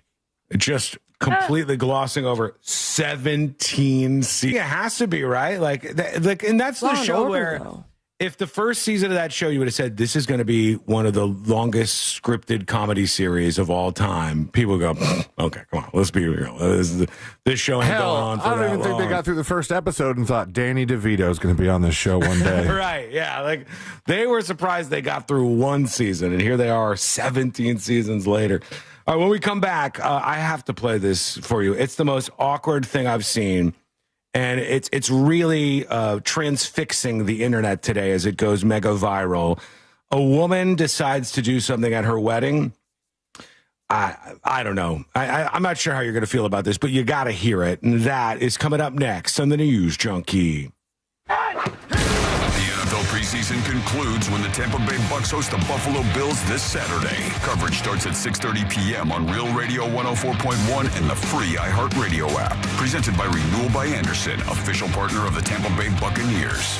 Just completely glossing over 17 seasons. It has to be, right? Like, and that's the show where if the first season of that show you would have said this is going to be one of the longest scripted comedy series of all time, people go, okay, come on, let's be real. This show ain't Hell, going on for I don't that even think they long. got through the first episode and thought Danny DeVito is going to be on this show one day. Right, yeah. Like they were surprised they got through one season, and here they are 17 seasons later. All right, when we come back, I have to play this for you. It's the most awkward thing I've seen. And it's really transfixing the internet today as it goes mega viral. A woman decides to do something at her wedding. I don't know. I'm not sure how you're going to feel about this, but you got to hear it. And that is coming up next on the News Junkie. The NFL preseason concludes when the Tampa Bay Bucks host the Buffalo Bills this Saturday. Coverage starts at 6:30 p.m. on Real Radio 104.1 and the free iHeartRadio app. Presented by Renewal by Anderson, official partner of the Tampa Bay Buccaneers.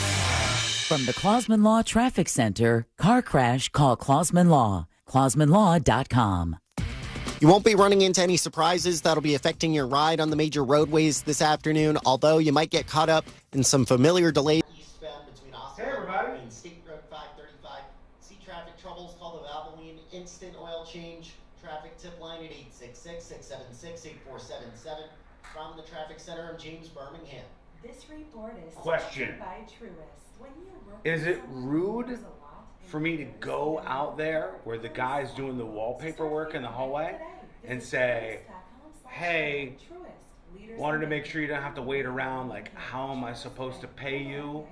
From the Clausman Law Traffic Center, car crash, call Clausman Law. ClausmanLaw.com. You won't be running into any surprises that'll be affecting your ride on the major roadways this afternoon, although you might get caught up in some familiar delays. Hey, everybody. And State Road 535. See traffic troubles, call the Valvoline Instant Oil Change traffic tip line at 866-676-8477. From the traffic center, I'm James Birmingham. This report is Question. sponsored by Truist. When you work Is it with someone rude who's a lot for me to go out there where the guy's doing the wallpaper work in the hallway and say, hey, wanted to make sure you don't have to wait around, like how am I supposed to pay you?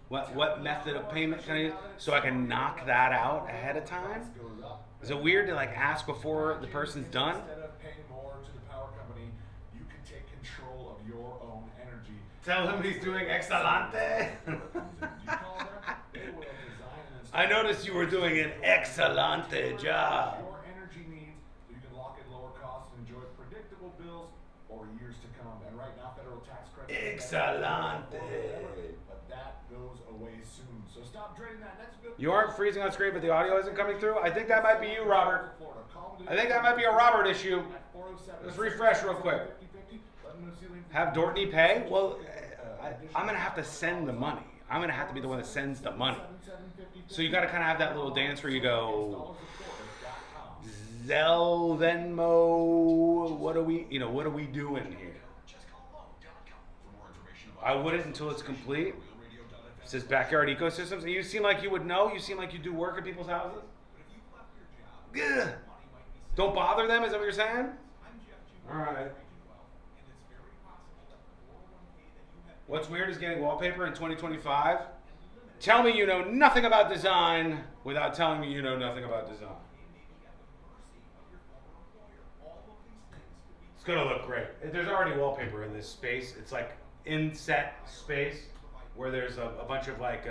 What method of payment can I use? So I can knock that out ahead of time? Is it weird to like ask before the person's done? Instead of paying more to the power company, you can take control of your own energy. Tell him he's doing excelente. I noticed you were doing an excelente job. Your energy needs, so you can lock in lower costs and enjoy predictable bills for years to come. And right now, federal tax credit. Excelente. But that goes away soon. So stop dreading that next bill. You aren't freezing on screen, but the audio isn't coming through. I think that might be you, Robert. I think that might be a Robert issue. Let's refresh real quick. Have Dortney pay? Well, I'm going to have to send the money. I'm going to have to be the one that sends the money. So you got to kind of have that little dance where you go, Zelle, Venmo, what are we doing here? I wouldn't until it's complete. It says Backyard Ecosystems. And you seem like you would know. You seem like you do work at people's houses. Ugh. Don't bother them, is that what you're saying? All right. What's weird is getting wallpaper in 2025. Tell me you know nothing about design without telling me you know nothing about design. It's going to look great. There's already wallpaper in this space. It's like inset space where there's a bunch of like,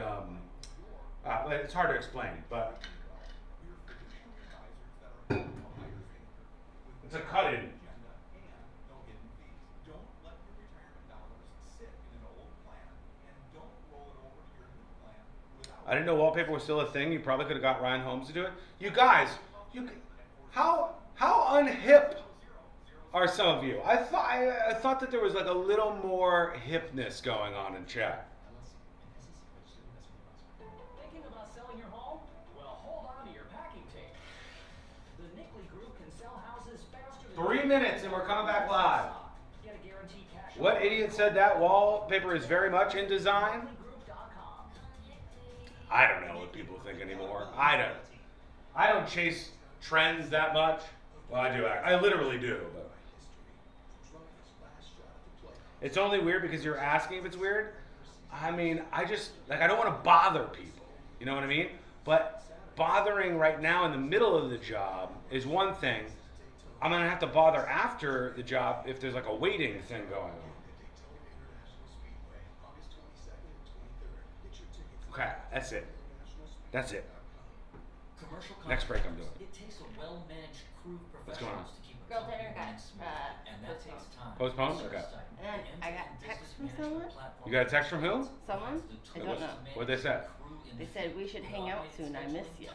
it's hard to explain, but it's a cut-in. I didn't know wallpaper was still a thing. You probably could have got Ryan Holmes to do it. You guys, how unhip are some of you? I thought that there was like a little more hipness going on in chat. Thinking about selling your home? Well, hold on to your packing tape. The Nickley Group can sell houses faster than 3 minutes and we're coming back live. Get a guaranteed cash. What idiot said that wallpaper is very much in design? I don't know what people think anymore. I don't chase trends that much. Well, I do. I literally do. But it's only weird because you're asking if it's weird. I mean, I don't want to bother people. You know what I mean? But bothering right now in the middle of the job is one thing. I'm going to have to bother after the job if there's like a waiting thing going on. Okay, that's it. Next break I'm doing. It takes a well-managed crew of What's going on? professionals to keep a Girl dinner got and that takes time. Postponed? Okay. And then I got a text from someone. You got a text from who? Someone? I don't know. What'd they say? They said we should hang out soon. I miss you.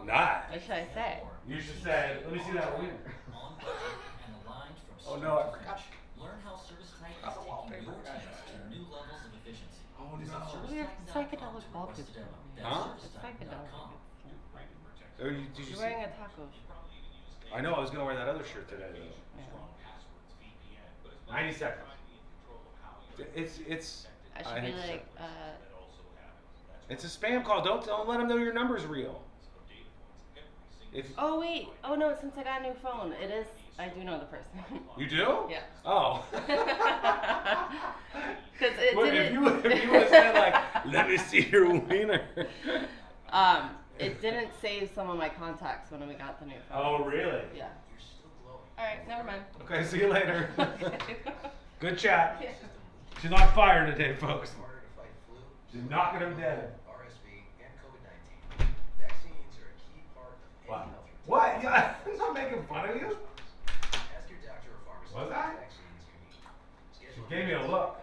Nice. What should I say? You should say, let me see that wiener. Oh no, I forgot. Learn how service type is taking your teams to new levels of efficiency. Oh We have psychedelic wallpaper. Huh? It's psychedelic. Did you You're see? wearing a taco shirt. I know. I was gonna wear that other shirt today. Yeah. 90 seconds. It's. I should be like, It's a spam call. Don't let them know your number's real. Oh wait. Oh no. Since I got a new phone, it is. I do know the person. You do? Yeah. Oh. Because it Well, didn't. if you would have said like, let me see your wiener. It didn't save some of my contacts when we got the new phone. Oh really? Yeah. All right. Never mind. Okay. See you later. Good chat. Yeah. She's on fire today, folks. She's knocking them dead. Wow. What? Yeah, I'm not making fun of you. Was I? She gave me a look.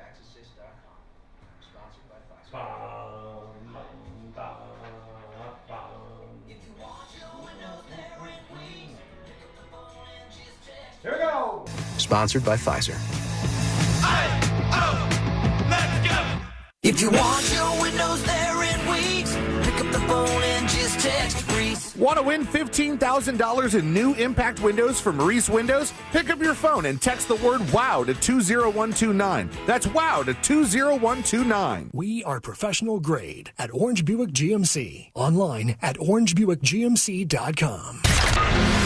Here we go. Sponsored by Pfizer. If you want your windows there in weeks, pick up the phone and just text Reese. Want to win $15,000 in new impact windows from Reese Windows? Pick up your phone and text the word WOW to 20129. That's WOW to 20129. We are professional grade at Orange Buick GMC. Online at orangebuickgmc.com.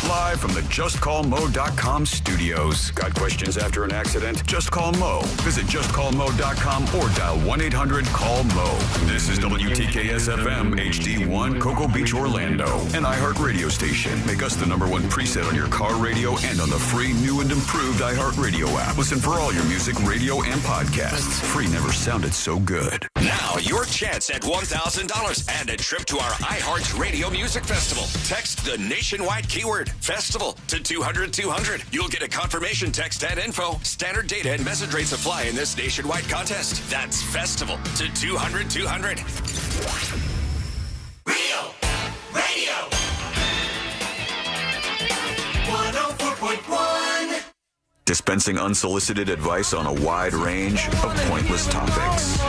Live from the JustCallMo.com studios. Got questions after an accident? Just call Mo. Visit JustCallMo.com or dial 1-800-CALL-MO. This is WTKS-FM HD1 Cocoa Beach, Orlando. An iHeart radio station. Make us the #1 preset on your car radio and on the free new and improved iHeart radio app. Listen for all your music, radio, and podcasts. Free never sounded so good. Now, your chance at $1,000 and a trip to our iHeart Radio Music Festival. Text the nationwide keyword festival to 200-200. You'll get a confirmation text and info. Standard data and message rates apply in this nationwide contest. That's festival to 200-200. Radio 104.1. Dispensing unsolicited advice on a wide range of pointless topics.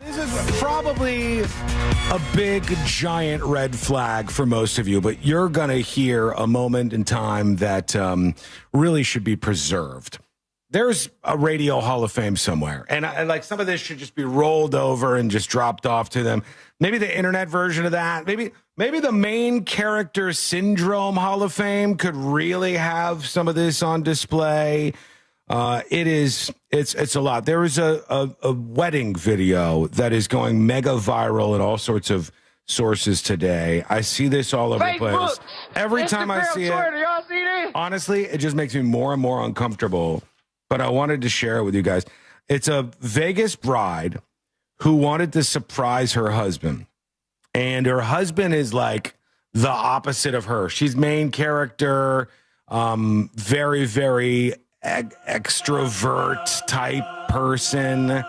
This is probably a big, giant red flag for most of you, but you're going to hear a moment in time that really should be preserved. There's a Radio Hall of Fame somewhere, and like some of this should just be rolled over and just dropped off to them. Maybe the internet version of that. Maybe the main character syndrome Hall of Fame could really have some of this on display. It's a lot. There is a wedding video that is going mega viral in all sorts of sources today. I see this all over the place. Every time I see it, honestly, it just makes me more and more uncomfortable. But I wanted to share it with you guys. It's a Vegas bride who wanted to surprise her husband. And her husband is like the opposite of her. She's main character, very, very extrovert type person,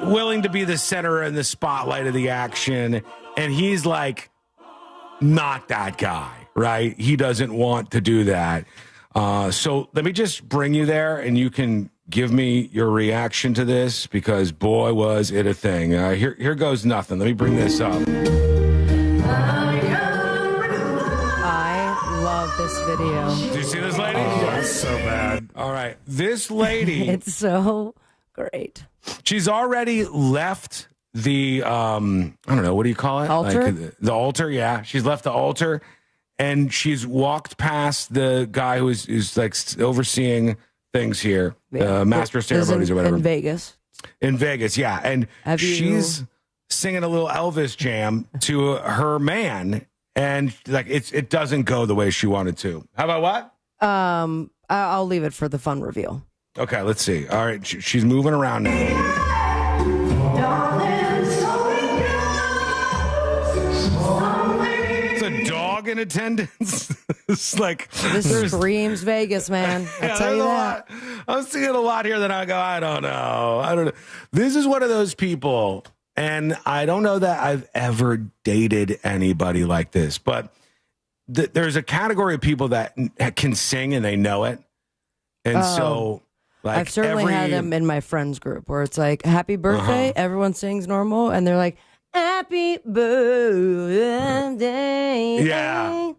willing to be the center and the spotlight of the action. And he's like, not that guy, right? He doesn't want to do that. So let me just bring you there and you can give me your reaction to this, because boy, was it a thing. Here goes nothing. Let me bring this up. I love this video. Do you see this lady? That's so bad. All right. This lady. It's so great. She's already left the, I don't know, what do you call it? Altar? Like, the altar, yeah. She's left the altar, and she's walked past the guy who's like overseeing things here, master of ceremonies or whatever. In Vegas. In Vegas, yeah. And she's singing a little Elvis jam to her man, and like it doesn't go the way she wanted to. How about what? I'll leave it for the fun reveal. Okay, let's see. All right, she's moving around now. It's a dog dog in attendance. It's like This screams Vegas, man. I'll tell you that. I'm seeing a lot here that I go, I don't know. This is one of those people, and I don't know that I've ever dated anybody like this, but there's a category of people that can sing and they know it. And so, like, I've certainly had them in my friends group where it's like, happy birthday, everyone sings normal, and they're like, happy birthday. Yeah.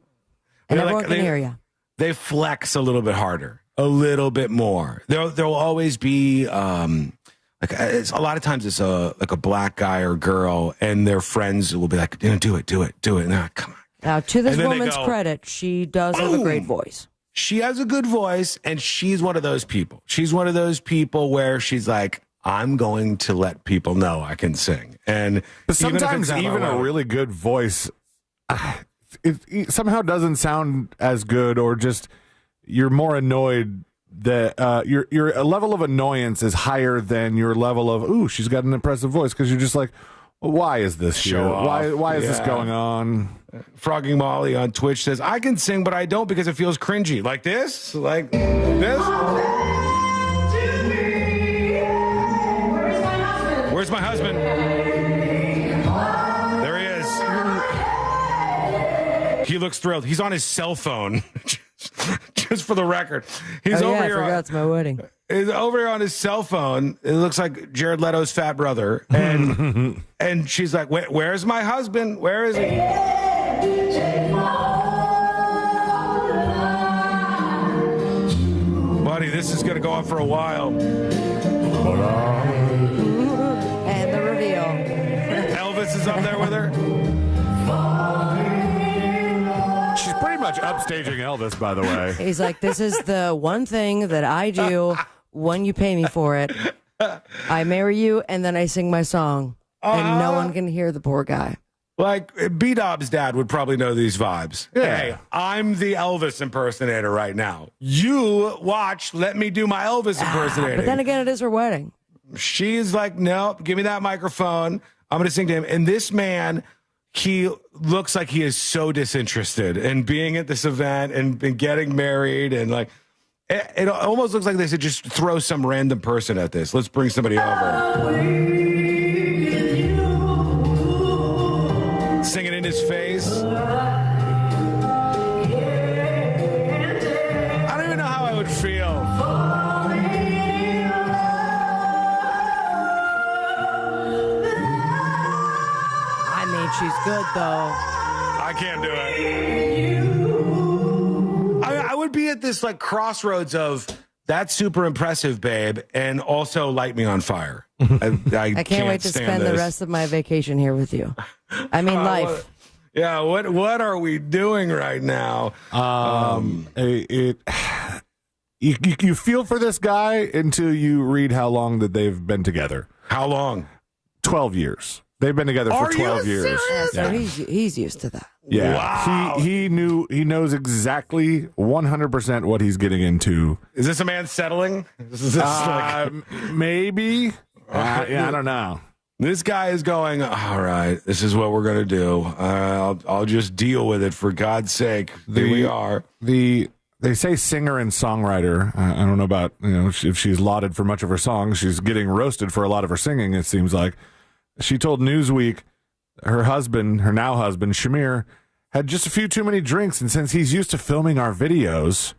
And everyone can hear you. They flex a little bit harder, a little bit more. There'll always be it's a lot of times it's a black guy or girl, and their friends will be like, do it. Nah, come on. Now, to this woman's credit, she does have a great voice. She has a good voice, and she's one of those people. She's one of those people where she's like, I'm going to let people know I can sing. And but sometimes even a really good voice, it somehow doesn't sound as good, or just you're more annoyed that your level of annoyance is higher than your level of, ooh, she's got an impressive voice, because you're just like, why is this here? Why is this going on? Frogging Molly on Twitch says, I can sing, but I don't because it feels cringy. Like this? Like this? Where's my husband? There he is. He looks thrilled. He's on his cell phone. Just for the record. He's over here. I forgot it's my wedding. He's over here on his cell phone. It looks like Jared Leto's fat brother. And and she's like, where's my husband? Where is he? Buddy, this is going to go on for a while. And the reveal. Elvis is up there with her. She's pretty much upstaging Elvis, by the way. He's like, this is the one thing that I do when you pay me for it. I marry you, and then I sing my song. And no one can hear the poor guy. Like, B-Dob's dad would probably know these vibes. Yeah. Hey, I'm the Elvis impersonator right now. You watch, let me do my Elvis impersonator. But then again, it is her wedding. She's like, nope, give me that microphone. I'm going to sing to him. And this man, he looks like he is so disinterested in being at this event and getting married. And like, it almost looks like they should just throw some random person at this. Let's bring somebody over. Singing in his face. I don't even know how I would feel. I mean, she's good, though. I can't do it. I would be at this like crossroads of that's super impressive, babe, and also light me on fire. I can't wait to spend the rest of my vacation here with you. I mean, life. What are we doing right now? You feel for this guy until you read how long that they've been together. How long? 12 years. They've been together for 12 years. So he's used to that. Yeah. Wow. He knows exactly 100% what he's getting into. Is this a man settling? Is this maybe. I don't know. This guy is going, all right, this is what we're going to do. I'll just deal with it, for God's sake. Here we are. They say singer and songwriter. I don't know about, if she's lauded for much of her songs. She's getting roasted for a lot of her singing, it seems like. She told Newsweek her now husband, Shamir, had just a few too many drinks, and since he's used to filming our videos,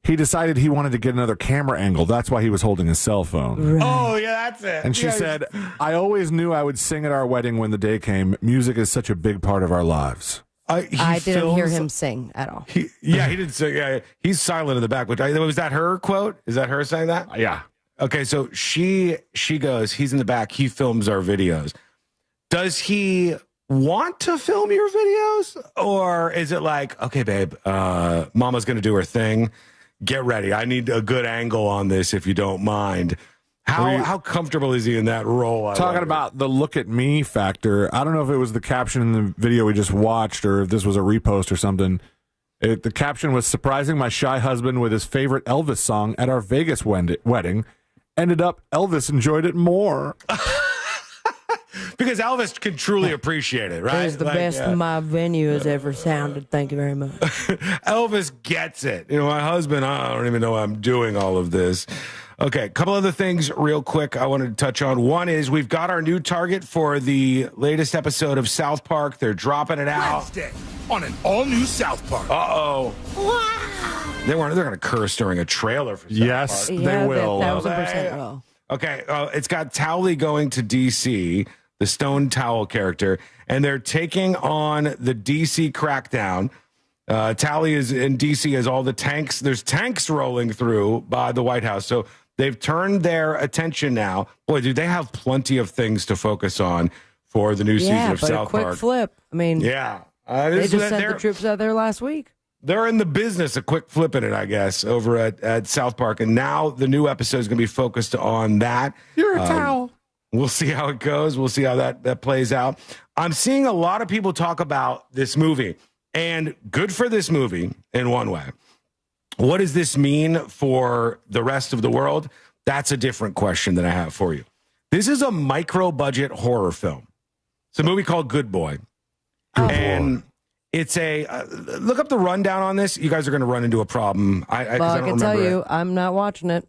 he decided he wanted to get another camera angle. That's why he was holding his cell phone. Right. Oh, yeah, that's it. And she said, I always knew I would sing at our wedding when the day came. Music is such a big part of our lives. I didn't hear him sing at all. He didn't sing. Yeah, he's silent in the back. Was that her quote? Is that her saying that? Yeah. Okay, so she goes, he's in the back, he films our videos. Does he want to film your videos? Or is it like, okay, babe, mama's going to do her thing. Get ready. I need a good angle on this if you don't mind. How comfortable is he in that role? Talking about the look at me factor. I don't know if it was the caption in the video we just watched or if this was a repost or something. The caption was, surprising my shy husband with his favorite Elvis song at our Vegas wedding. Ended up, Elvis enjoyed it more. because Elvis can truly appreciate it, right? It is the best my venue has ever sounded. Thank you very much. Elvis gets it. My husband, I don't even know why I'm doing all of this. Okay, a couple other things real quick I wanted to touch on. One is we've got our new target for the latest episode of South Park. They're dropping it out. Wednesday on an all-new South Park. Uh-oh. Wow. They're going to curse during a trailer for South Park. They will. 1,000% will. Okay, it's got Towley going to D.C., the Stone Towel character, and they're taking on the D.C. Crackdown. Tally is in D.C. as all the tanks. There's tanks rolling through by the White House. So they've turned their attention now. Boy, do they have plenty of things to focus on for the new season of South Park. Yeah, quick flip. I mean, they just sent the troops out there last week. They're in the business of quick flipping it, I guess, over at South Park. And now the new episode is going to be focused on that. You're a towel. We'll see how it goes. We'll see how that plays out. I'm seeing a lot of people talk about this movie. And good for this movie in one way. What does this mean for the rest of the world? That's a different question that I have for you. This is a micro-budget horror film. It's a movie called Good Boy. And it's a look up the rundown on this. You guys are going to run into a problem. I can tell you, I'm not watching it.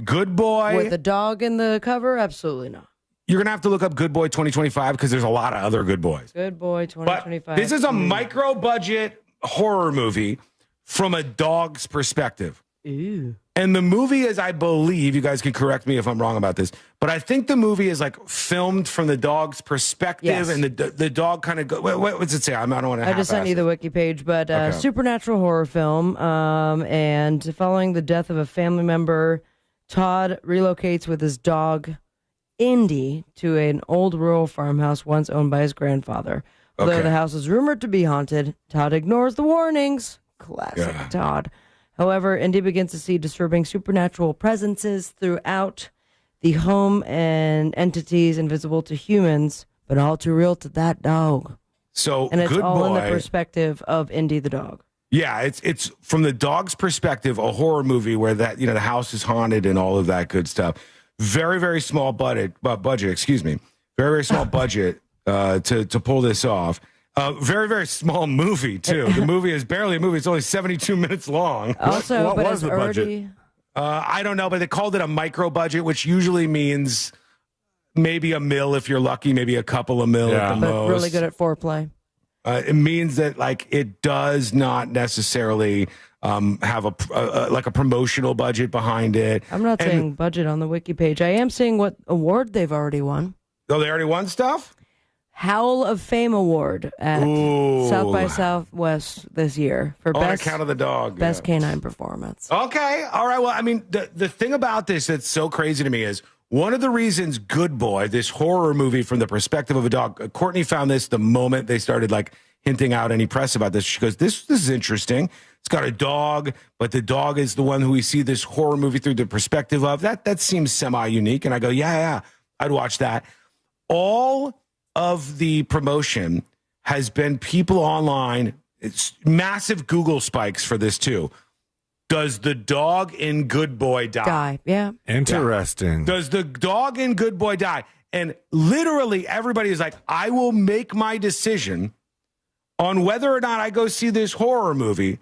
Good Boy. With the dog in the cover? Absolutely not. You're going to have to look up Good Boy 2025 because there's a lot of other Good Boys. Good Boy 2025. But this is a micro-budget horror movie from a dog's perspective. Ew. And the movie is, I believe, you guys can correct me if I'm wrong about this, but I think the movie is like filmed from the dog's perspective, yes. And the dog kind of what does it say? I don't want to. I just sent you the wiki page, but Okay. supernatural horror film. And following the death of a family member, Todd relocates with his dog Indy to an old rural farmhouse once owned by his grandfather. Although the house is rumored to be haunted, Todd ignores the warnings. Classic Todd. However, Indy begins to see disturbing supernatural presences throughout the home and entities invisible to humans, but all too real to that dog. And it's Good all Boy, in the perspective of Indy the dog. Yeah, it's from the dog's perspective, a horror movie where that the house is haunted and all of that good stuff. Very, very small budget. Excuse me. Very, very small budget to pull this off. Very, very small movie too. The movie is barely a movie. It's only 72 minutes long. Also, what but was it's the budget? I don't know, but they called it a micro budget, which usually means maybe $1 million if you're lucky, maybe a couple of mil at the but most. really good at foreplay. It means that it does not necessarily have a promotional budget behind it. I'm not saying budget on the wiki page. I am seeing what award they've already won. Oh, they already won stuff? Howl of Fame Award at South by Southwest this year for On best account of the dog. best canine performance. Okay. All right. Well, I mean, the thing about this that's so crazy to me is one of the reasons Good Boy, this horror movie from the perspective of a dog, Courtney found this the moment they started hinting out any press about this. She goes, this is interesting. It's got a dog, but the dog is the one who we see this horror movie through the perspective of. That seems semi-unique. And I go, yeah, I'd watch that. All of the promotion has been people online. It's massive Google spikes for this too. Does the dog in Good Boy die? Yeah. Interesting. Yeah. Does the dog in Good Boy die? And literally everybody is like, I will make my decision on whether or not I go see this horror movie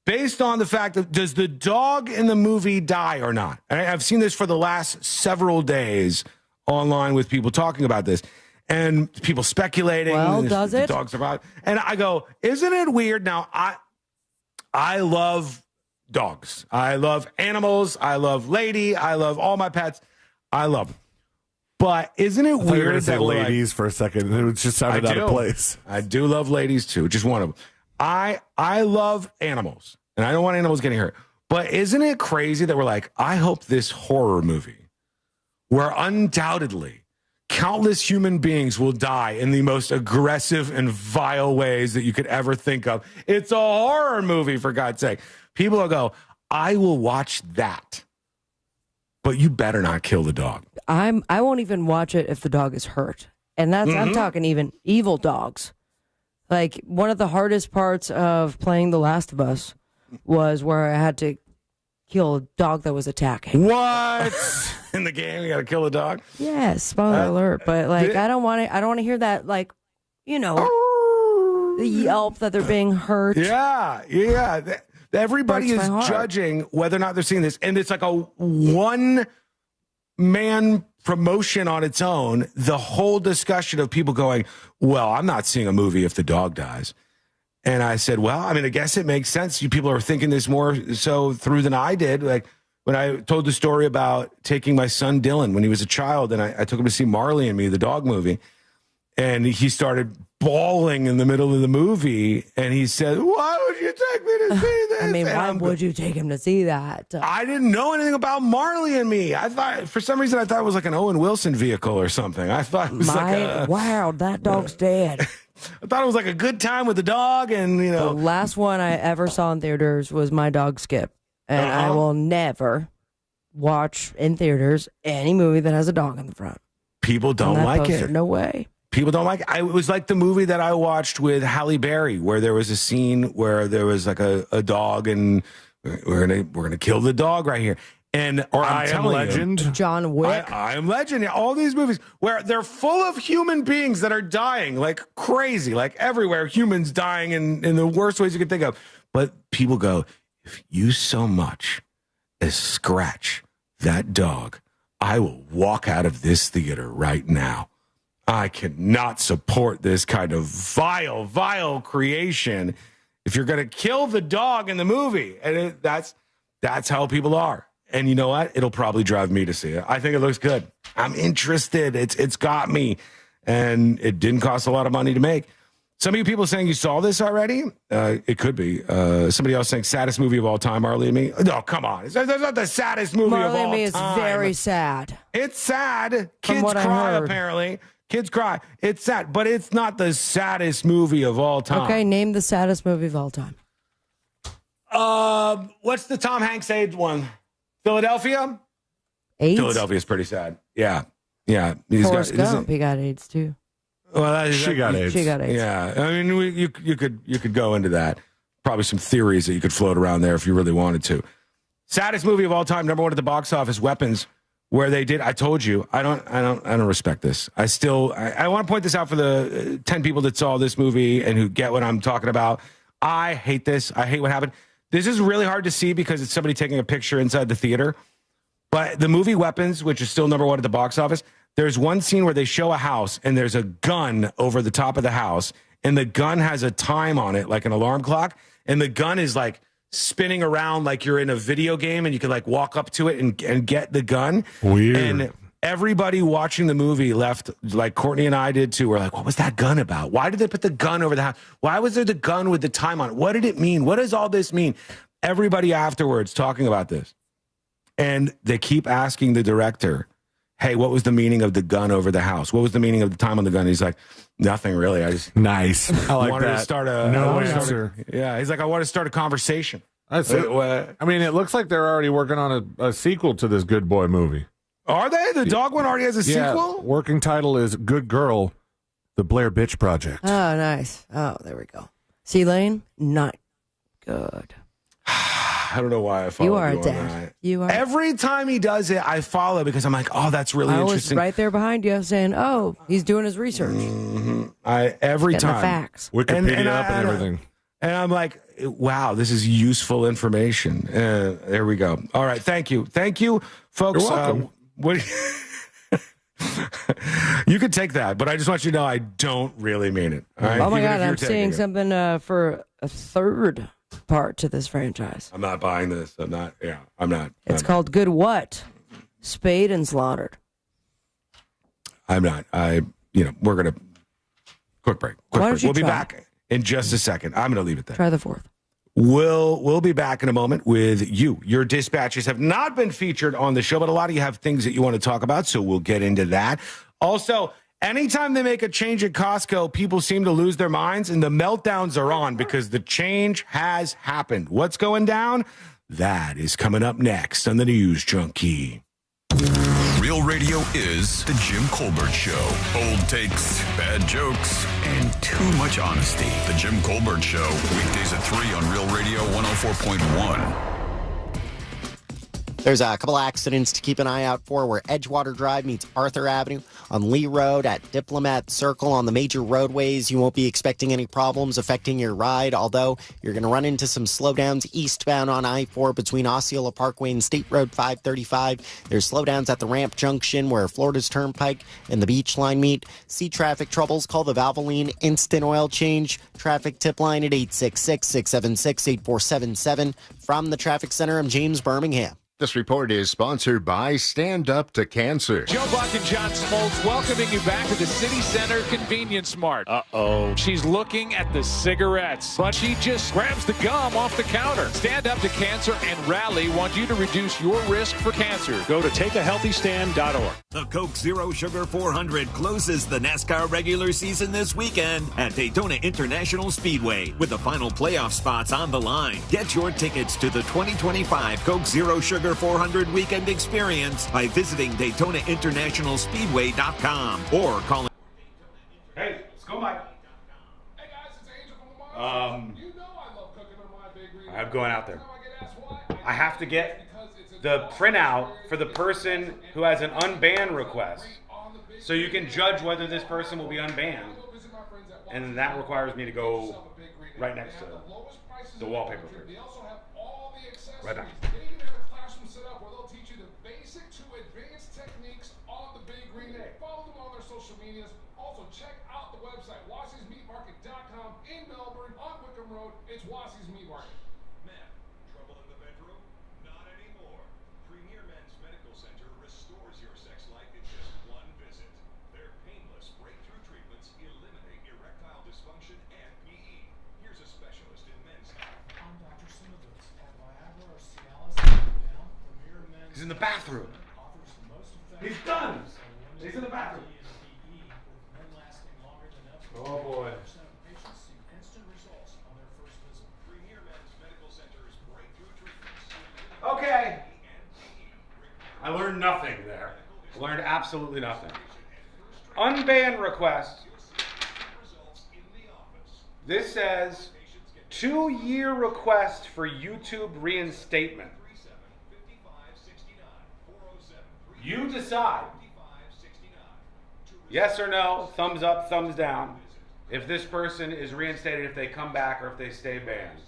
based on the fact that does the dog in the movie die or not? And I've seen this for the last several days online with people talking about this. And people speculating. Well, does it? The dog survived. And I go, isn't it weird? Now, I love dogs. I love animals. I love Lady. I love all my pets. I love them. But isn't it I thought you were weird gonna say that ladies for a second? It just sounded out of place. I do love ladies too. Just one of them. I love animals, and I don't want animals getting hurt. But isn't it crazy that we're like, I hope this horror movie, where undoubtedly countless human beings will die in the most aggressive and vile ways that you could ever think of. It's a horror movie, for God's sake. People will go, I will watch that. But you better not kill the dog. I won't even watch it if the dog is hurt. And that's I'm talking even evil dogs. Like one of the hardest parts of playing The Last of Us was where I had to kill a dog that was attacking. What? in the game. You got to kill the dog. Yes, spoiler alert. But like, I don't want to hear that. Like, you know, the yelp that they're being hurt. Yeah. Everybody is judging whether or not they're seeing this, and it's like a one-man promotion on its own. The whole discussion of people going, "Well, I'm not seeing a movie if the dog dies." And I said, well, I mean, I guess it makes sense. You people are thinking this more so through than I did. Like when I told the story about taking my son Dylan when he was a child, and I took him to see Marley and Me, the dog movie, and he started bawling in the middle of the movie, and he said, "Why would you take me to see this?" I mean, why would you take him to see that? I didn't know anything about Marley and Me. I thought, for some reason, I thought it was like an Owen Wilson vehicle or something. I thought it was wow, that dog's dead. I thought it was like a good time with the dog, and you know. The last one I ever saw in theaters was My Dog Skip, and I will never watch in theaters any movie that has a dog in the front. People don't like poster, it. No way. People don't like it. It was like the movie that I watched with Halle Berry, where there was a scene where there was like a dog, and we're gonna kill the dog right here. Or I Am Legend. John Wick. I Am Legend. Yeah, all these movies where they're full of human beings that are dying like crazy, like everywhere, humans dying in the worst ways you could think of. But people go, if you so much as scratch that dog, I will walk out of this theater right now. I cannot support this kind of vile creation. If you're going to kill the dog in the movie, and that's how people are. And you know what? It'll probably drive me to see it. I think it looks good. I'm interested. It's got me. And it didn't cost a lot of money to make. Some of you people saying you saw this already. It could be. Somebody else saying saddest movie of all time, Marley and Me. No, come on. That's not the saddest movie Marley of all time. Marley and Me is very sad. It's sad. Kids cry, apparently. Kids cry. It's sad. But it's not the saddest movie of all time. Okay, name the saddest movie of all time. What's the Tom Hanks AIDS one? Philadelphia? AIDS? Philadelphia's pretty sad. Yeah. Forrest Gump, he got AIDS too. Well, she got AIDS. Yeah. I mean, you could go into that. Probably some theories that you could float around there if you really wanted to. Saddest movie of all time, number one at the box office, Weapons, where they did. I told you, I don't respect this. I want to point this out for the 10 people that saw this movie and who get what I'm talking about. I hate this. I hate what happened. This is really hard to see because it's somebody taking a picture inside the theater. But the movie Weapons, which is still number one at the box office, there's one scene where they show a house and there's a gun over the top of the house, and the gun has a time on it, like an alarm clock, and the gun is like spinning around like you're in a video game, and you can like walk up to it and get the gun. Weird. And everybody watching the movie left, like Courtney and I did too. We're like, what was that gun about? Why did they put the gun over the house? Why was there the gun with the time on it? What did it mean? What does all this mean? Everybody afterwards talking about this. And they keep asking the director, hey, what was the meaning of the gun over the house? What was the meaning of the time on the gun? He's like, nothing really. I just nice. I like wanted that. To start a no answer. Yeah, he's like, I want to start a conversation. That's it. I mean, it looks like they're already working on a sequel to this Good Boy movie. Are they? The dog one already has a sequel? Working title is Good Girl, The Blair Bitch Project. Oh, nice. Oh, there we go. C-Lane? Not good. I don't know why I follow you. Are a dad. You are. Every time he does it, I follow because I'm like, oh, that's really interesting. I was right there behind you saying, oh, he's doing his research. Mm-hmm. Every time. The facts. Wikipedia up and everything. And I'm like, wow, this is useful information. There we go. All right. Thank you. Thank you, folks. You're welcome. You could take that, but I just want you to know I don't really mean it. All right? Oh, my God. I'm seeing something for a third part to this franchise. I'm not buying this. I'm not. It's called Good What? Spayed and Slaughtered. I'm not. We're going to. Quick break. We'll be back in just a second. I'm going to leave it there. Try the fourth. We'll be back in a moment with you. Your dispatches have not been featured on the show, but a lot of you have things that you want to talk about, so we'll get into that. Also, anytime they make a change at Costco, people seem to lose their minds, and the meltdowns are on because the change has happened. What's going down? That is coming up next on the News Junkie. Real radio is the Jim Colbert Show. Old takes, bad jokes, and too much honesty. The Jim Colbert Show, weekdays at 3 on Real Radio 104.1. There's a couple accidents to keep an eye out for where Edgewater Drive meets Arthur Avenue on Lee Road at Diplomat Circle on the major roadways. You won't be expecting any problems affecting your ride, although you're going to run into some slowdowns eastbound on I-4 between Osceola Parkway and State Road 535. There's slowdowns at the Ramp Junction where Florida's Turnpike and the Beach Line meet. See traffic troubles, call the Valvoline Instant Oil Change traffic tip line at 866-676-8477. From the Traffic Center, I'm James Birmingham. This report is sponsored by Stand Up to Cancer. Joe Buck and John Smoltz welcoming you back to the City Center Convenience Mart. Uh-oh. She's looking at the cigarettes, but she just grabs the gum off the counter. Stand Up to Cancer and Rally want you to reduce your risk for cancer. Go to takeahealthystand.org. The Coke Zero Sugar 400 closes the NASCAR regular season this weekend at Daytona International Speedway with the final playoff spots on the line. Get your tickets to the 2025 Coke Zero Sugar 400 weekend experience by visiting DaytonaInternationalSpeedway.com or calling. Hey, let's go, Mike. Hey guys, it's Angel from the Mom. You know I love cooking on my big green. I'm going out there. I have to get the printout for the person who has an unban request, so you can judge whether this person will be unbanned, and that requires me to go right next to the wallpaper. Right back. It's Wassey's Meat Market. Man, trouble in the bedroom? Not anymore. Premier Men's Medical Center restores your sex life in just one visit. Their painless breakthrough treatments eliminate erectile dysfunction and PE. Here's a specialist in men's health. I'm Dr. Simovitz at Viagra or Cialis. Now, Premier Men's He's in the bathroom. offers the most effective. He's done. He's in the bathroom. PE with men lasting longer than ever. Oh boy. Patients see instant results on their first visit. Premier Men's Medical Center's breakthrough treatments. Okay. I learned nothing there. I learned absolutely nothing. Unban request. This says 2-year request for YouTube reinstatement. You decide. Yes or no, thumbs up, thumbs down. If this person is reinstated, if they come back, or if they stay banned.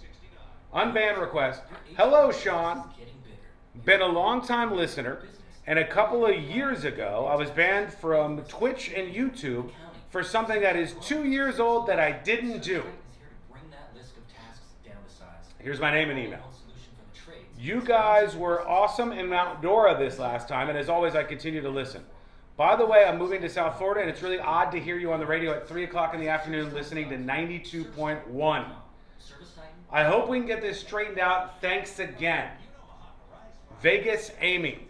Unban request. Hello, Sean. Been a long-time listener, and a couple of years ago, I was banned from Twitch and YouTube for something that is 2 years old that I didn't do. Here's my name and email. You guys were awesome in Mount Dora this last time, and as always, I continue to listen. By the way, I'm moving to South Florida, and it's really odd to hear you on the radio at 3 o'clock in the afternoon listening to 92.1. I hope we can get this straightened out. Thanks again. Vegas Amy.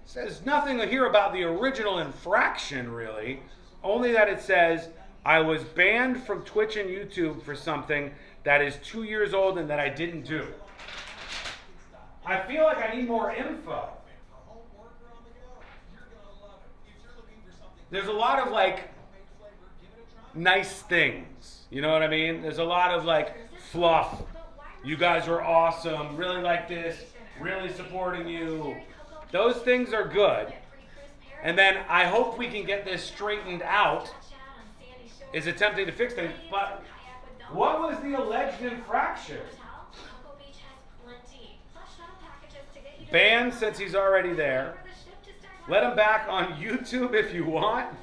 Says nothing here about the original infraction, really. Only that it says, I was banned from Twitch and YouTube for something that is 2 years old and that I didn't do. I feel like I need more info. There's a lot of like nice things. You know what I mean? There's a lot of like fluff. You guys were awesome. Really like this. Really supporting you. Those things are good. And then I hope we can get this straightened out. Is attempting to fix things. But what was the alleged infraction? Banned since he's already there. Let him back on YouTube if you want.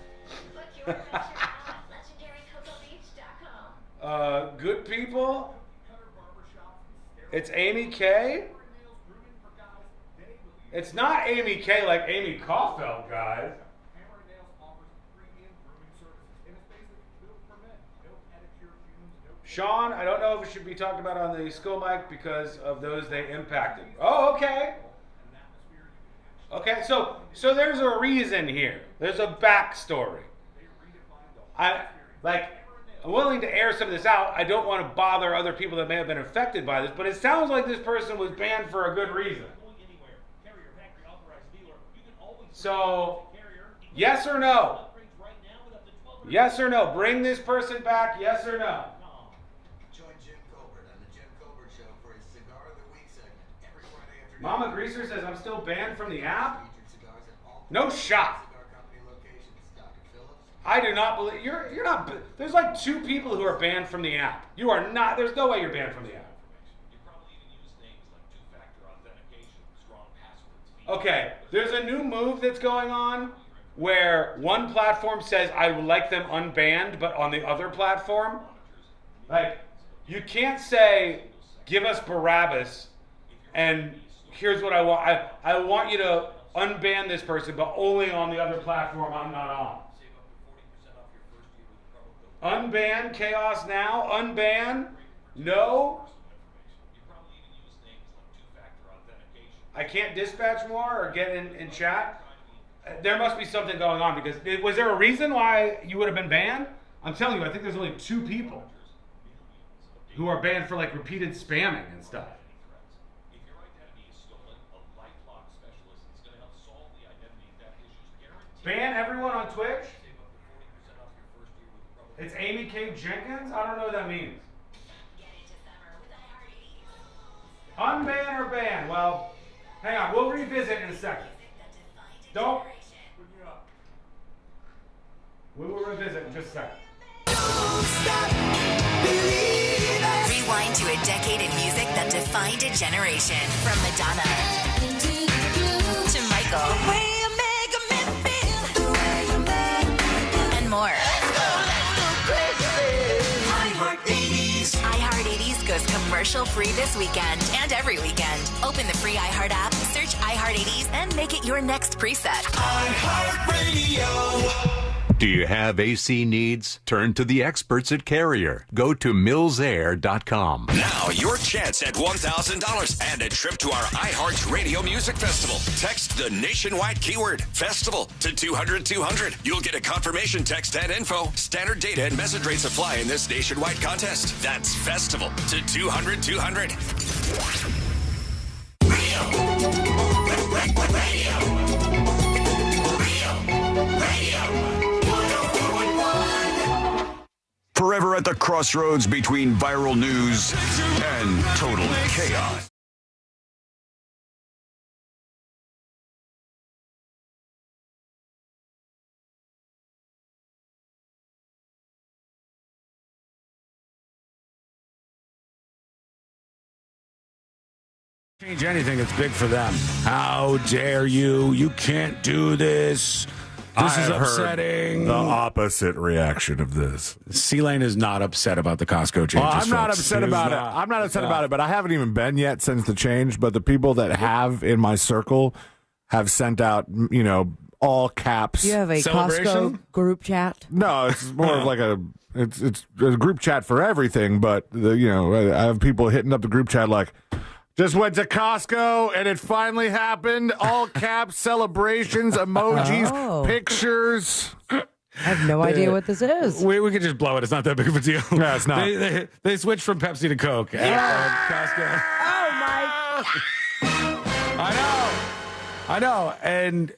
Good people. It's Amy K. It's not Amy K like Amy Caulfield, guys. Sean, I don't know if it should be talked about on the school mic because of those they impacted. Oh, okay. Okay, so there's a reason here. There's a backstory. I'm willing to air some of this out. I don't want to bother other people that may have been affected by this, but it sounds like this person was banned for a good reason. So, yes or no? Yes or no? Bring this person back, yes or no? Mama Greaser says I'm still banned from the app. No shot. I do not believe you're not. There's like 2 people who are banned from the app. You are not. There's no way you're banned from the app. Okay, there's a new move that's going on where one platform says I would like them unbanned, but on the other platform, like, you can't say, give us Barabbas, and here's what I want. I want you to unban this person, but only on the other platform I'm not on. Unban Chaos Now? Unban? No? I can't dispatch more or get in chat? There must be something going on, because was there a reason why you would have been banned? I'm telling you, I think there's only 2 people who are banned for like repeated spamming and stuff. Ban everyone on Twitch? It's Amy K. Jenkins? I don't know what that means. Unban or ban? Well, hang on. We'll revisit in a second. Don't. We will revisit in just a second. Rewind to a decade in music that defined a generation. From Madonna to Michael and more. iHeart 80s goes commercial free this weekend and every weekend. Open the free iHeart app, search iHeart 80s, and make it your next preset. iHeart Radio. Do you have AC needs? Turn to the experts at Carrier. Go to millsair.com. Now, your chance at $1,000 and a trip to our iHeart Radio Music Festival. Text the nationwide keyword FESTIVAL to 200-200. You'll get a confirmation text and info. Standard data and message rates apply in this nationwide contest. That's FESTIVAL to 200-200. Forever at the crossroads between viral news and total chaos. Change anything, it's big for them. How dare you? You can't do this. This is upsetting. The opposite reaction of this. C-Lane is not upset about the Costco changes. Well, I'm not upset about it. I'm not upset about it, but I haven't even been yet since the change. But the people that have in my circle have sent out, all caps. Do you have a Costco group chat? No, it's more of like it's a group chat for everything. But I have people hitting up the group chat like, just went to Costco and it finally happened. All caps, celebrations, emojis, pictures. I have no idea what this is. We could just blow it. It's not that big of a deal. No, it's not. They switched from Pepsi to Coke at Costco. Oh, my. I know. And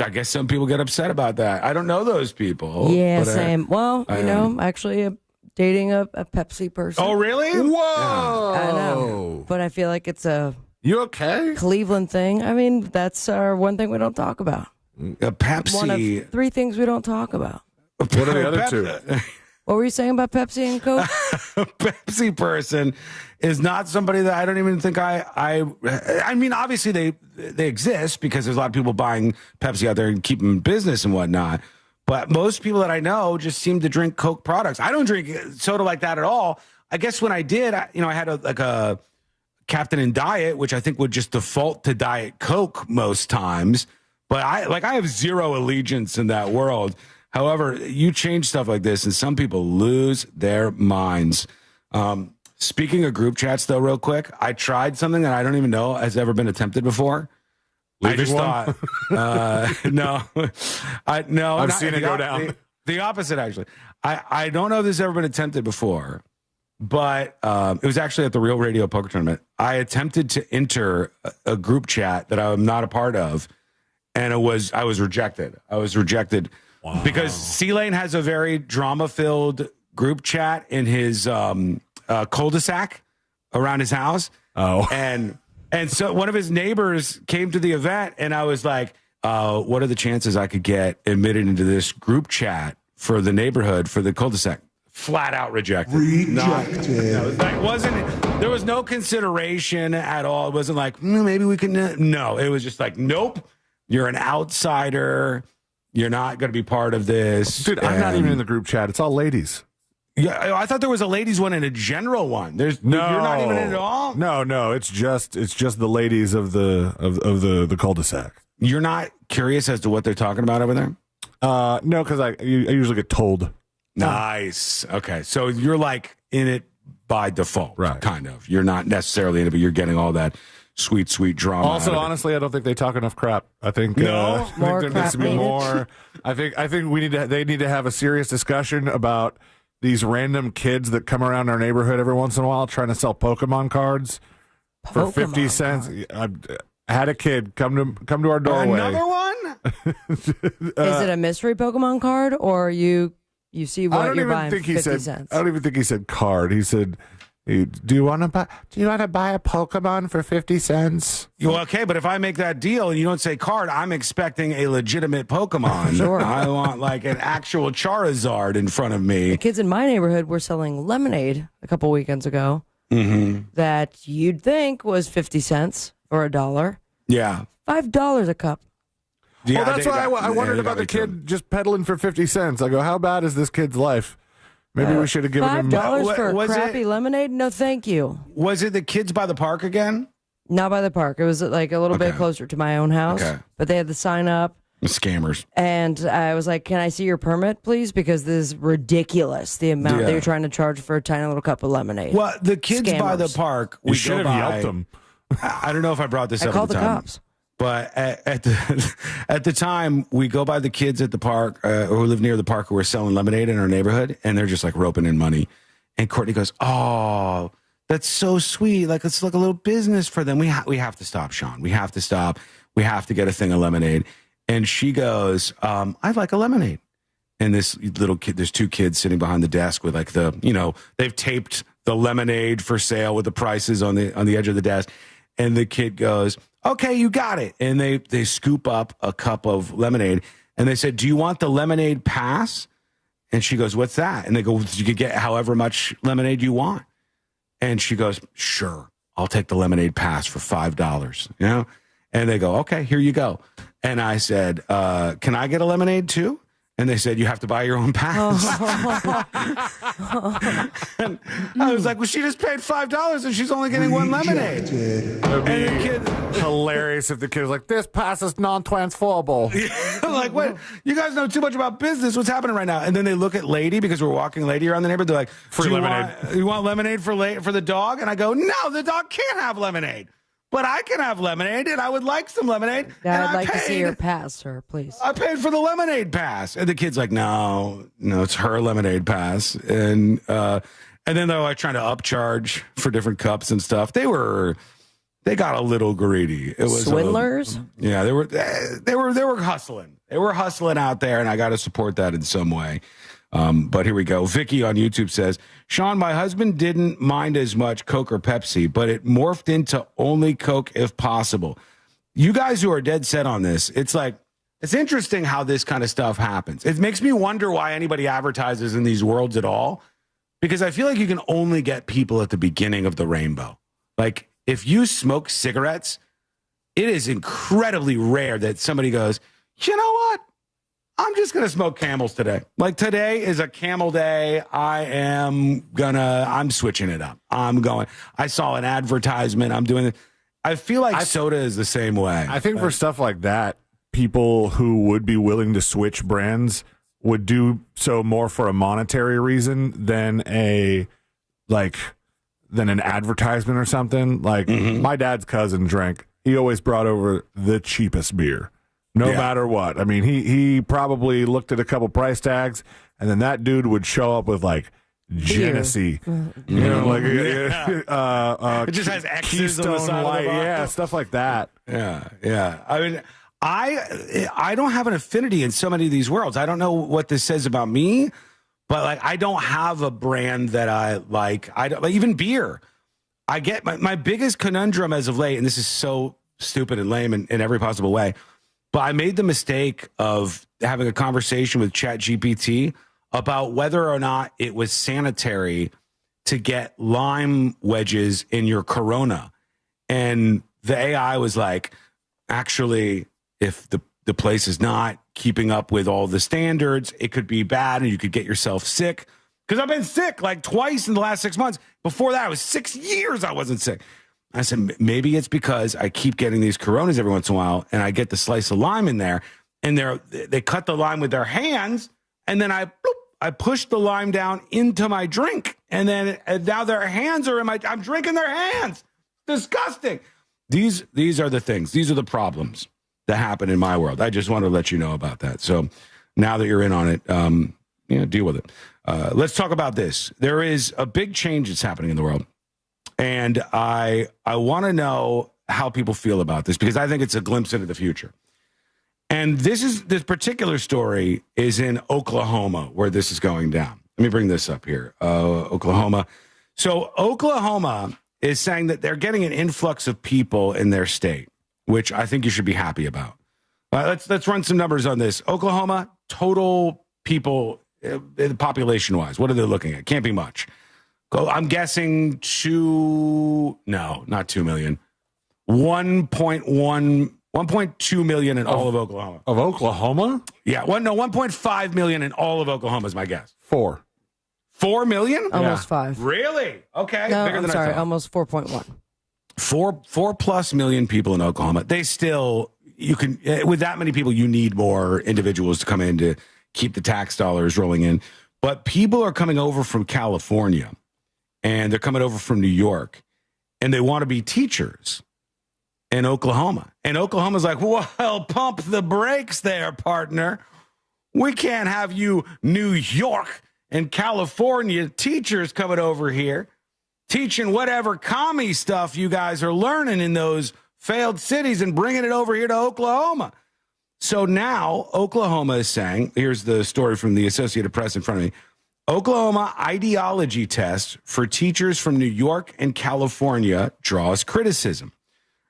I guess some people get upset about that. I don't know those people. Yeah, same. Actually, dating a Pepsi person. Oh, really? Whoa! I know, but I feel like it's a you okay Cleveland thing. I mean, that's our one thing we don't talk about. A Pepsi. One of 3 things we don't talk about. What are the other 2? What were you saying about Pepsi and Coke? A Pepsi person is not somebody that I don't even think I mean, obviously they exist because there's a lot of people buying Pepsi out there and keeping business and whatnot. But most people that I know just seem to drink Coke products. I don't drink soda like that at all. I guess when I did, I had a Captain and Diet, which I think would just default to Diet Coke most times. But I have zero allegiance in that world. However, you change stuff like this, and some people lose their minds. Speaking of group chats, though, real quick, I tried something that I don't even know has ever been attempted before. I just thought, no. I've seen it go down. The opposite, actually. I don't know if this has ever been attempted before, but it was actually at the Real Radio Poker Tournament. I attempted to enter a group chat that I'm not a part of, and I was rejected. I was rejected because C-Lane has a very drama-filled group chat in his cul-de-sac around his house. Oh. And And so one of his neighbors came to the event, and I was like, what are the chances I could get admitted into this group chat for the neighborhood, for the cul-de-sac? Flat out rejected. There was no consideration at all. It wasn't like, maybe we can. No, it was just like, nope, you're an outsider. You're not going to be part of this. Dude, I'm not even in the group chat. It's all ladies. Yeah, I thought there was a ladies one and a general one. You're not even in it at all? No, it's just the ladies of the cul-de-sac. You're not curious as to what they're talking about over there? No, because I usually get told. Nice. Okay. So you're like in it by default, right? Kind of. You're not necessarily in it, but you're getting all that sweet drama. Also, honestly, I don't think they talk enough crap. I think no, more there crap needs to be more. I think they need to have a serious discussion about these random kids that come around our neighborhood every once in a while trying to sell Pokemon cards for 50 cents. I had a kid come to our doorway. Another one? Is it a mystery Pokemon card, or you see what you're buying for 50 cents? I don't even think he said card. He said, "Do you want to buy a Pokemon for 50 cents?" Well, okay, but if I make that deal and you don't say card, I'm expecting a legitimate Pokemon. Sure. I want like an actual Charizard in front of me. The kids in my neighborhood were selling lemonade a couple weekends ago that you'd think was 50 cents or $1. Yeah. $5 a cup. Yeah, well, that's why I wondered about the kid just peddling for 50 cents. I go, how bad is this kid's life? Maybe we should have given him $5 for crappy lemonade? No, thank you. Was it the kids by the park again? Not by the park. It was like a little bit closer to my own house. Okay. But they had the sign up. Scammers. And I was like, can I see your permit, please? Because this is ridiculous, the amount that you're trying to charge for a tiny little cup of lemonade. Well, the kids by the park, we should have yelped them. I don't know if I brought this up called at the the time. cops. But at the time, we go by the kids at the park or who live near the park who were selling lemonade in our neighborhood, and they're just like roping in money. And Courtney goes, "Oh, that's so sweet! Like it's like a little business for them. We have to stop, Sean. We have to stop. We have to get a thing of lemonade." And she goes, "I'd like a lemonade." And this little kid, there's two kids sitting behind the desk with like they've taped the lemonade for sale with the prices on the edge of the desk. And the kid goes, "Okay, you got it." And they scoop up a cup of lemonade. And they said, "Do you want the lemonade pass?" And she goes, "What's that?" And they go, "You could get however much lemonade you want." And she goes, "Sure, I'll take the lemonade pass for $5, you know?" And they go, "Okay, here you go." And I said, "Can I get a lemonade too?" And they said, "You have to buy your own pass." And I was like, "Well, she just paid $5 and she's only getting one lemonade." It'd be hilarious if the kid was like, "This pass is non-transferable." I'm like, "What? You guys know too much about business. What's happening right now?" And then they look at Lady, because we're walking Lady around the neighborhood. They're like, "Free lemonade. You want lemonade for the dog?" And I go, "No, the dog can't have lemonade. But I can have lemonade, and I would like some lemonade." I'd like to see your pass, sir, please. I paid for the lemonade pass. And the kid's like, no, it's her lemonade pass. And then they're like trying to upcharge for different cups and stuff. They got a little greedy. It was swindlers? Yeah, they were hustling. They were hustling out there, and I got to support that in some way. But here we go. Vicky on YouTube says, "Sean, my husband didn't mind as much Coke or Pepsi, but it morphed into only Coke if possible." You guys who are dead set on this, it's interesting how this kind of stuff happens. It makes me wonder why anybody advertises in these worlds at all, because I feel like you can only get people at the beginning of the rainbow. Like if you smoke cigarettes, it is incredibly rare that somebody goes, "You know what? I'm just going to smoke Camels today. Like today is a Camel day. I'm switching it up. I saw an advertisement. I'm doing it." I feel like soda is the same way. I think for stuff like that, people who would be willing to switch brands would do so more for a monetary reason than an advertisement or something. Like my dad's cousin drank. He always brought over the cheapest beer. No matter what. I mean, he probably looked at a couple price tags, and then that dude would show up with like Genesee, it just has X's on the Keystone side Light, of the stuff like that. Yeah. I mean, I don't have an affinity in so many of these worlds. I don't know what this says about me, but like I don't have a brand that I like. I don't like even beer. I get my biggest conundrum as of late, and this is so stupid and lame in every possible way, but I made the mistake of having a conversation with ChatGPT about whether or not it was sanitary to get lime wedges in your Corona. And the AI was like, actually, if the place is not keeping up with all the standards, it could be bad and you could get yourself sick. Because I've been sick like twice in the last 6 months. Before that, it was 6 years I wasn't sick. I said, maybe it's because I keep getting these Coronas every once in a while and I get the slice of lime in there and they cut the lime with their hands and then I push the lime down into my drink and now their hands are I'm drinking their hands. Disgusting. These are the things. These are the problems that happen in my world. I just wanted to let you know about that. So now that you're in on it, deal with it. Let's talk about this. There is a big change that's happening in the world. And I want to know how people feel about this because I think it's a glimpse into the future. And this particular story is in Oklahoma where this is going down. Let me bring this up here. Oklahoma. So Oklahoma is saying that they're getting an influx of people in their state, which I think you should be happy about. Let's run some numbers on this. Oklahoma, total people, population-wise, what are they looking at? Can't be much. I'm guessing not 2 million. 1.2 million in all of Oklahoma. Of Oklahoma? Yeah, 1.5 million in all of Oklahoma is my guess. 4 million? Almost 5. Really? Okay. No, bigger I'm than sorry, I thought. almost 4.1. 4+ million people in Oklahoma. You can, with that many people, you need more individuals to come in to keep the tax dollars rolling in. But people are coming over from California and they're coming over from New York and they want to be teachers in Oklahoma. And Oklahoma's like, well, pump the brakes there, partner. We can't have you New York and California teachers coming over here teaching whatever commie stuff you guys are learning in those failed cities and bringing it over here to Oklahoma. So now Oklahoma is saying, here's the story from the Associated Press in front of me, Oklahoma ideology test for teachers from New York and California draws criticism.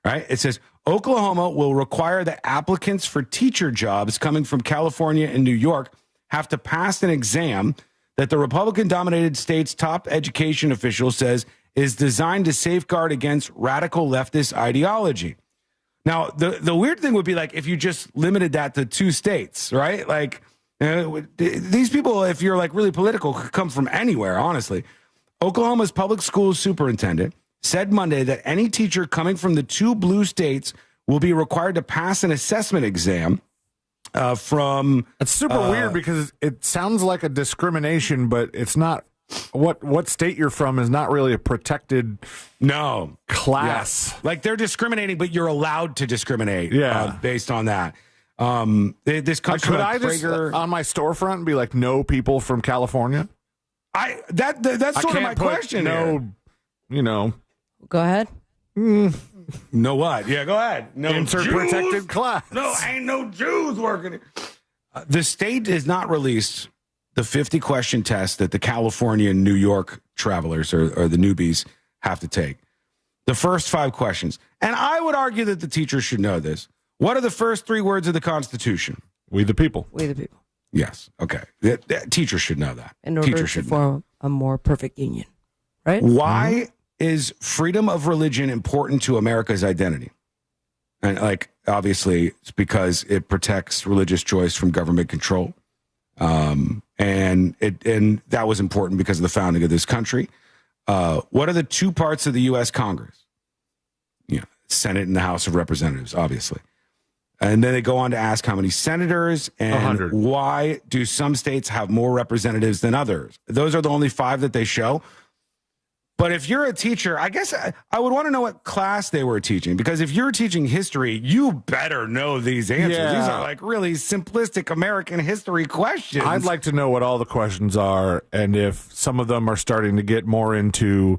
Right? It says Oklahoma will require that applicants for teacher jobs coming from California and New York have to pass an exam that the Republican-dominated state's top education official says is designed to safeguard against radical leftist ideology. Now, the weird thing would be like if you just limited that to 2 states, right? Like these people, if you're like really political, could come from anywhere, honestly. Oklahoma's public schools superintendent said Monday that any teacher coming from the 2 blue states will be required to pass an assessment exam from... It's super weird because it sounds like a discrimination, but it's not. What state you're from is not really a protected class. Yeah. Like they're discriminating, but you're allowed to discriminate based on that. This comes from could I just on my storefront be like, no people from California? That's sort of my question. Go ahead. No what? Yeah, go ahead. No Insert Jews? protected class. No, ain't no Jews working here. The state has not released the 50-question test that the California and New York travelers or the newbies have to take. The first 5 questions. And I would argue that the teachers should know this. What are the first 3 words of the Constitution? We the people. We the people. Yes. Okay. The teachers should know that. In order to form a more perfect union. Right? Why is freedom of religion important to America's identity? And obviously it's because it protects religious choice from government control. And that was important because of the founding of this country. What are the 2 parts of the U.S. Congress? Senate and the House of Representatives, obviously. And then they go on to ask how many senators and 100. Why do some states have more representatives than others? Those are the only 5 that they show. But if you're a teacher, I guess I would want to know what class they were teaching, because if you're teaching history, you better know these answers. Yeah. These are like really simplistic American history questions. I'd like to know what all the questions are, and if some of them are starting to get more into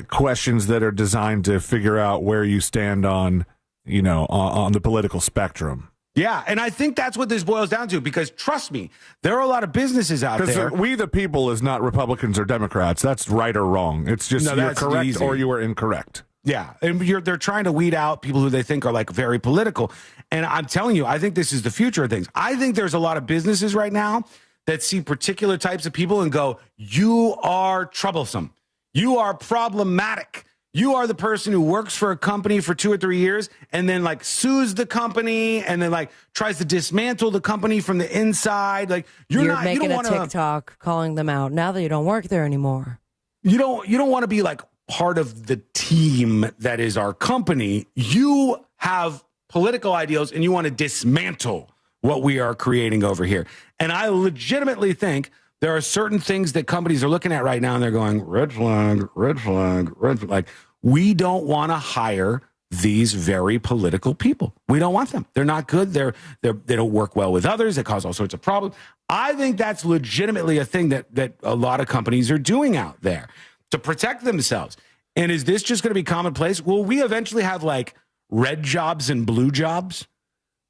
questions that are designed to figure out where you stand on the political spectrum. Yeah, and I think that's what this boils down to, because trust me, there are a lot of businesses out there. Because we the people is not Republicans or Democrats. That's right or wrong. It's just you're correct easy. or you are incorrect. Yeah, and they're trying to weed out people who they think are like very political. And I'm telling you, I think this is the future of things. I think there's a lot of businesses right now that see particular types of people and go, you are troublesome. You are problematic. You are the person who works for a company for 2 or 3 years and then like sues the company and then like tries to dismantle the company from the inside. Like you're not making you don't a wanna, TikTok calling them out now that you don't work there anymore. You don't want to be like part of the team that is our company. You have political ideals and you want to dismantle what we are creating over here. And I legitimately think there are certain things that companies are looking at right now and they're going, red flag, red flag, red flag. Like, we don't want to hire these very political people. We don't want them. They're not good. They don't work well with others. They cause all sorts of problems. I think that's legitimately a thing that a lot of companies are doing out there to protect themselves. And is this just going to be commonplace? Will we eventually have like red jobs and blue jobs?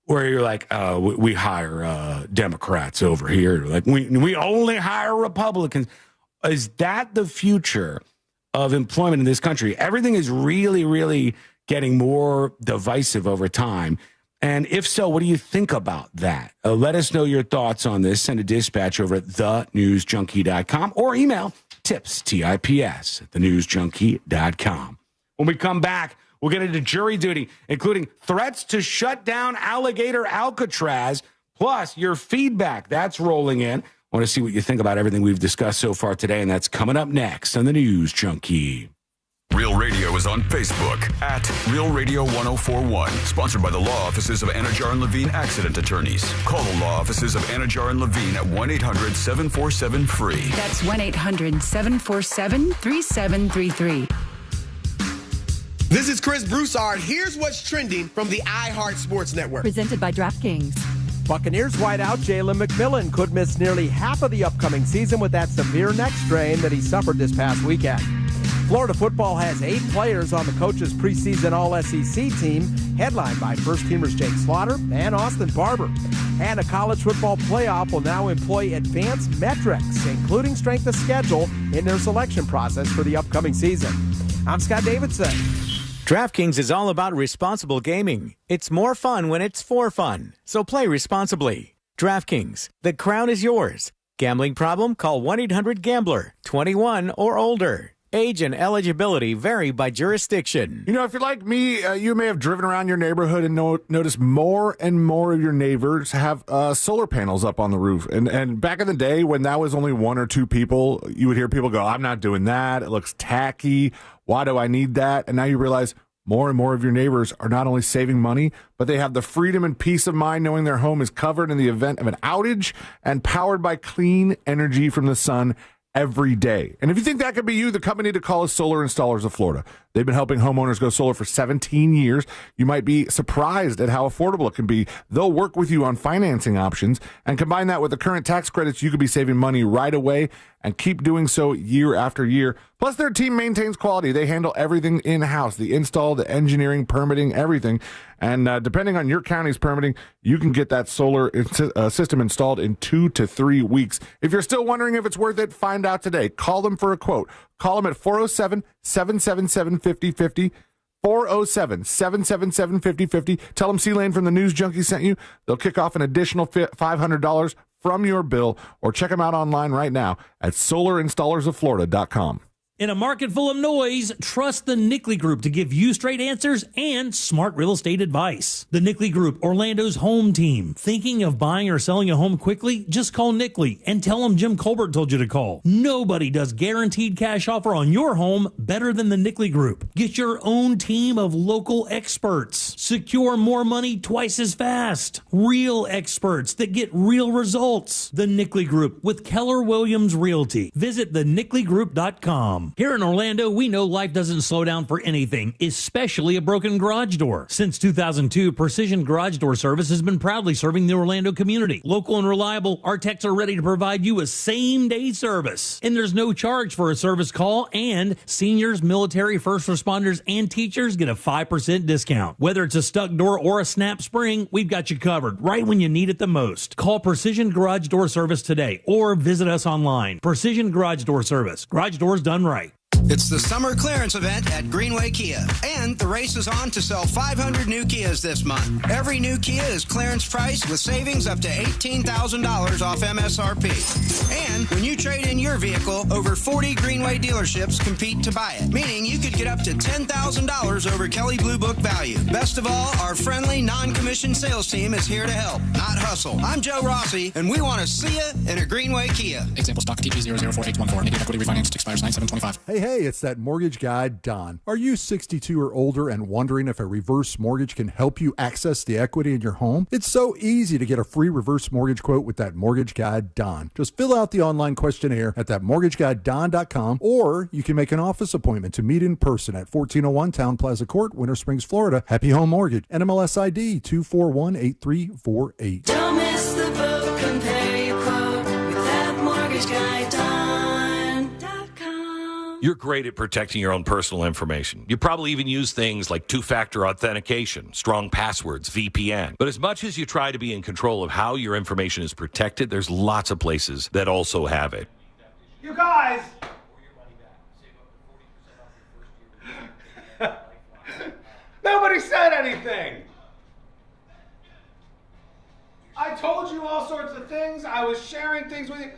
Where you're like, we hire Democrats over here. Like we only hire Republicans. Is that the future of employment in this country? Everything is really, really getting more divisive over time. And if so, what do you think about that? Let us know your thoughts on this. Send a dispatch over at thenewsjunkie.com or email tips, TIPS, at thenewsjunkie.com. When we come back, we'll get into jury duty, including threats to shut down Alligator Alcatraz, plus your feedback. That's rolling in. I want to see what you think about everything we've discussed so far today, and that's coming up next on the News Junkie. Real Radio is on Facebook at Real Radio 1041. Sponsored by the law offices of Anajar and Levine Accident Attorneys. Call the law offices of Anajar and Levine at 1-800-747-FREE. That's 1-800-747-3733. This is Chris Broussard. Here's what's trending from the iHeart Sports Network. Presented by DraftKings. Buccaneers wideout Jalen McMillan could miss nearly half of the upcoming season with that severe neck strain that he suffered this past weekend. Florida football has 8 players on the coach's preseason All-SEC team, headlined by first-teamers Jake Slaughter and Austin Barber. And a college football playoff will now employ advanced metrics, including strength of schedule, in their selection process for the upcoming season. I'm Scott Davidson. DraftKings is all about responsible gaming. It's more fun when it's for fun. So play responsibly. DraftKings, the crown is yours. Gambling problem? Call 1-800-GAMBLER. 21 or older. Age and eligibility vary by jurisdiction. You know, if you're like me, you may have driven around your neighborhood and noticed more and more of your neighbors have solar panels up on the roof. And back in the day when that was only 1 or 2 people, you would hear people go, I'm not doing that. It looks tacky. Why do I need that? And now you realize more and more of your neighbors are not only saving money, but they have the freedom and peace of mind knowing their home is covered in the event of an outage and powered by clean energy from the sun every day. And if you think that could be you, the company to call is Solar Installers of Florida. They've been helping homeowners go solar for 17 years. You might be surprised at how affordable it can be. They'll work with you on financing options and combine that with the current tax credits. You could be saving money right away and keep doing so year after year. Plus, their team maintains quality. They handle everything in-house, the install, the engineering, permitting, everything. And depending on your county's permitting, you can get that solar system installed in 2 to 3 weeks. If you're still wondering if it's worth it, find out today. Call them for a quote. Call them at 407-777-5050. 407-777-5050. Tell them C-Lane from the News Junkie sent you. They'll kick off an additional $500 from your bill, or check them out online right now at solarinstallersofflorida.com. In a market full of noise, trust the Nickley Group to give you straight answers and smart real estate advice. The Nickley Group, Orlando's home team. Thinking of buying or selling a home quickly? Just call Nickley and tell them Jim Colbert told you to call. Nobody does guaranteed cash offer on your home better than the Nickley Group. Get your own team of local experts. Secure more money twice as fast. Real experts that get real results. The Nickley Group with Keller Williams Realty. Visit thenickley.com. Precision.com. Here in Orlando, we know life doesn't slow down for anything, especially a broken garage door. Since 2002, Precision Garage Door Service has been proudly serving the Orlando community. Local and reliable, our techs are ready to provide you a same-day service. And there's no charge for a service call, and seniors, military, first responders, and teachers get a 5% discount. Whether it's a stuck door or a snap spring, we've got you covered right when you need it the most. Call Precision Garage Door Service today or visit us online. Precision Garage Door Service. Garage doors done right. It's the summer clearance event at Greenway Kia, and the race is on to sell 500 new Kias this month. Every new Kia is clearance price with savings up to $18,000 off MSRP. And when you trade in your vehicle, over 40 Greenway dealerships compete to buy it, meaning you could get up to $10,000 over Kelley Blue Book value. Best of all, our friendly, non-commissioned sales team is here to help, not hustle. I'm Joe Rossi, and we want to see you in a Greenway Kia. Example stock TG004814. Negative equity refinanced expires 9/7/25. Hey, it's that mortgage guy, Don. Are you 62 or older and wondering if a reverse mortgage can help you access the equity in your home? It's so easy to get a free reverse mortgage quote with that mortgage guy, Don. Just fill out the online questionnaire at thatmortgageguydon.com, or you can make an office appointment to meet in person at 1401 Town Plaza Court, Winter Springs, Florida. Happy Home Mortgage, NMLS ID 2418348. Don't miss the boat, compare your quote with that mortgage guy, Don.com. You're great at protecting your own personal information. You probably even use things like two-factor authentication, strong passwords, VPN. But as much as you try to be in control of how your information is protected, there's lots of places that also have it. You guys! Nobody said anything! I told you all sorts of things. I was sharing things with you.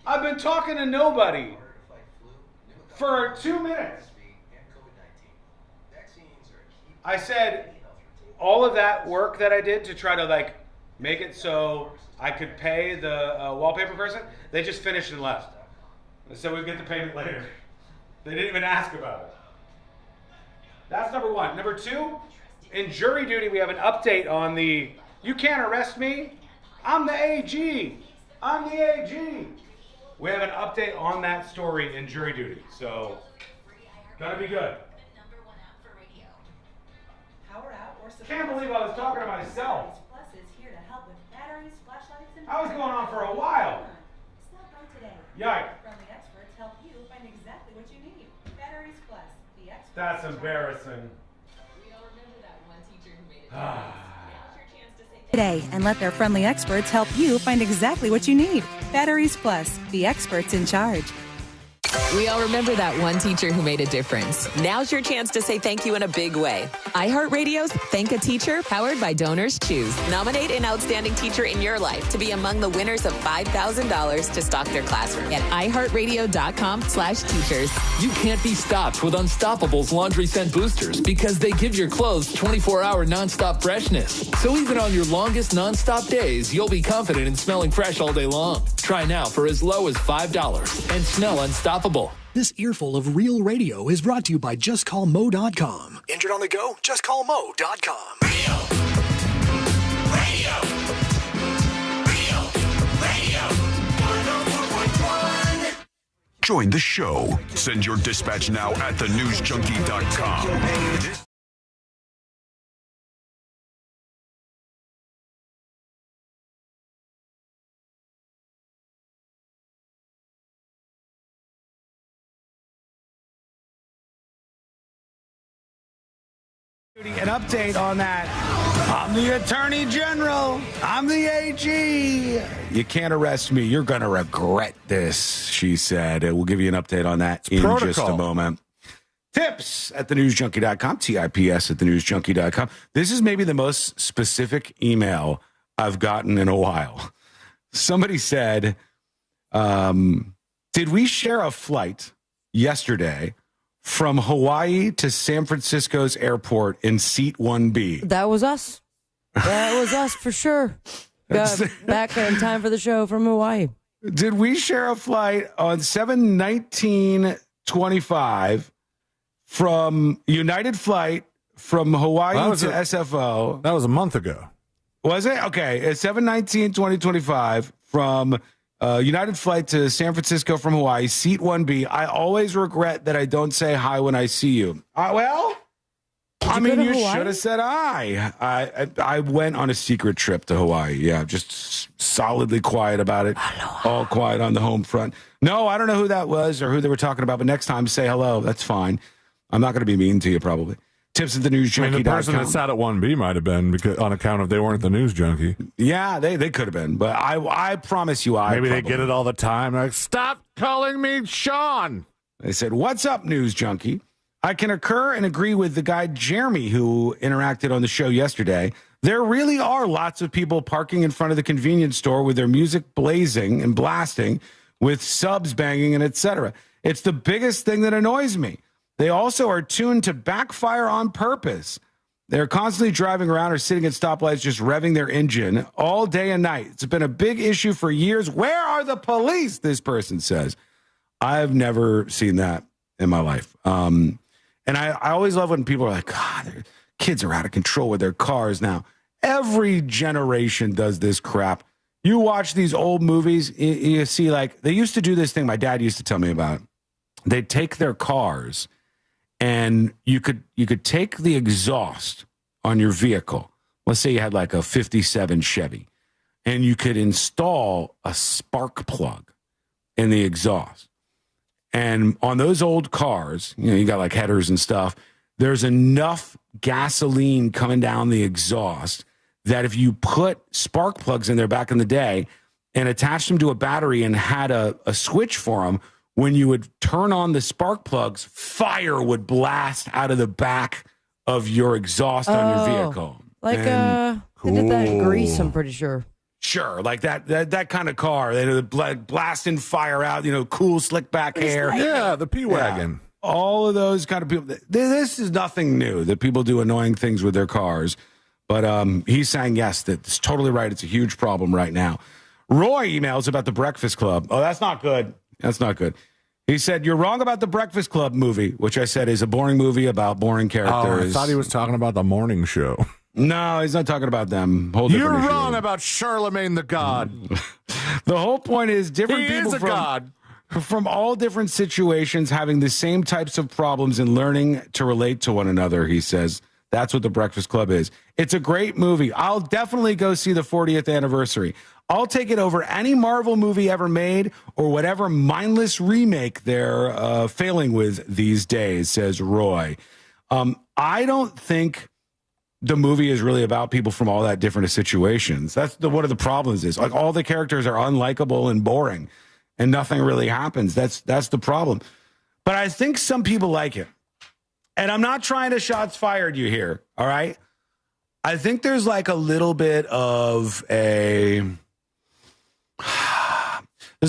I've been talking to nobody for 2 minutes. I said all of that work that I did to try to make it so I could pay the wallpaper person, they just finished and left. They said we'd get the payment later. They didn't even ask about it. That's number one. Number two, in jury duty, we have an update on the, you can't arrest me. I'm the AG. I'm the AG. We have an update on that story in jury duty, so gonna be good. Can't believe I was talking to myself. I was going on for a while. Yikes. That's embarrassing. Today and let their friendly experts help you find exactly what you need. Batteries Plus, the experts in charge. We all remember that one teacher who made a difference. Now's your chance to say thank you in a big way. iHeartRadio's Thank a Teacher, powered by Donors Choose. Nominate an outstanding teacher in your life to be among the winners of $5,000 to stock their classroom at iHeartRadio.com/teachers. You can't be stopped with Unstoppable's laundry scent boosters because they give your clothes 24-hour nonstop freshness. So even on your longest nonstop days, you'll be confident in smelling fresh all day long. Try now for as low as $5 and smell unstoppable. This earful of real radio is brought to you by JustCallMo.com. Injured on the go? JustCallMo.com. Radio. 104.1. Join the show. Send your dispatch now at thenewsjunkie.com. An update on that. I'm the Attorney General. I'm the AG. You can't arrest me. You're going to regret this, she said. We'll give you an update on that in just a moment. Tips at thenewsjunkie.com, TIPS at thenewsjunkie.com. This is maybe the most specific email I've gotten in a while. Somebody said, did we share a flight yesterday from Hawaii to San Francisco's airport in seat 1B? That was us. That was us for sure. Got back in time for the show from Hawaii. Did we share a flight on 7/19/25 from United Flight from Hawaii to SFO? That was a month ago. Was it? Okay. It's 7/19/2025 from United flight to San Francisco from Hawaii, seat 1B. I always regret that I don't say hi when I see you. Well, I mean, you should have said I went on a secret trip to Hawaii. Yeah, just solidly quiet about it. All quiet on the home front. No, I don't know who that was or who they were talking about, but next time say hello. That's fine. I'm not going to be mean to you, probably. Tips at thenewsjunkie.com. I mean, the person that sat at 1B might have been because, on account of they weren't the news junkie. Yeah, they could have been, but I promise you Maybe they get it all the time. Like, stop calling me Sean. They said, what's up, news junkie? I can occur and agree with the guy Jeremy who interacted on the show yesterday. There really are lots of people parking in front of the convenience store with their music blazing and blasting with subs banging and etc. It's the biggest thing that annoys me. They also are tuned to backfire on purpose. They're constantly driving around or sitting at stoplights just revving their engine all day and night. It's been a big issue for years. Where are the police? This person says. I've never seen that in my life. And I always love when people are like, God, their kids are out of control with their cars now. Every generation does this crap. You watch these old movies, you see, like, they used to do this thing my dad used to tell me about. They'd take their cars and you could take the exhaust on your vehicle. Let's say you had like a 57 Chevy and you could install a spark plug in the exhaust. And on those old cars, you got like headers and stuff, there's enough gasoline coming down the exhaust that if you put spark plugs in there back in the day and attached them to a battery and had a switch for them, when you would turn on the spark plugs, fire would blast out of the back of your exhaust on your vehicle. Like they did that in Greece, I'm pretty sure. Sure, like that kind of car. They blasting fire out, cool, slick back hair. Yeah, the P-Wagon. Yeah, all of those kind of people. This is nothing new that people do annoying things with their cars. But he's saying, yes, that's totally right. It's a huge problem right now. Roy emails about the Breakfast Club. Oh, that's not good. That's not good. He said, you're wrong about the Breakfast Club movie, which I said is a boring movie about boring characters. Oh, I thought he was talking about the morning show. No, he's not talking about them. You're wrong about Charlemagne the God. The whole point is different people from all different situations having the same types of problems and learning to relate to one another, he says. That's what the Breakfast Club is. It's a great movie. I'll definitely go see the 40th anniversary. I'll take it over any Marvel movie ever made or whatever mindless remake they're failing with these days, says Roy. I don't think the movie is really about people from all that different situations. That's one of the problems is like all the characters are unlikable and boring and nothing really happens. That's the problem. But I think some people like it. And I'm not trying to shots fired you here. All right. I think there's like a little bit of there's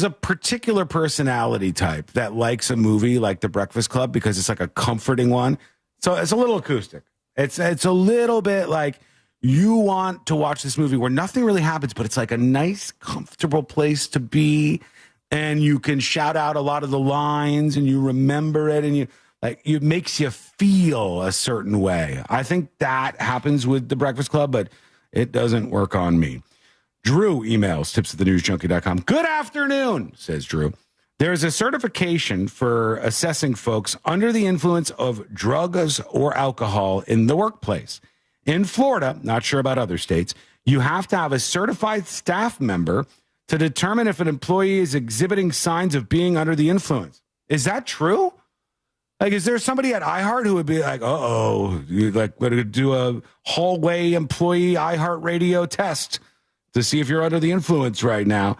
a particular personality type that likes a movie like The Breakfast Club because it's like a comforting one. So it's a little acoustic. It's a little bit like you want to watch this movie where nothing really happens, but it's like a nice, comfortable place to be. And you can shout out a lot of the lines and you remember it and it makes you feel a certain way. I think that happens with The Breakfast Club, but it doesn't work on me. Drew emails tips@thenewsjunkie.com. Good afternoon, says Drew. There's a certification for assessing folks under the influence of drugs or alcohol in the workplace. In Florida, not sure about other states, you have to have a certified staff member to determine if an employee is exhibiting signs of being under the influence. Is that true? Like, is there somebody at iHeart who would be like, you like going to do a hallway employee iHeartRadio test to see if you're under the influence right now?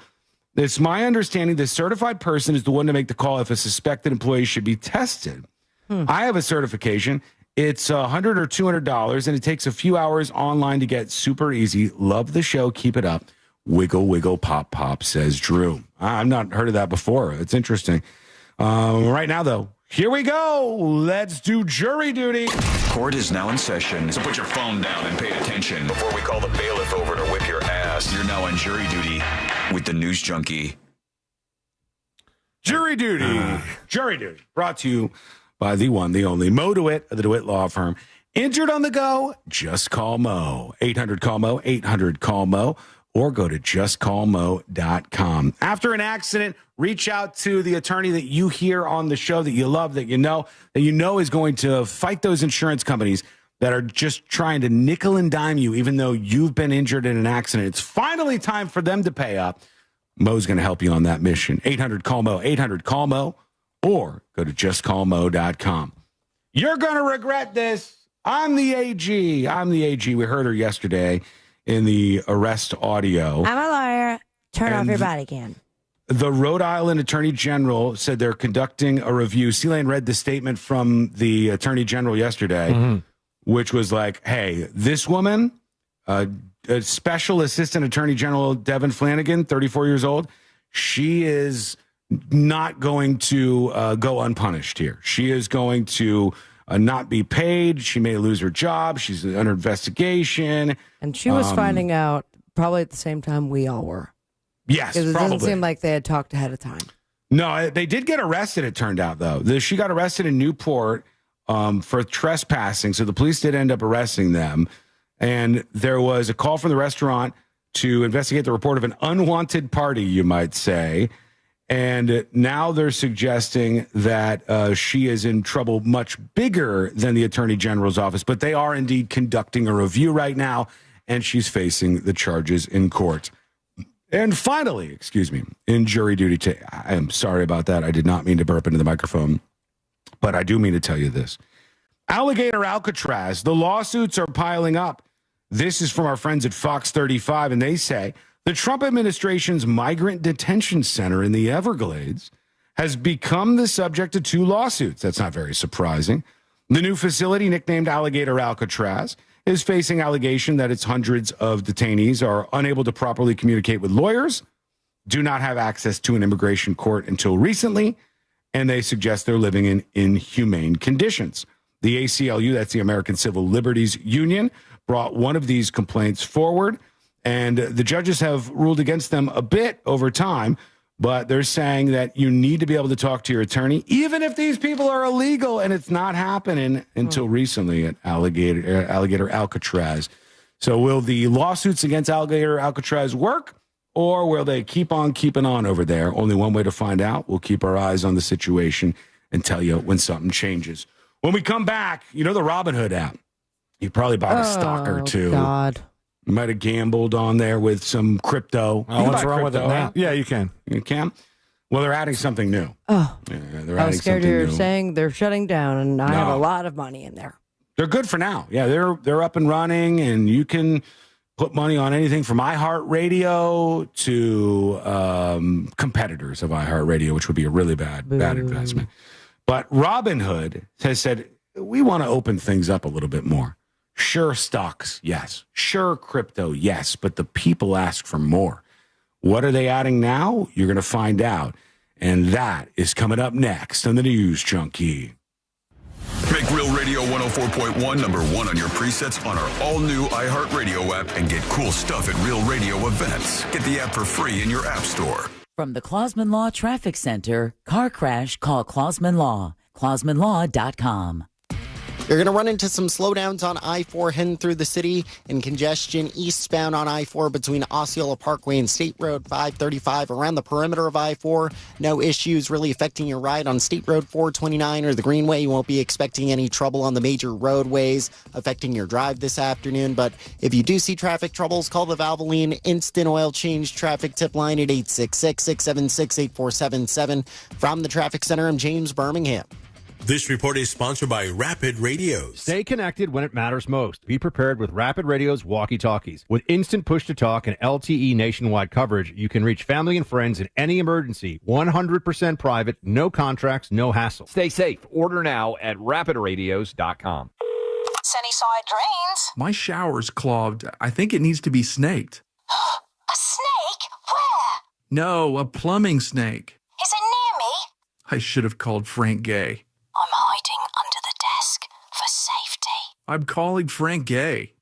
It's my understanding the certified person is the one to make the call if a suspected employee should be tested. I have a certification. It's $100 or $200, and it takes a few hours online to get. Super easy. Love the show. Keep it up. Wiggle, wiggle, pop, pop, says Drew. I've not heard of that before. It's interesting. Right now, though, here we go. Let's do jury duty. Court is now in session, so put your phone down and pay attention. Before we call the bailiff over to whip your ass, you're now on jury duty with the News Junkie. Jury duty. Jury duty. Brought to you by the one, the only Mo DeWitt of the DeWitt Law Firm. Injured on the go? Just call Mo. 800-CALL-MO, 800-CALL-MO. or go to justcallmo.com. After an accident, reach out to the attorney that you hear on the show that you love, that you know is going to fight those insurance companies that are just trying to nickel and dime you, even though you've been injured in an accident. It's finally time for them to pay up. Mo's going to help you on that mission. 800-CALL-MO, 800-CALL-MO, or go to justcallmo.com. You're going to regret this. I'm the AG. We heard her yesterday in the arrest audio. I'm a lawyer. Turn off your body cam. The Rhode Island Attorney General said they're conducting a review. C-Lane read the statement from the Attorney General yesterday, which was like, hey, this woman, a Special Assistant Attorney General Devin Flanagan, 34 years old, she is not going to go unpunished here. She is going to not be paid. She may lose her job. She's under investigation. And she was finding out probably at the same time we all were. Yes, because it probably. doesn't seem like they had talked ahead of time. No, they did get arrested, it turned out, though. She got arrested in Newport for trespassing, so the police did end up arresting them. And there was a call from the restaurant to investigate the report of an unwanted party, you might say. And now they're suggesting that she is in trouble much bigger than the Attorney General's office. But they are indeed conducting a review right now, and she's facing the charges in court. And finally, in jury duty, I am sorry about that. I did not mean to burp into the microphone, but I do mean to tell you this. Alligator Alcatraz, the lawsuits are piling up. This is from our friends at Fox 35, and they say the Trump administration's migrant detention center in the Everglades has become the subject of 2 lawsuits. That's not very surprising. The new facility, nicknamed Alligator Alcatraz, is facing allegation that its hundreds of detainees are unable to properly communicate with lawyers, do not have access to an immigration court until recently, and they suggest they're living in inhumane conditions. The ACLU, that's the American Civil Liberties Union, brought one of these complaints forward, and the judges have ruled against them a bit over time, but they're saying that you need to be able to talk to your attorney, even if these people are illegal, and it's not happening until recently at Alligator Alcatraz. So will the lawsuits against Alligator Alcatraz work, or will they keep on keeping on over there? Only one way to find out. We'll keep our eyes on the situation and tell you when something changes. When we come back, you know the Robinhood app. You probably bought a stock or two. God. You might have gambled on there with some crypto. What's wrong with it now? Yeah, you can. You can? Well, they're adding something new. Oh. Yeah, I was scared you were saying they're shutting down, and I have a lot of money in there. They're good for now. Yeah, they're up and running, and you can put money on anything from iHeartRadio to competitors of iHeartRadio, which would be a really bad investment. But Robinhood has said, we want to open things up a little bit more. Sure, stocks, yes. Sure, crypto, yes. But the people ask for more. What are they adding now? You're going to find out. And that is coming up next on the News Junkie. Make Real Radio 104.1 number 1 on your presets on our all-new iHeartRadio app and get cool stuff at Real Radio events. Get the app for free in your app store. From the Clausman Law Traffic Center, car crash, call Clausman Law. ClausmanLaw.com. You're going to run into some slowdowns on I-4 heading through the city and congestion eastbound on I-4 between Osceola Parkway and State Road 535 around the perimeter of I-4. No issues really affecting your ride on State Road 429 or the Greenway. You won't be expecting any trouble on the major roadways affecting your drive this afternoon. But if you do see traffic troubles, call the Valvoline Instant Oil Change Traffic Tip Line at 866-676-8477. From the Traffic Center, I'm James Birmingham. This report is sponsored by Rapid Radios. Stay connected when it matters most. Be prepared with Rapid Radio's walkie-talkies. With instant push-to-talk and LTE nationwide coverage, you can reach family and friends in any emergency. 100% private, no contracts, no hassle. Stay safe. Order now at rapidradios.com. Sunnyside drains. My shower's clogged. I think it needs to be snaked. A snake? Where? No, a plumbing snake. Is it near me? I should have called Frank Gay. I'm hiding under the desk for safety. I'm calling Frank Gay.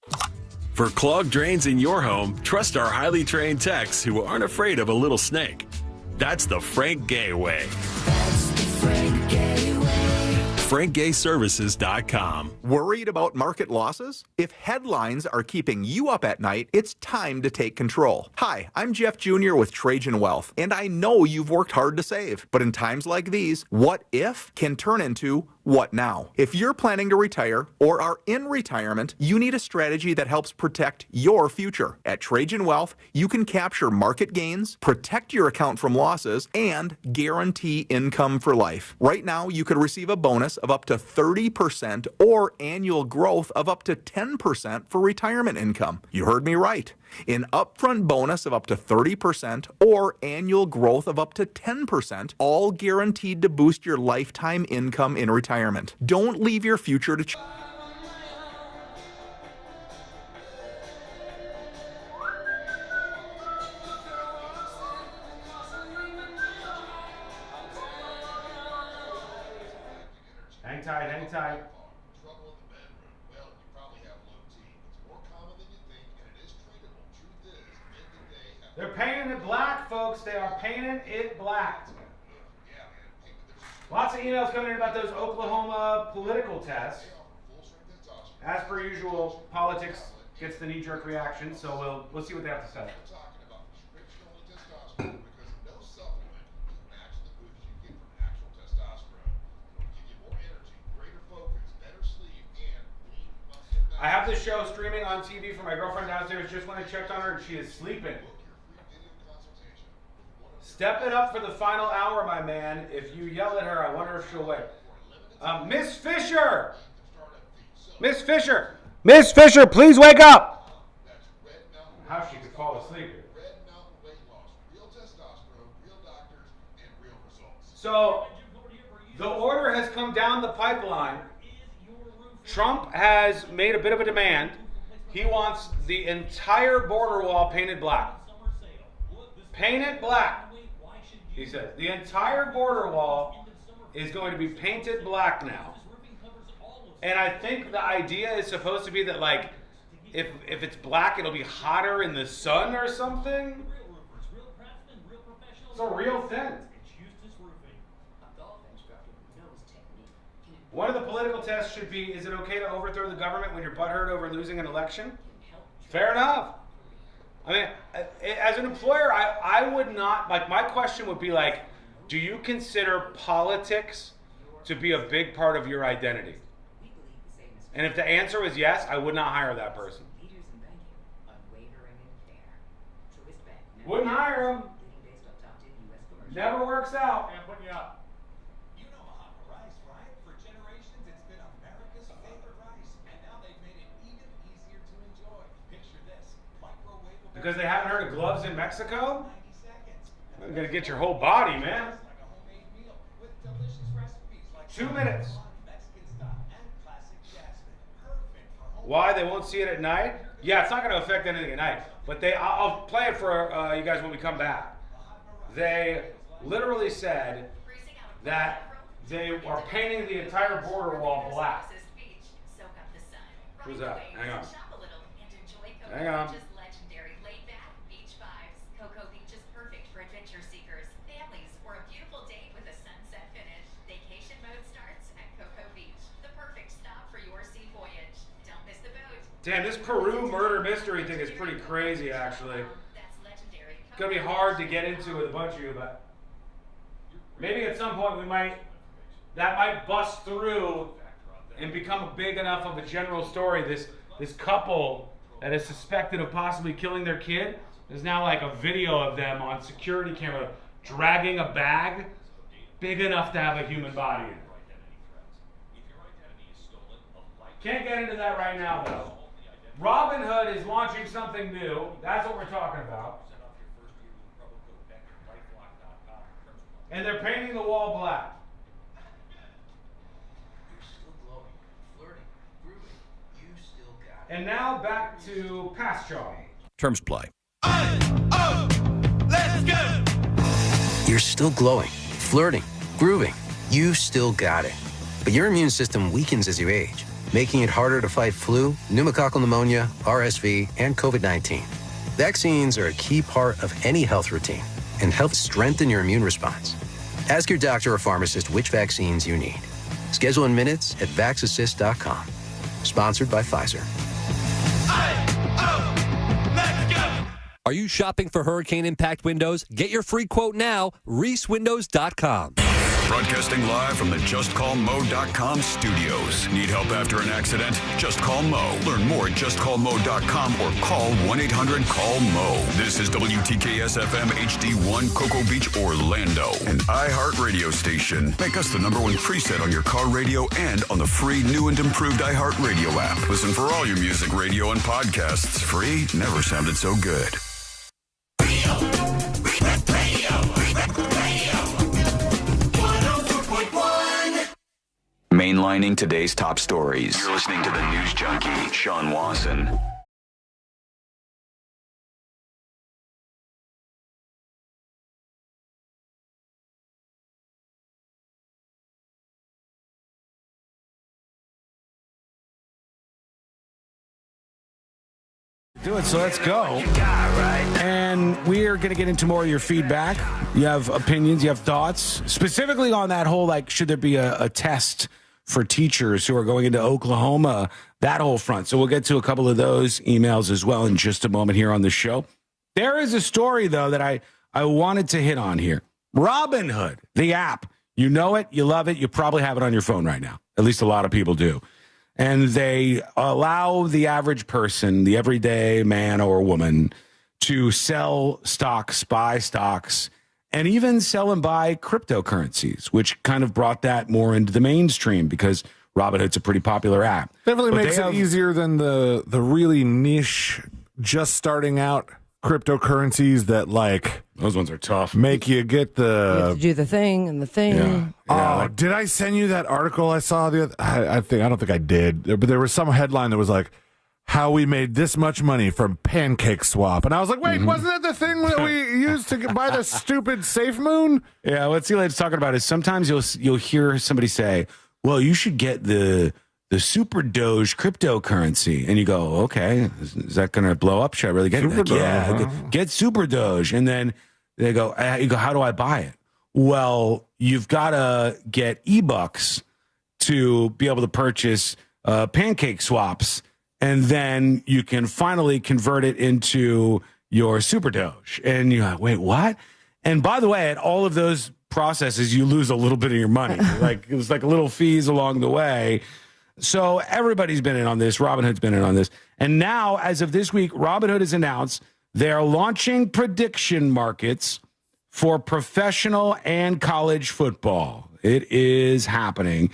For clogged drains in your home, trust our highly trained techs who aren't afraid of a little snake. That's the Frank Gay way. That's the Frank Gay way. FrankGayServices.com. Worried about market losses? If headlines are keeping you up at night, it's time to take control. Hi, I'm Jeff Jr. with Trajan Wealth, and I know you've worked hard to save. But in times like these, what if can turn into what now? If you're planning to retire or are in retirement, you need a strategy that helps protect your future. At Trajan Wealth, you can capture market gains, protect your account from losses, and guarantee income for life. Right now, you could receive a bonus of up to 30% or annual growth of up to 10% for retirement income. You heard me right. An upfront bonus of up to 30% or annual growth of up to 10%, all guaranteed to boost your lifetime income in retirement. Don't leave your future to chance. Hang tight, hang tight. They're painting it black, folks. They are painting it black. Lots of emails coming in about those Oklahoma political tests. As per usual, politics gets the knee-jerk reaction, so we'll see what they have to say. I have this show streaming on TV for my girlfriend downstairs. Just when I checked on her, and she is sleeping. Step it up for the final hour, my man. If you yell at her, I wonder if she'll wake. Miss Fisher! Miss Fisher! Miss Fisher, please wake up! How she could fall asleep here. So, the order has come down the pipeline. Trump has made a bit of a demand. He wants the entire border wall painted black. Paint it black. He said the entire border wall is going to be painted black now. And I think the idea is supposed to be that, like, if it's black, it'll be hotter in the sun or something. It's a real thing. One of the political tests should be, is it okay to overthrow the government when you're butthurt over losing an election? Fair enough. I mean, as an employer, I would not, like, my question would be like, do you consider politics to be a big part of your identity? And if the answer was yes, I would not hire that person. Wouldn't hire him. Never works out. Can't put you up. Because they haven't heard of gloves in Mexico? You're going to get your whole body, man. 2 minutes. Why? They won't see it at night? Yeah, it's not going to affect anything at night. But I'll play it for you guys when we come back. They literally said that they are painting the entire border wall black. Who's that? Hang on. Hang on. Damn, this Peru murder mystery thing is pretty crazy, actually. It's going to be hard to get into with a bunch of you, but maybe at some point that might bust through and become big enough of a general story. This couple that is suspected of possibly killing their kid, there's now like a video of them on security camera dragging a bag big enough to have a human body in it. Can't get into that right now, though. Robinhood is launching something new. That's what we're talking about. And they're painting the wall black. And now back to Past Charm. Terms apply. Let's go! You're still glowing, flirting, grooving. You still got it. But your immune system weakens as you age, making it harder to fight flu, pneumococcal pneumonia, RSV, and COVID-19. Vaccines are a key part of any health routine and help strengthen your immune response. Ask your doctor or pharmacist which vaccines you need. Schedule in minutes at VaxAssist.com. Sponsored by Pfizer. Are you shopping for hurricane impact windows? Get your free quote now, reeswindows.com. Broadcasting live from the JustCallMo.com studios. Need help after an accident? Just call Mo. Learn more at JustCallMo.com or call 1-800-CALL-MO. This is WTKS-FM HD1 Cocoa Beach, Orlando, an iHeart radio station. Make us the #1 preset on your car radio and on the free new and improved iHeart Radio app. Listen for all your music, radio, and podcasts. Free never sounded so good. Mainlining today's top stories. You're listening to the news junkie, Sean Wasson. Do it, so let's go. And we're going to get into more of your feedback. You have opinions, you have thoughts, specifically on that whole, like, should there be a test for teachers who are going into Oklahoma, that whole front. So we'll get to a couple of those emails as well in just a moment here on the show. There is a story, though, that I wanted to hit on here. Robinhood, the app. You know it, you love it, you probably have it on your phone right now. At least a lot of people do. And they allow the average person, the everyday man or woman, to sell stocks, buy stocks, and even sell and buy cryptocurrencies, which kind of brought that more into the mainstream because Robinhood's a pretty popular app. Definitely makes it easier than the really niche, just starting out cryptocurrencies that, like, those ones are tough. Make you get You have to do the thing and the thing. Yeah. Did I send you that article I saw the other? I don't think I did, but there was some headline that was like, how we made this much money from Pancake Swap. And I was like, wait, wasn't that the thing that we used to buy the stupid Safe Moon? Yeah, what Eli's talking about is sometimes you'll hear somebody say, well, you should get the Super Doge cryptocurrency. And you go, okay, is that going to blow up? Should I really get it? Like, yeah, get Super Doge. And then they go, you go, how do I buy it? Well, you've got to get eBucks to be able to purchase Pancake Swaps. And then you can finally convert it into your Super Doge. And you're like, wait, what? And by the way, at all of those processes, you lose a little bit of your money. Like, it was like little fees along the way. So everybody's been in on this. Robinhood's been in on this. And now, as of this week, Robinhood has announced they're launching prediction markets for professional and college football. It is happening.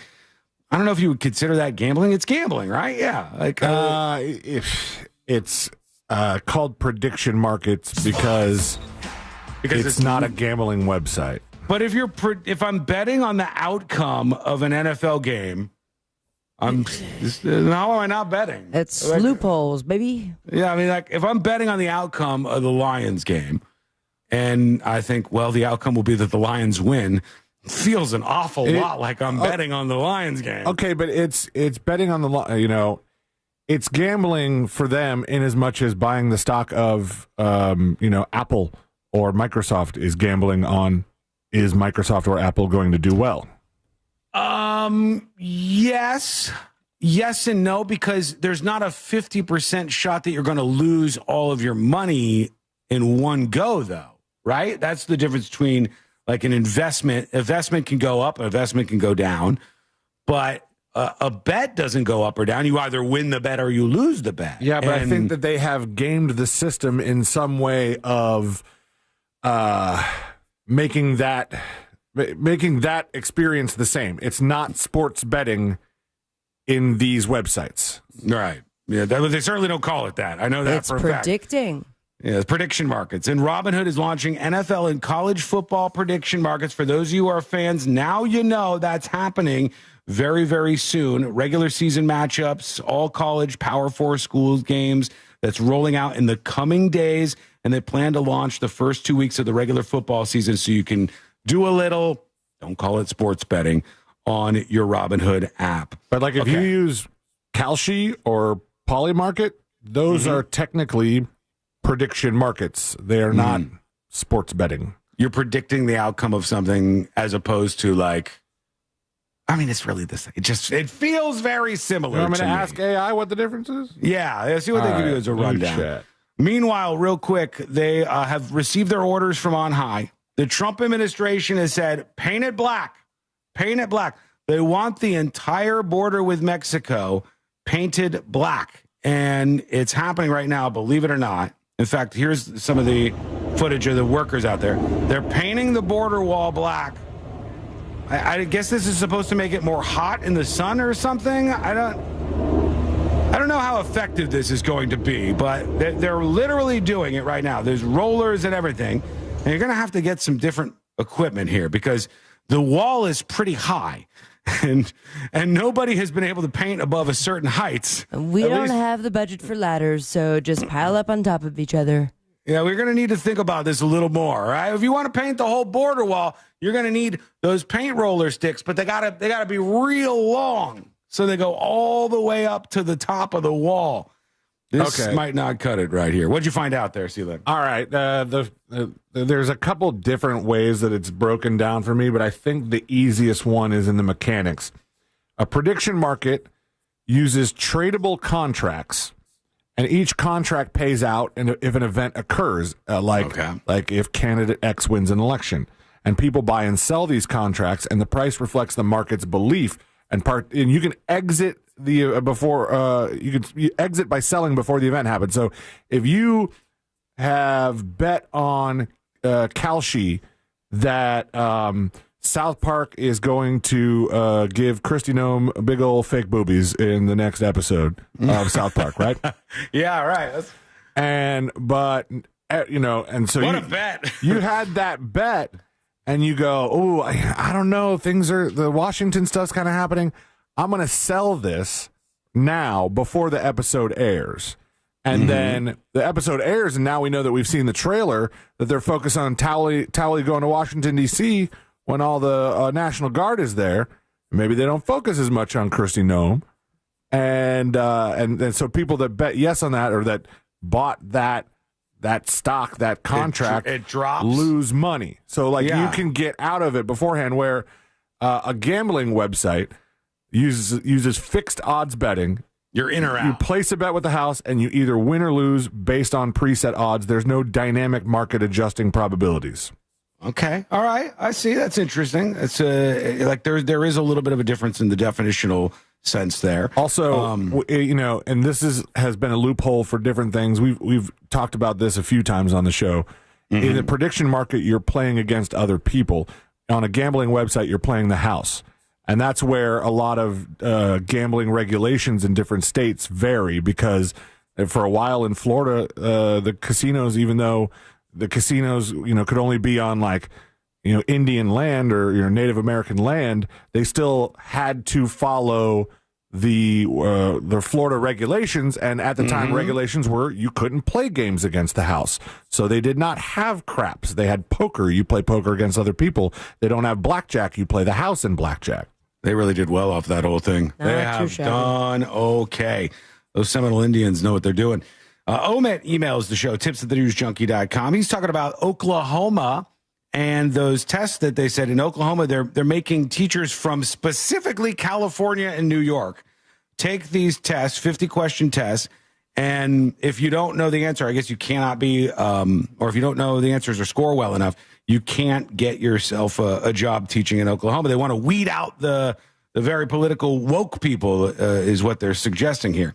I don't know if you would consider that gambling. It's gambling, right? Yeah. Like, if it's called prediction markets because it's not a gambling website. But if I'm betting on the outcome of an NFL game, how am I not betting? It's like, loopholes, baby. Yeah, I mean, like, if I'm betting on the outcome of the Lions game, and I think, well, the outcome will be that the Lions win, feels an awful lot like I'm betting on the Lions game. Okay, but it's betting on the it's gambling for them in as much as buying the stock of Apple or Microsoft is gambling on, is Microsoft or Apple going to do well? Yes and no, because there's not a 50% shot that you're going to lose all of your money in one go, though, right? That's the difference between, like, an investment. Investment can go up, investment can go down, but a bet doesn't go up or down. You either win the bet or you lose the bet. Yeah, but I think that they have gamed the system in some way of making that experience the same. It's not sports betting in these websites. Right. Yeah, they certainly don't call it that. I know that for a fact. It's predicting. Yeah, it's prediction markets. And Robinhood is launching NFL and college football prediction markets. For those of you who are fans, now you know that's happening very, very soon. Regular season matchups, all college Power 4 schools games. That's rolling out in the coming days. And they plan to launch the first 2 weeks of the regular football season so you can do a little, don't call it sports betting, on your Robinhood app. But, like, if you use Kalshi or Polymarket, those are technically prediction markets. They are not sports betting. You're predicting the outcome of something as opposed to, like, I mean, it's really the same. It feels very similar. I'm going to me. ask AI what the difference is? Yeah, see what they give you as a rundown. Meanwhile, real quick, they have received their orders from on high. The Trump administration has said, paint it black. Paint it black. They want the entire border with Mexico painted black. And it's happening right now, believe it or not. In fact, here's some of the footage of the workers out there. They're painting the border wall black. I guess this is supposed to make it more hot in the sun or something. I don't know how effective this is going to be, but they're literally doing it right now. There's rollers and everything. And you're going to have to get some different equipment here because the wall is pretty high. And nobody has been able to paint above a certain height. We don't have the budget for ladders, so just pile up on top of each other. Yeah, we're going to need to think about this a little more, right? If you want to paint the whole border wall, you're going to need those paint roller sticks, but they got to be real long, so they go all the way up to the top of the wall. This might not cut it right here. What'd you find out there, Seelan? All right, there's a couple different ways that it's broken down for me, but I think the easiest one is in the mechanics. A prediction market uses tradable contracts. And each contract pays out if an event occurs, like if candidate X wins an election. And people buy and sell these contracts, and the price reflects the market's belief. And you can exit you exit by selling before the event happens. So if you have bet on Kalshi that South Park is going to give Kristi Noem big old fake boobies in the next episode of South Park, right? Yeah, right. And so what a bet. You had that bet, and you go, oh, I don't know, the Washington stuff's kind of happening. I'm going to sell this now before the episode airs. And then the episode airs, and now we know that we've seen the trailer that they're focused on Towley going to Washington, D.C., when all the National Guard is there. Maybe they don't focus as much on Kristi Noem. And so people that bet yes on that or that bought that stock, that contract, it drops, lose money. So you can get out of it beforehand, where a gambling website uses fixed odds betting. You're in or out. You place a bet with the house, and you either win or lose based on preset odds. There's no dynamic market adjusting probabilities. Okay. All right. I see. That's interesting. It's there is a little bit of a difference in the definitional sense there. Also, and this has been a loophole for different things. We've talked about this a few times on the show. In the prediction market, you're playing against other people. On a gambling website, you're playing the house. And that's where a lot of gambling regulations in different states vary, because for a while in Florida, the casinos, even though the casinos, could only be on Indian land or Native American land, they still had to follow the Florida regulations. And at the time, regulations were you couldn't play games against the house. So they did not have craps. They had poker. You play poker against other people. They don't have blackjack. You play the house in blackjack. They really did well off that whole thing. They have done okay. Those Seminole Indians know what they're doing. Omit emails the show, tips@thenewsjunkie.com. He's talking about Oklahoma and those tests that they said in Oklahoma, they're making teachers from specifically California and New York take these tests, 50-question tests, and if you don't know the answer, I guess you cannot be, or if you don't know the answers or score well enough, you can't get yourself a job teaching in Oklahoma. They want to weed out the very political woke people, is what they're suggesting here.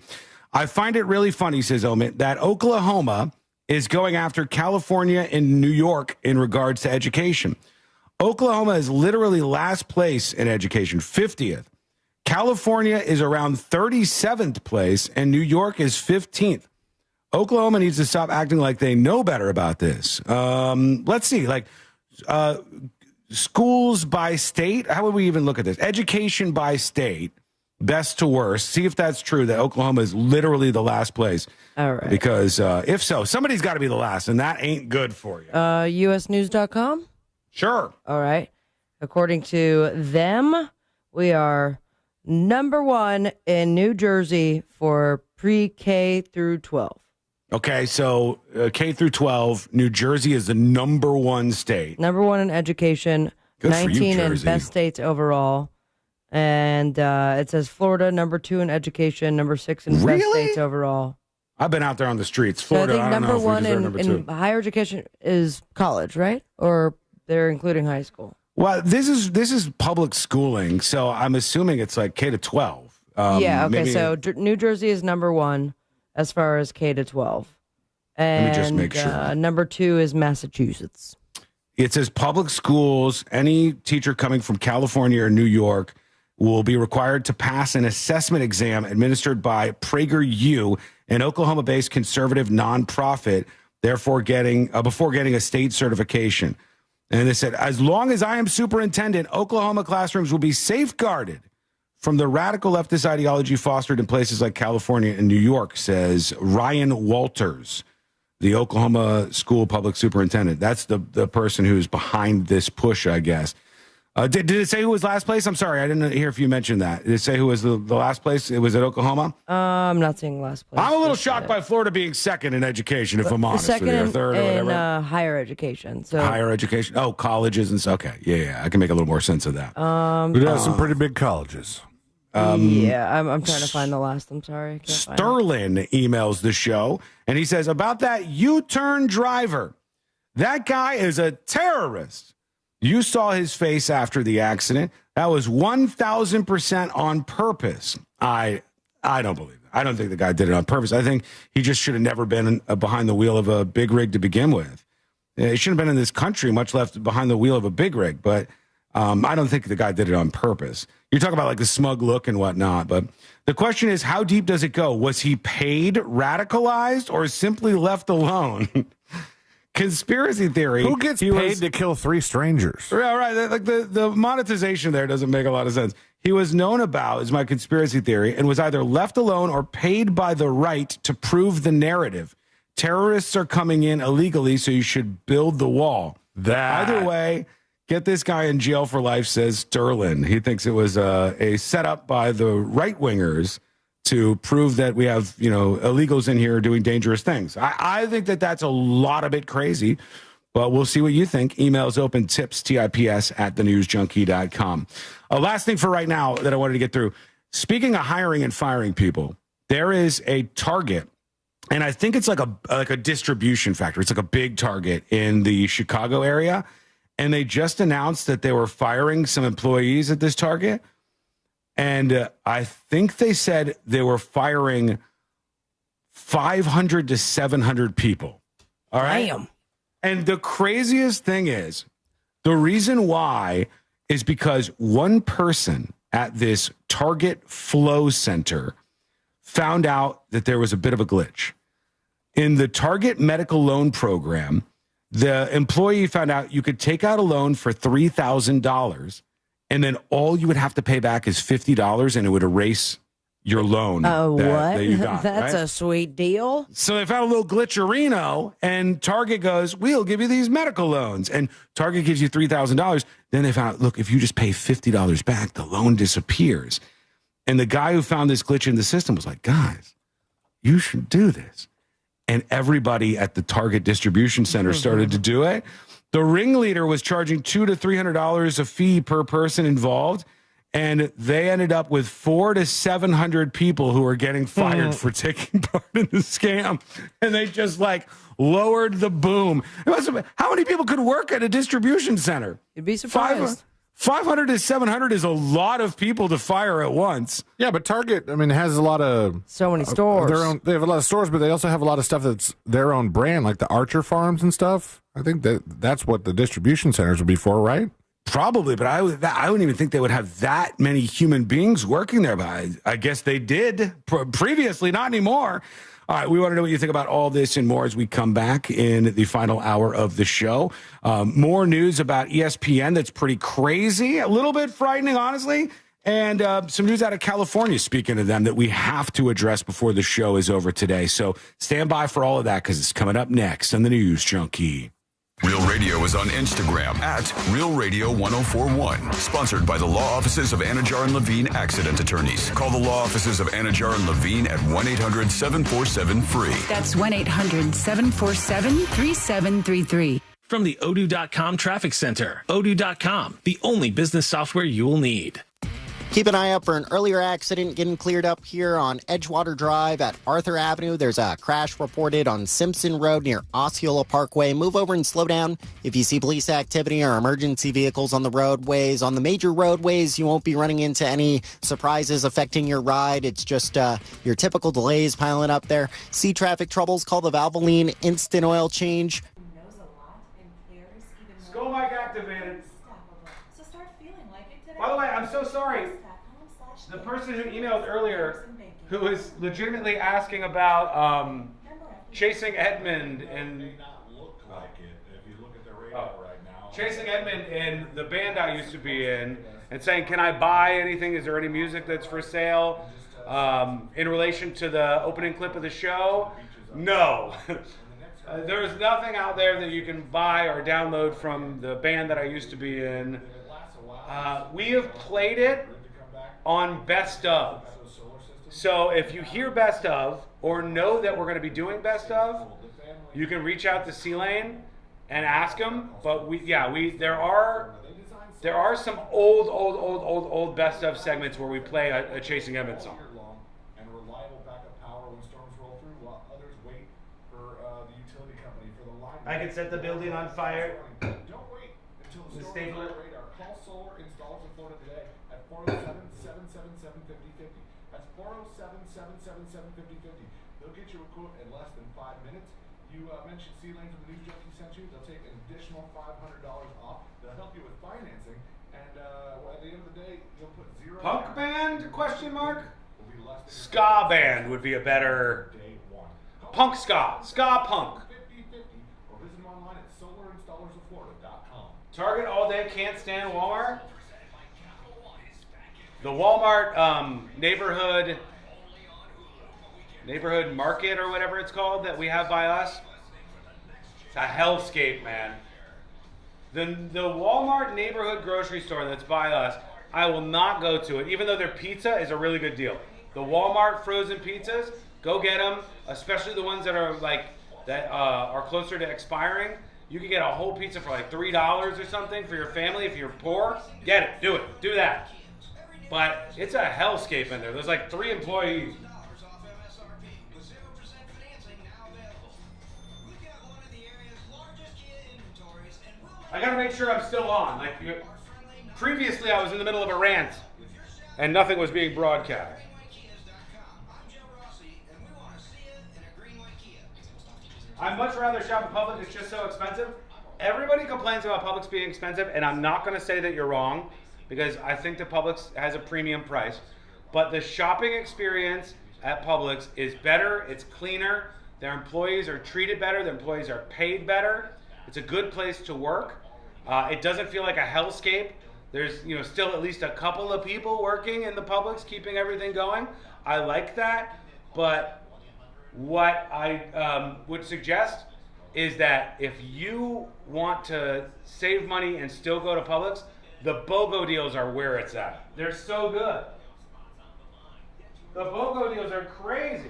I find it really funny, says Omit, that Oklahoma is going after California and New York in regards to education. Oklahoma is literally last place in education, 50th. California is around 37th place, and New York is 15th. Oklahoma needs to stop acting like they know better about this. Let's see, schools by state. How would we even look at this? Education by state. Best to worst. See if that's true, that Oklahoma is literally the last place. All right. Because if so, somebody's got to be the last, and that ain't good for you. USnews.com? Sure. All right. According to them, we are number 1 in New Jersey for pre-K through 12. Okay, so K through 12, New Jersey is the number 1 state. Number 1 in education, Good 19 for you, in Jersey. best states overall. And it says Florida, number 2 in education, number 6 in best states overall. I've been out there on the streets. So I Florida, think don't know number if we 1 deserve number in 2. higher education is college, right? Or they're including high school. Well, this is public schooling, so I'm assuming it's like K to 12. Yeah, okay, maybe- so New Jersey is number 1 as far as K to 12. And Let me just make sure. Number 2 is Massachusetts. It says public schools, any teacher coming from California or New York will be required to pass an assessment exam administered by PragerU, an Oklahoma-based conservative nonprofit, before getting a state certification. And they said, as long as I am superintendent, Oklahoma classrooms will be safeguarded from the radical leftist ideology fostered in places like California and New York, says Ryan Walters, the Oklahoma school public superintendent. That's the person who's behind this push, I guess. Did it say who was last place? I'm sorry, I didn't hear if you mentioned that. Did it say who was the last place? It was at Oklahoma? I'm not seeing last place. I'm a little shocked by Florida being second in education, if I'm honest Second with you. Or in, third or whatever. in higher education. So Higher education? Oh, colleges and stuff. Okay, yeah, I can make a little more sense of that. We have some pretty big colleges. Yeah, I'm trying to find the last. I'm sorry. I can't find it. Sterling emails the show, and he says, about that U-turn driver, that guy is a terrorist. You saw his face after the accident. That was 1,000% on purpose. I don't believe it. I don't think the guy did it on purpose. I think he just should have never been behind the wheel of a big rig to begin with. He shouldn't have been in this country, much less behind the wheel of a big rig. But I don't think the guy did it on purpose. You're talking about like the smug look and whatnot. But the question is, how deep does it go? Was he paid, radicalized, or simply left alone? Conspiracy theory. Who gets paid to kill 3 strangers? Yeah, right. Like the monetization there doesn't make a lot of sense. He was known about, is my conspiracy theory, and was either left alone or paid by the right to prove the narrative. Terrorists are coming in illegally, so you should build the wall. Either way, get this guy in jail for life, says Sterling. He thinks it was a setup by the right-wingers to prove that we have, illegals in here doing dangerous things. I think that that's a lot of bit crazy, but we'll see what you think. Emails open, tips, TIPS at thenewsjunkie.com. Last thing for right now that I wanted to get through. Speaking of hiring and firing people, there is a Target, and I think it's like a distribution factory. It's like a big Target in the Chicago area, and they just announced that they were firing some employees at this Target. And I think they said they were firing 500 to 700 people. All right. Damn. And the craziest thing is, the reason why is because one person at this Target Flow Center found out that there was a bit of a glitch. In the Target Medical Loan Program, the employee found out you could take out a loan for $3,000. And then all you would have to pay back is $50, and it would erase your loan. What? You got, That's right? a sweet deal. So they found a little glitcherino, and Target goes, we'll give you these medical loans. And Target gives you $3,000. Then they found out, look, if you just pay $50 back, the loan disappears. And the guy who found this glitch in the system was like, guys, you should do this. And everybody at the Target distribution center started to do it. The ringleader was charging $200 to $300 a fee per person involved, and they ended up with 400 to 700 people who were getting fired for taking part in the scam. And they just lowered the boom. How many people could work at a distribution center? You'd be surprised. 500 to 700 is a lot of people to fire at once. Yeah, but Target, has a lot of... So many stores. They have a lot of stores, but they also have a lot of stuff that's their own brand, like the Archer Farms and stuff. I think that's what the distribution centers would be for, right? Probably, but I wouldn't even think they would have that many human beings working there. But I guess they did previously, not anymore. All right, we want to know what you think about all this and more as we come back in the final hour of the show. More news about ESPN that's pretty crazy, a little bit frightening, honestly, and some news out of California, speaking of them, that we have to address before the show is over today. So stand by for all of that because it's coming up next on the News Junkie. Real Radio is on Instagram at Real Radio 1041. Sponsored by the law offices of Anajar and Levine Accident Attorneys. Call the law offices of Anajar and Levine at 1-800-747-FREE. That's 1-800-747-3733. From the Odoo.com Traffic Center. Odoo.com, the only business software you will need. Keep an eye out for an earlier accident getting cleared up here on Edgewater Drive at Arthur Avenue. There's a crash reported on Simpson Road near Osceola Parkway. Move over and slow down if you see police activity or emergency vehicles on the roadways. On the major roadways, you won't be running into any surprises affecting your ride. It's just your typical delays piling up there. See traffic troubles, call the Valvoline Instant Oil Change. Skull mic activated. By the way, I'm so sorry. The person who emailed earlier, who was legitimately asking about Chasing Edmund and Chasing Edmund in the band I used to be in, and saying, "Can I buy anything? Is there any music that's for sale?" In relation to the opening clip of the show, no. There's nothing out there that you can buy or download from the band that I used to be in. We have played it on Best Of. So if you hear Best Of or know that we're going to be doing Best Of, you can reach out to C-Lane and ask him. But there are some old Best Of segments where we play a Chasing Edmund song. I can set the building on fire. The stapler. Call Solar Installers of Florida today at 407-777-5050. That's 407-777-5050. They'll get you a quote in less than 5 minutes. You mentioned C-Lane from the News Junkie sent you. They'll take an additional $500 off. They'll help you with financing. And at the end of the day, you'll put zero. Punk band? Question mark? Ska band would be a better. Punk ska. Ska punk. Target all day, can't stand Walmart. The Walmart neighborhood market or whatever it's called that we have by us. It's a hellscape, man. The Walmart neighborhood grocery store that's by us, I will not go to it, even though their pizza is a really good deal. The Walmart frozen pizzas, go get them, especially the ones that are are closer to expiring. You can get a whole pizza for like $3 or something for your family if you're poor. Get it. Do it. Do that. But it's a hellscape in there. There's like 3 employees. I gotta make sure I'm still on. Previously I was in the middle of a rant and nothing was being broadcast. I'd much rather shop at Publix. It's just so expensive. Everybody complains about Publix being expensive, and I'm not going to say that you're wrong because I think that Publix has a premium price. But the shopping experience at Publix is better. It's cleaner. Their employees are treated better. Their employees are paid better. It's a good place to work. It doesn't feel like a hellscape. There's still at least a couple of people working in the Publix, keeping everything going. I like that, but what I would suggest is that if you want to save money and still go to Publix, the BOGO deals are where it's at. They're so good. The BOGO deals are crazy.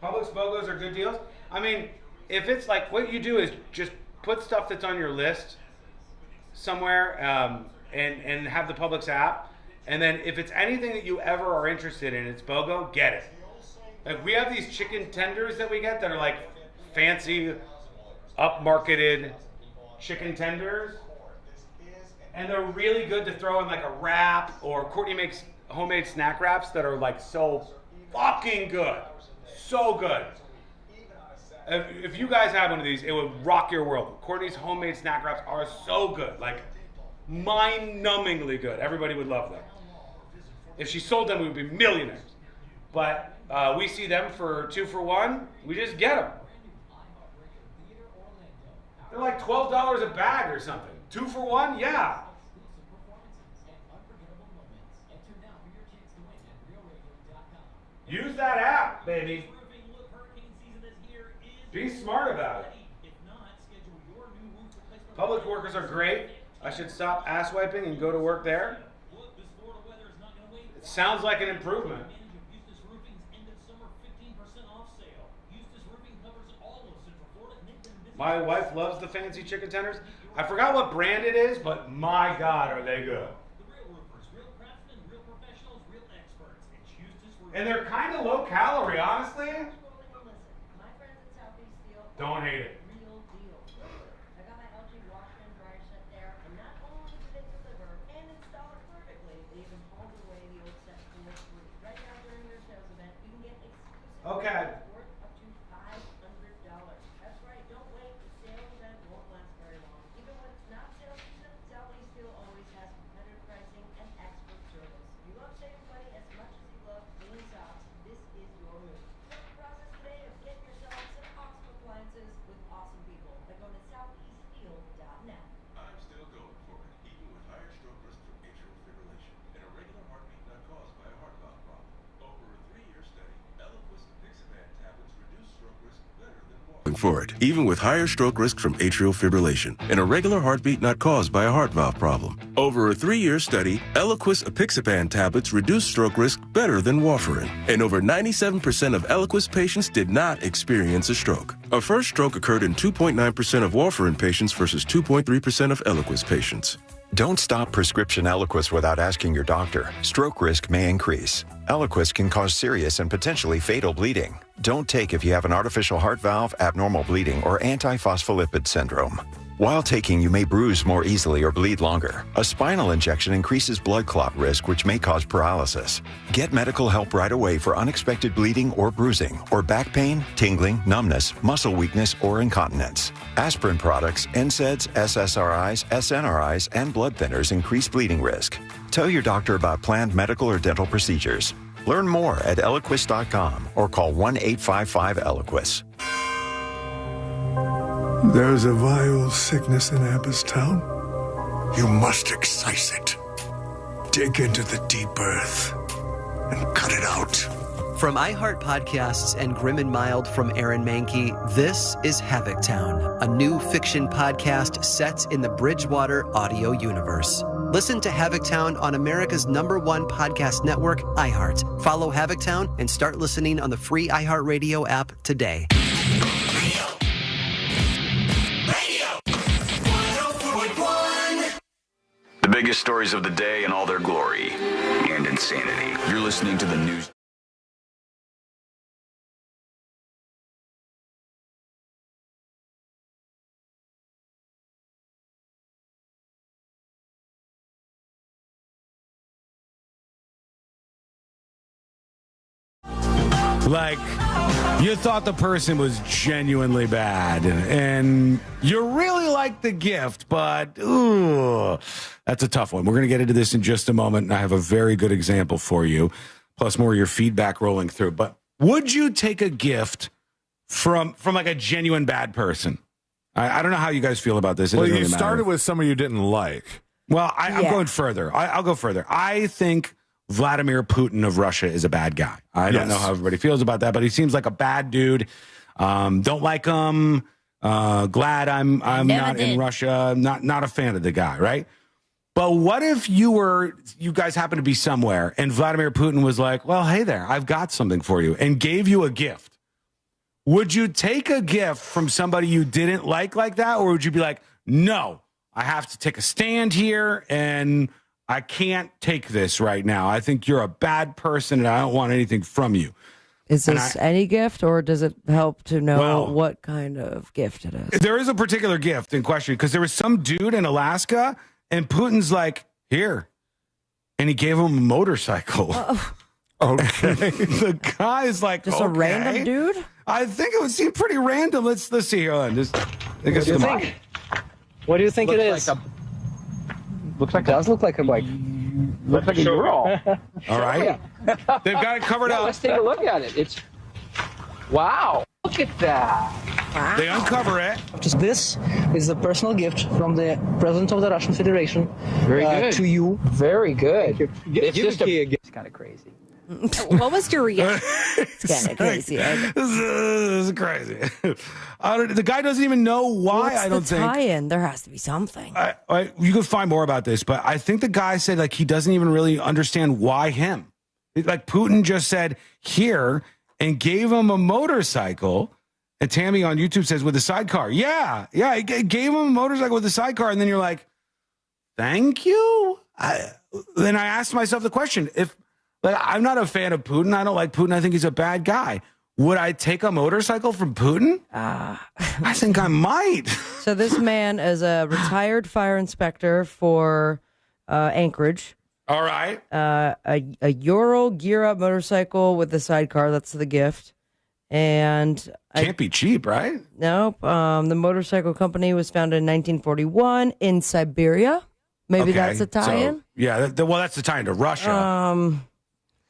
Publix BOGOs are good deals. I mean, if it's like what you do is just put stuff that's on your list somewhere, and have the Publix app, and then if it's anything that you ever are interested in, it's BOGO, get it. Like we have these chicken tenders that we get that are like fancy, upmarketed chicken tenders, and they're really good to throw in like a wrap, or Courtney makes homemade snack wraps that are like so fucking good. So good. If you guys had one of these, it would rock your world. Courtney's homemade snack wraps are so good. Like mind-numbingly good. Everybody would love them. If she sold them, we would be millionaires. But we see them for 2 for $1. We just get them. They're like $12 a bag or something. 2 for $1? Yeah. Use that app, baby. Be smart about it. Public workers are great. I should stop ass wiping and go to work there. It sounds like an improvement. My wife loves the fancy chicken tenders. I forgot what brand it is, but my God, are they good. And they're kind of low calorie, honestly. Don't hate it. Okay. For it, even with higher stroke risk from atrial fibrillation, an irregular heartbeat not caused by a heart valve problem. Over a 3-year study, Eliquis apixaban tablets reduced stroke risk better than warfarin, and over 97% of Eliquis patients did not experience a stroke. A first stroke occurred in 2.9% of warfarin patients versus 2.3% of Eliquis patients. Don't stop prescription Eliquis without asking your doctor. Stroke risk may increase. Eliquis can cause serious and potentially fatal bleeding. Don't take if you have an artificial heart valve, abnormal bleeding, or antiphospholipid syndrome. While taking, you may bruise more easily or bleed longer. A spinal injection increases blood clot risk, which may cause paralysis. Get medical help right away for unexpected bleeding or bruising, or back pain, tingling, numbness, muscle weakness, or incontinence. Aspirin products, NSAIDs, SSRIs, SNRIs, and blood thinners increase bleeding risk. Tell your doctor about planned medical or dental procedures. Learn more at Eliquis.com or call 1-855-ELIQUIS. There's a vile sickness in Abbottstown. You must excise it. Dig into the deep earth and cut it out. From iHeart Podcasts and Grim and Mild from Erin Mankey, this is Havoctown, a new fiction podcast set in the Bridgewater audio universe. Listen to Havoctown on America's #1 podcast network, iHeart. Follow Havoctown and start listening on the free iHeartRadio app today. The biggest stories of the day in all their glory and insanity. You're listening to the news. Like, you thought the person was genuinely bad, and you really liked the gift, but ooh, that's a tough one. We're going to get into this in just a moment, and I have a very good example for you, plus more of your feedback rolling through. But would you take a gift from like a genuine bad person? I don't know how you guys feel about this. Well, you started with somebody you didn't like. Well, I'm going further. I'll go further. I think Vladimir Putin of Russia is a bad guy. I don't know how everybody feels about that, but he seems like a bad dude. Don't like him. Glad I'm not in Russia. Not a fan of the guy, right? But what if you guys happen to be somewhere and Vladimir Putin was like, well, hey there, I've got something for you, and gave you a gift. Would you take a gift from somebody you didn't like that? Or would you be like, no, I have to take a stand here and I can't take this right now. I think you're a bad person and I don't want anything from you. Is this any gift, or does it help to know what kind of gift it is? There is a particular gift in question because there was some dude in Alaska and Putin's like, here. And he gave him a motorcycle. Okay. The guy's like, just a random dude? I think it would seem pretty random. Let's see here. What do you think? What do you think it is? Looks like does look like a bike. Looks like a girl. All right. They've got it covered up. Let's take a look at it. It's wow. Look at that. Wow. They uncover it. This is a personal gift from the President of the Russian Federation. Very good. To you. Very good. It's just it's kind of crazy. What was your reaction? It's kind of crazy. This is crazy. The guy doesn't even know why. What's I don't the tie-in? There has to be something. You can find more about this, but I think the guy said like he doesn't even really understand why him. Like Putin just said here and gave him a motorcycle, And Tammy on YouTube says with a sidecar. Yeah, he gave him a motorcycle with a sidecar, and then you're like, thank you? Then I asked myself the question, if I'm not a fan of Putin, I don't like Putin, I think he's a bad guy. Would I take a motorcycle from Putin? I think I might. So this man is a retired fire inspector for Anchorage. All right. A Ural gear-up motorcycle with a sidecar. That's the gift. And can't be cheap, right? Nope. The motorcycle company was founded in 1941 in Siberia. Maybe that's a tie-in? So, yeah, that's the tie-in to Russia.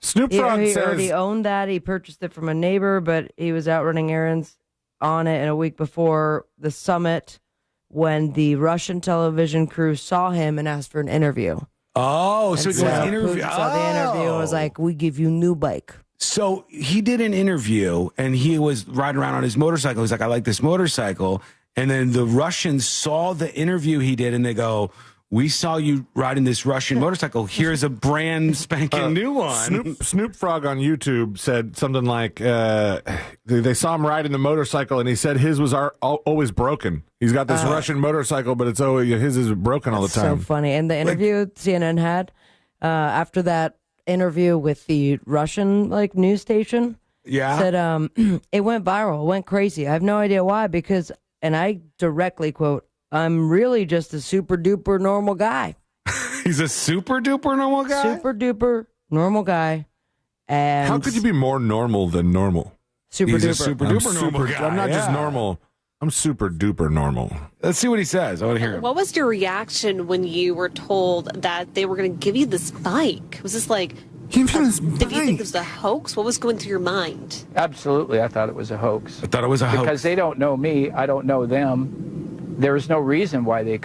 Snoop Frog he says already owned that. He purchased it from a neighbor, but he was out running errands on it. And a week before the summit, when the Russian television crew saw him and asked for an interview. Oh, so it was an interview. Putin saw the interview and was like, "We give you new bike." So he did an interview, and he was riding around on his motorcycle. He's like, "I like this motorcycle." And then the Russians saw the interview he did, and they go, "We saw you riding this Russian motorcycle. Here's a brand spanking new one." Snoop Frog on YouTube said something like, they saw him riding the motorcycle, and he said his was always broken. He's got this Russian motorcycle, but his is broken all the time. So funny. And the interview CNN had after that interview with the Russian news station, said it went viral, went crazy. I have no idea why, because, and I directly quote, "I'm really just a super duper normal guy." He's a super duper normal guy? Super duper normal guy. And how could you be more normal than normal? He's a super duper normal guy. I'm not just normal. I'm super duper normal. Let's see what he says. I want to hear him. What was your reaction when you were told that they were going to give you this bike? Was this like, did you think it was a hoax? What was going through your mind? Absolutely. I thought it was a hoax. I thought it was a hoax. Because they don't know me. I don't know them. There's no reason why they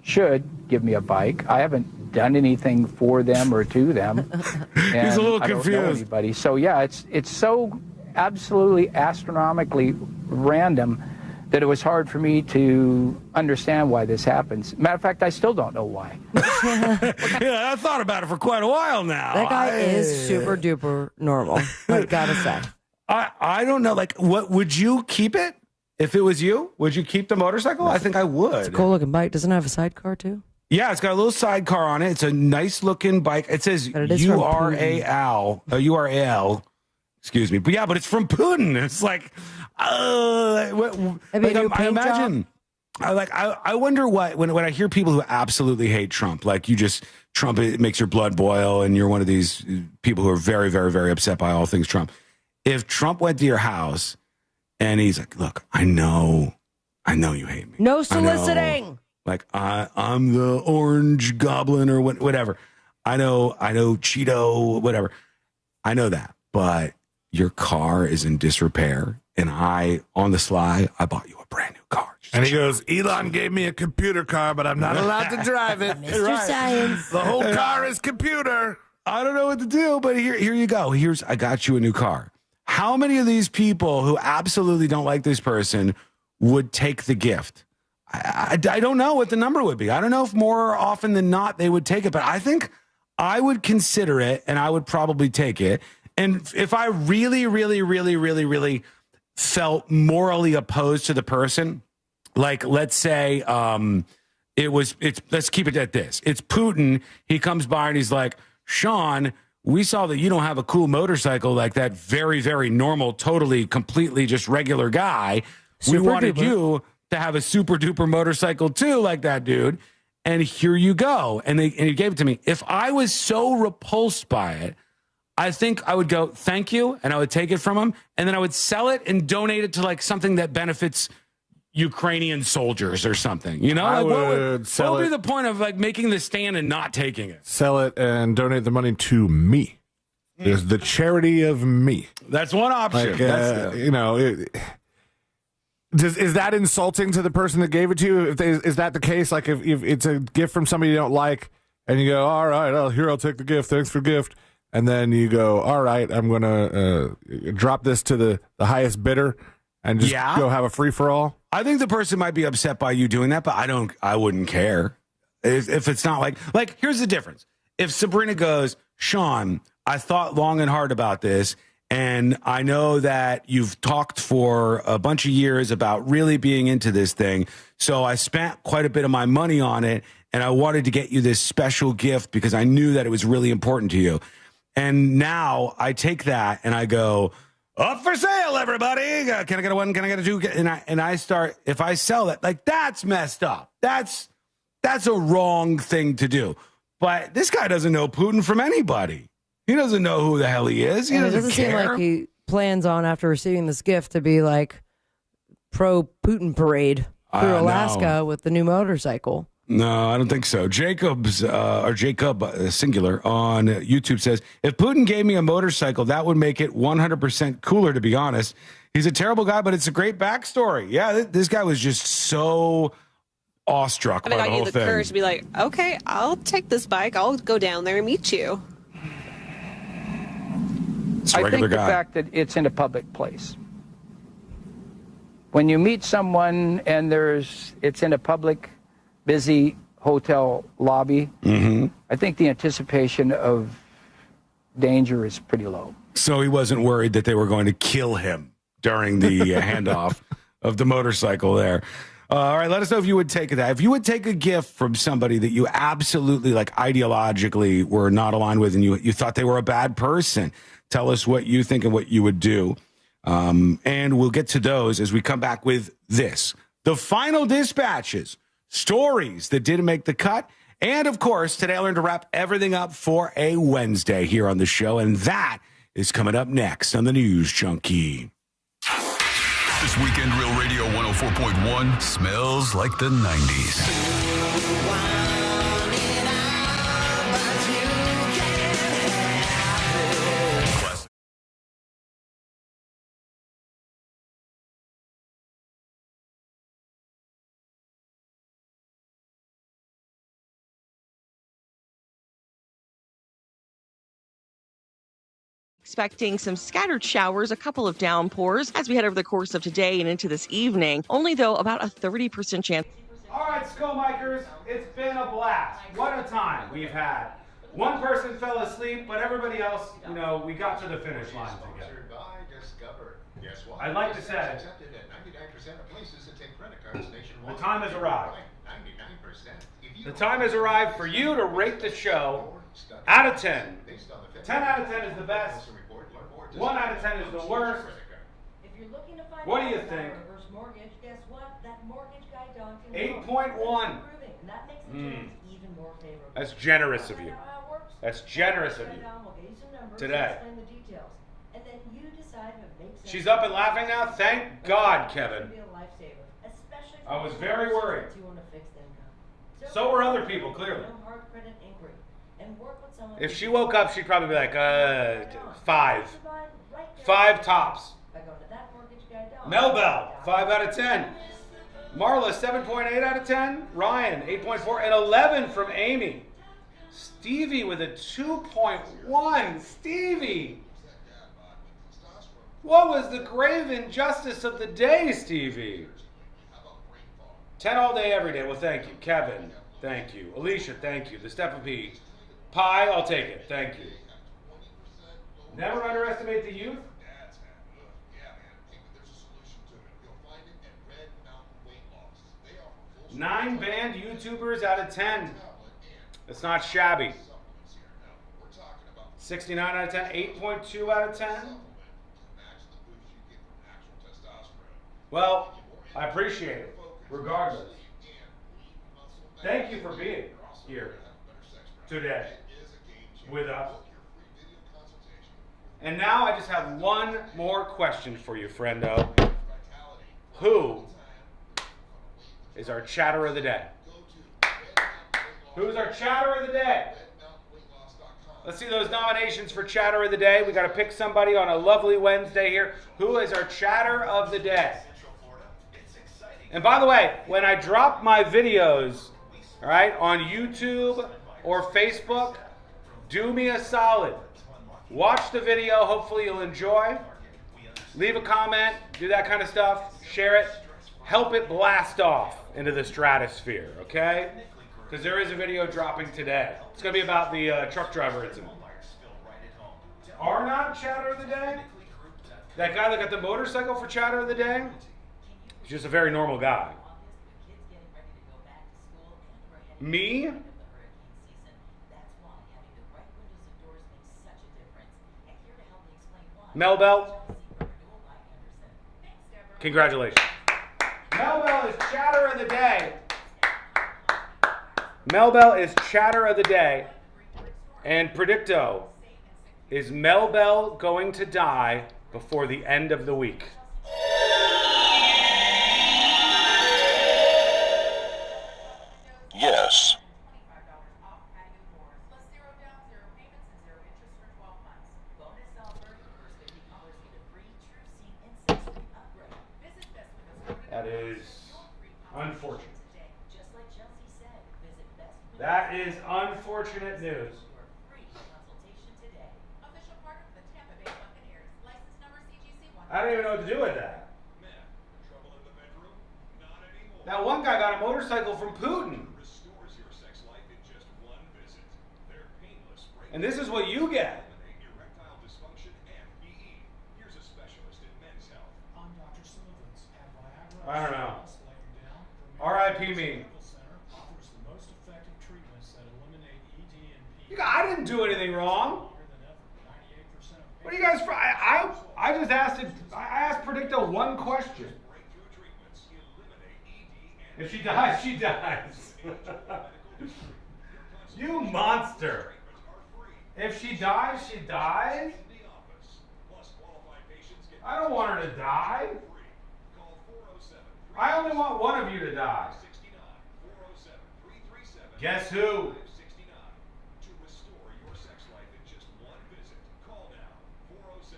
should give me a bike. I haven't done anything for them or to them. And he's a little I don't confused. know anybody. So yeah, it's so absolutely astronomically random that it was hard for me to understand why this happens. Matter of fact, I still don't know why. Yeah, I thought about it for quite a while now. That guy is super duper normal. I gotta say. I don't know. What would you keep it? If it was you, would you keep the motorcycle? I think I would. It's a cool looking bike. Doesn't it have a sidecar too? Yeah, it's got a little sidecar on it. It's a nice looking bike. It says URAL. Excuse me. But yeah, but it's from Putin. It's like, I imagine. I wonder what when I hear people who absolutely hate Trump, Trump, it makes your blood boil, and you're one of these people who are very, very, very upset by all things Trump. If Trump went to your house and he's like, "Look, I know you hate me. No soliciting. I'm the orange goblin or whatever. I know Cheeto, whatever. I know that, but your car is in disrepair, and on the sly, I bought you a brand new car." And he goes, "Elon gave me a computer car, but I'm not allowed to drive it." Mr. Science. The whole car is computer. I don't know what to do, but here you go. I got you a new car. How many of these people who absolutely don't like this person would take the gift? I don't know what the number would be. I don't know if more often than not they would take it, but I think I would consider it, and I would probably take it. And if I really, really, really, really, really felt morally opposed to the person, let's say let's keep it at this. It's Putin. He comes by and he's like, "Sean, we saw that you don't have a cool motorcycle like that very, very normal, totally, completely just regular guy. We wanted you to have a super duper motorcycle too, like that dude. And here you go." And he gave it to me. If I was so repulsed by it, I think I would go, "Thank you," and I would take it from him, and then I would sell it and donate it to something that benefits Ukrainian soldiers or something. You know, I what would sell be it. the point of making the stand and not taking it? Sell it and donate the money to me. There's the charity of me. That's one option. Is that insulting to the person that gave it to you? Is that the case? If it's a gift from somebody you don't like, and you go, "All right, I'll take the gift. Thanks for the gift." And then you go, "All right, I'm going to drop this to the highest bidder and just go have a free-for-all." I think the person might be upset by you doing that, but I wouldn't care. If it's not here's the difference. If Sabrina goes, "Sean, I thought long and hard about this, And I know that you've talked for a bunch of years about really being into this thing. So I spent quite a bit of my money on it, and I wanted to get you this special gift because I knew that it was really important to you. And now I take that and I go, up for sale, everybody. Can I get a one? Can I get a two? And I start, if I sell that, like, that's messed up. That's a wrong thing to do. But this guy doesn't know Putin from anybody. He doesn't know who the hell he is. He doesn't care. Seem like he plans on, after receiving this gift, to be like pro-Putin parade through Alaska with the new motorcycle. No, I don't think so. Jacob singular on YouTube says, if Putin gave me a motorcycle, that would make it 100% cooler, to be honest. He's a terrible guy, but it's a great backstory. Yeah, this guy was just so awestruck by the whole thing. I got you the courage to be like, okay, I'll take this bike. I'll go down there and meet you. I think the fact that it's in a public place. When you meet someone and it's in a public, busy hotel lobby, I think the anticipation of danger is pretty low. So he wasn't worried that they were going to kill him during the handoff of the motorcycle there. All right, let us know if you would take that. If you would take a gift from somebody that you absolutely, like, ideologically were not aligned with and you thought they were a bad person, tell us what you think and what you would do. And we'll get to those as we come back with this. The final dispatches, stories that didn't make the cut. And, of course, today I learned to wrap everything up for a Wednesday here on the show. And that is coming up next on the News Junkie. This weekend, Real Radio 104.1 smells like the 90s. Expecting some scattered showers, a couple of downpours as we head over the course of today and into this evening. Only, though, about a 30% chance. All right, Skullmikers, it's been a blast. What a time we've had. One person fell asleep, but everybody else, we got to the finish line together. I'd like to say the time has arrived. The time has arrived for you to rate the show out of 10. 10 out of 10 is the best. 1 out of 10 is the worst. What do you think? 8.1. That's generous of you. That's generous of you. Today. She's up and laughing now? Thank God, Kevin. I was very worried. So were other people, clearly. If she woke up, she'd probably be like, 5. 5 tops. Mel Bell, 5 out of 10. Marla, 7.8 out of 10. Ryan, 8.4. And 11 from Amy. Stevie with a 2.1. Stevie! What was the grave injustice of the day, Stevie? 10 all day, every day. Well, thank you. Kevin, thank you. Alicia, thank you. The Stephen P. Pie, I'll take it. Thank you. Never underestimate the youth. 9 banned YouTubers out of 10. That's not shabby. 69 out of 10. 8.2 out of 10. Well, I appreciate it, regardless. Thank you for being here today with us. And now I just have one more question for you, friendo. Who is our chatter of the day? Who's our chatter of the day? Let's see those nominations for chatter of the day. We got to pick somebody on a lovely Wednesday here. Who is our chatter of the day? And by the way, when I drop my videos, all right, on YouTube or Facebook, do me a solid. Watch the video. Hopefully you'll enjoy. Leave a comment. Do that kind of stuff. Share it. Help it blast off into the stratosphere, okay? Because there is a video dropping today. It's going to be about the truck driver incident. Our not chatter of the day? That guy that got the motorcycle for chatter of the day, he's just a very normal guy. Me? Mel Bell? Congratulations. Mel Bell is chatter of the day. Mel Bell is chatter of the day. And Predicto, is Mel Bell going to die before the end of the week? Yes. That is unfortunate. That is unfortunate news. I don't even know what to do with that. That one guy got a motorcycle from Putin. And this is what you get. I don't know. R.I.P. me. I didn't do anything wrong. What are you guys? I just asked it. I asked Predicto one question. If she dies, she dies. You monster. If she dies, she dies. I don't want her to die. I only want one of you to die. Guess who?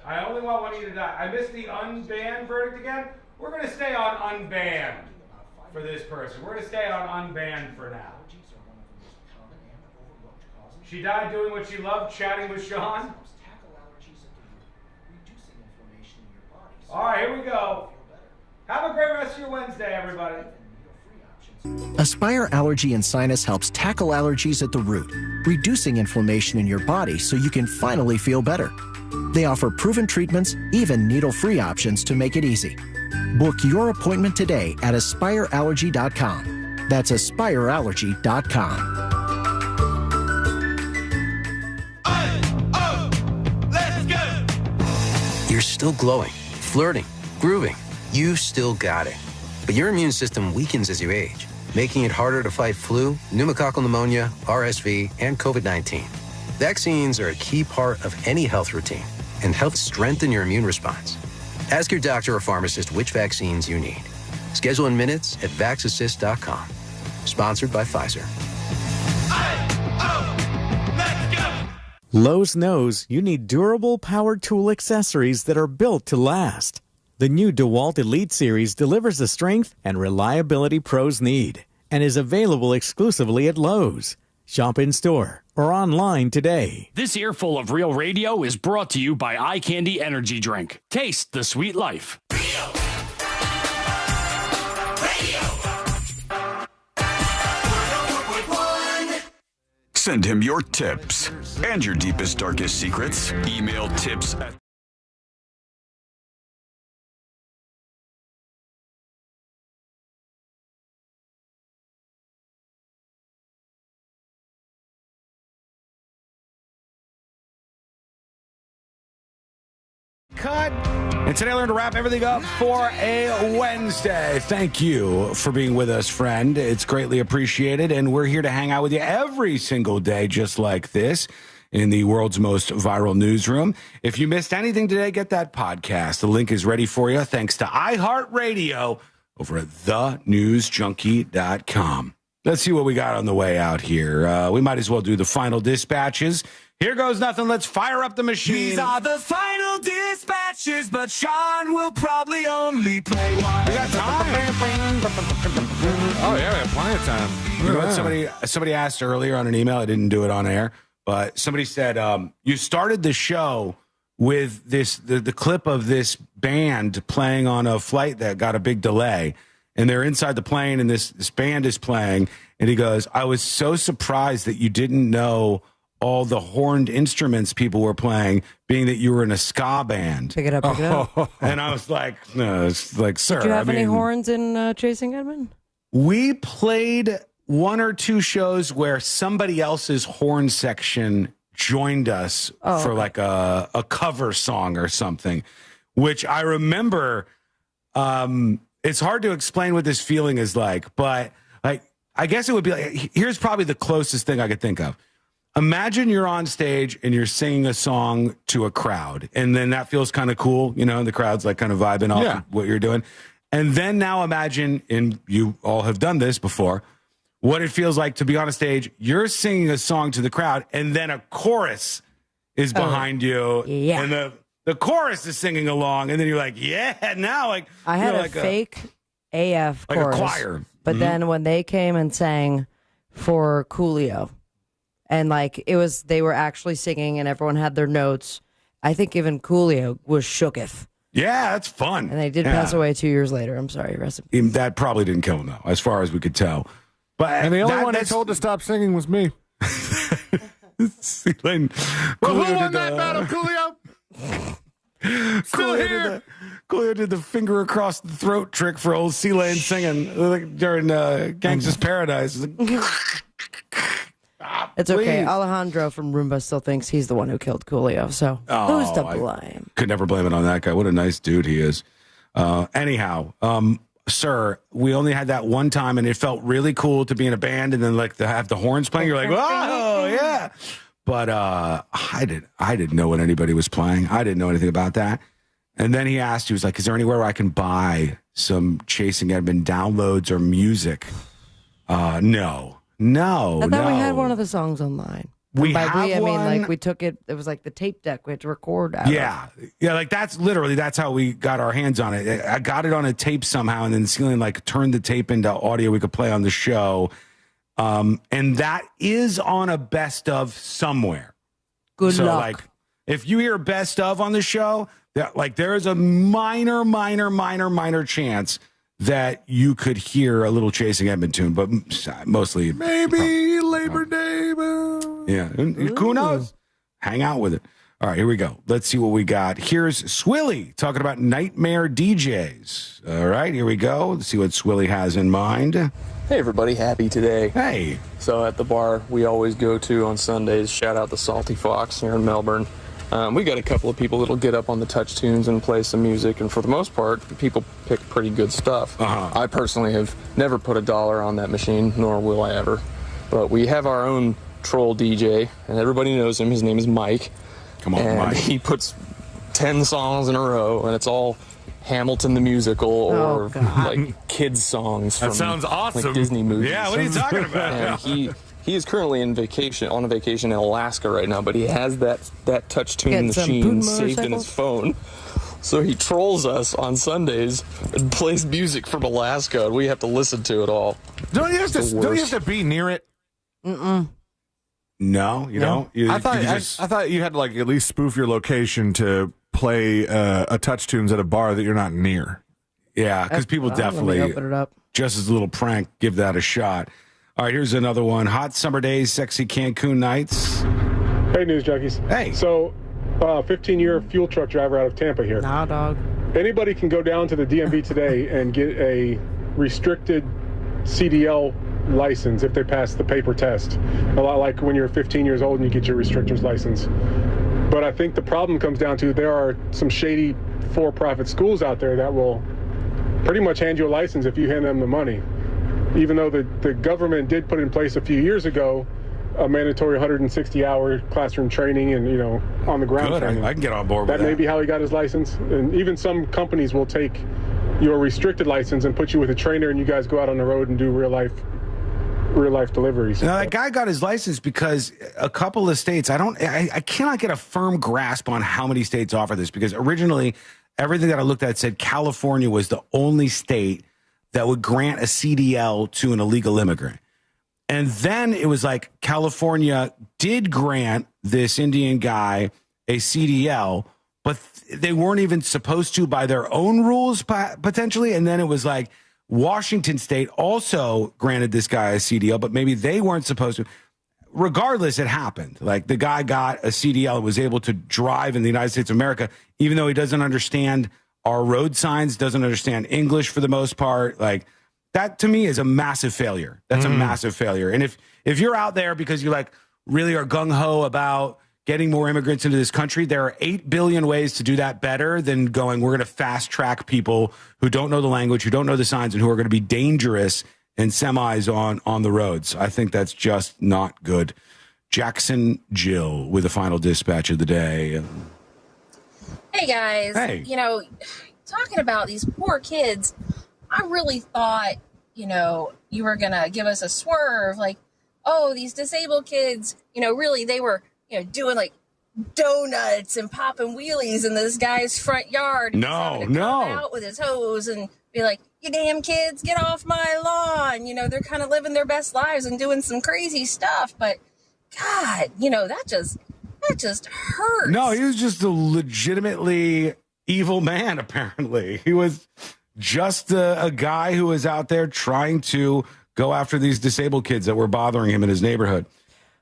I only want one of you to die. I missed the unbanned verdict again. We're going to stay on unbanned for this person. We're going to stay on unbanned for now. She died doing what she loved, chatting with Sean. All right, here we go. Have a great rest of your Wednesday, everybody. Aspire Allergy and Sinus helps tackle allergies at the root, reducing inflammation in your body so you can finally feel better. They offer proven treatments, even needle-free options to make it easy. Book your appointment today at aspireallergy.com. That's aspireallergy.com. Let's go! You're still glowing, flirting, grooving. You still got it. But your immune system weakens as you age, making it harder to fight flu, pneumococcal pneumonia, RSV, and COVID-19. Vaccines are a key part of any health routine and help strengthen your immune response. Ask your doctor or pharmacist which vaccines you need. Schedule in minutes at vaxassist.com. Sponsored by Pfizer. Lowe's knows you need durable power tool accessories that are built to last. The new DeWalt Elite Series delivers the strength and reliability pros need and is available exclusively at Lowe's. Shop in store or online today. This earful of real radio is brought to you by Eye Candy Energy Drink. Taste the sweet life. Send him your tips and your deepest, darkest secrets. Email tips at Cut. And today I learned to wrap everything up for a Wednesday. Thank you for being with us, friend. It's greatly appreciated. And we're here to hang out with you every single day, just like this, in the world's most viral newsroom. If you missed anything today, get that podcast. The link is ready for you, thanks to iHeartRadio over at thenewsjunkie.com. Let's see what we got on the way out here. We might as well do the final dispatches. Here goes nothing. Let's fire up the machine. These are the final dispatches, but Sean will probably only play one. We got time. Oh, yeah, we have plenty of time. You know what somebody asked earlier on an email? I didn't do it on air, but somebody said, you started the show with this the clip of this band playing on a flight that got a big delay. And they're inside the plane, and this band is playing. And he goes, I was so surprised that you didn't know all the horned instruments people were playing, being that you were in a ska band. Pick it up, pick it up. And I was like, no, it's like, sir. Did you have any horns in Chasing Edmund? We played one or two shows where somebody else's horn section joined us for like a cover song or something, which I remember. It's hard to explain what this feeling is like, but like, I guess it would be like, here's probably the closest thing I could think of. Imagine you're on stage and you're singing a song to a crowd, and then that feels kind of cool, you know, and the crowd's like kind of vibing off what you're doing. And then now imagine, and you all have done this before, what it feels like to be on a stage, you're singing a song to the crowd, and then a chorus is behind you, and the chorus is singing along, and then you're like, yeah, now like I had a fake AF chorus, like a choir. But then when they came and sang for Coolio, and like they were actually singing, and everyone had their notes. I think even Coolio was shooketh. Yeah, that's fun. And they did pass away 2 years later. I'm sorry, rest in peace. That probably didn't kill him though, as far as we could tell. And the only one who told to stop singing was me. Coolio won that battle, Coolio? Still here. Coolio did the finger across the throat trick for old C-Lane singing like, during Gangsta's Paradise. It's okay. Alejandro from Roomba still thinks he's the one who killed Coolio. So who's to blame? Could never blame it on that guy. What a nice dude he is. Anyhow, sir, we only had that one time, and it felt really cool to be in a band and then like to have the horns playing. You're like, oh yeah. But I didn't know what anybody was playing. I didn't know anything about that. And then he was like, is there anywhere where I can buy some Chasing Edmund downloads or music? No. I thought we had one of the songs online. I mean, like we took it. It was like the tape deck we had to record out of. Like that's how we got our hands on it. I got it on a tape somehow, and then Ceiling like turned the tape into audio we could play on the show. And that is on a best of somewhere. Good luck. Like, if you hear best of on the show, there is a minor chance that you could hear a little Chasing Edmund tune, but mostly maybe Labor Day. Yeah, who knows? Hang out with it. All right, here we go. Let's see what we got. Here's Swilly talking about nightmare DJs. All right, here we go. Let's see what Swilly has in mind. Hey, everybody. Happy today. Hey. So at the bar we always go to on Sundays, shout out the Salty Fox here in Melbourne. We got a couple of people that'll get up on the touch tunes and play some music, and for the most part, people pick pretty good stuff. I personally have never put $1 on that machine, nor will I ever. But we have our own troll DJ, and everybody knows him. His name is Mike. Come on, Mike. He puts 10 songs in a row, and it's all Hamilton the Musical or like kids songs from sounds awesome. Like Disney movies. Yeah, what are you talking about? And he is currently on a vacation in Alaska right now, but he has that touch tune machine saved in his phone. So he trolls us on Sundays and plays music from Alaska, and we have to listen to it all. Don't you have to be near it? Mm-mm. No, you don't. I thought you had to like at least spoof your location to play a touch tunes at a bar that you're not near. Yeah, because people definitely open it up. Just as a little prank, give that a shot. All right, here's another one. Hot summer days, sexy Cancun nights. Hey, news junkies. Hey. So, 15-year fuel truck driver out of Tampa here. Nah, dog. Anybody can go down to the DMV today and get a restricted CDL license if they pass the paper test. A lot like when you're 15 years old and you get your restrictor's license. But I think the problem comes down to there are some shady for-profit schools out there that will pretty much hand you a license if you hand them the money. Even though the government did put in place a few years ago a mandatory 160-hour classroom training and, on the ground training. I can get on board with that. That may be how he got his license. And even some companies will take your restricted license and put you with a trainer, and you guys go out on the road and do real life deliveries. Now, that guy got his license because a couple of states, I cannot get a firm grasp on how many states offer this, because originally everything that I looked at said California was the only state that would grant a CDL to an illegal immigrant. And then it was like California did grant this Indian guy a CDL, but they weren't even supposed to by their own rules, potentially. And then it was like Washington State also granted this guy a CDL, but maybe they weren't supposed to. regardless, it happened. Like, the guy got a CDL and was able to drive in the United States of America, even though he doesn't understand our road signs, doesn't understand English for the most part. Like, that to me is a massive failure. That's a massive failure. And if you're out there because you like really are gung-ho about getting more immigrants into this country, there are 8 billion ways to do that better than going, we're going to fast track people who don't know the language, who don't know the signs, and who are going to be dangerous in semis on the roads. I think that's just not good. Jackson Jill with the final dispatch of the day. Hey, guys. Hey. You know, talking about these poor kids, I really thought, you know, you were going to give us a swerve. Like, oh, these disabled kids, you know, really, they were, you know, doing like donuts and popping wheelies in this guy's front yard. No. Out with his hose and be like, you damn kids, get off my lawn. You know, they're kind of living their best lives and doing some crazy stuff. But God, you know, that just hurts. No, he was just a legitimately evil man, apparently. He was just a guy who was out there trying to go after these disabled kids that were bothering him in his neighborhood.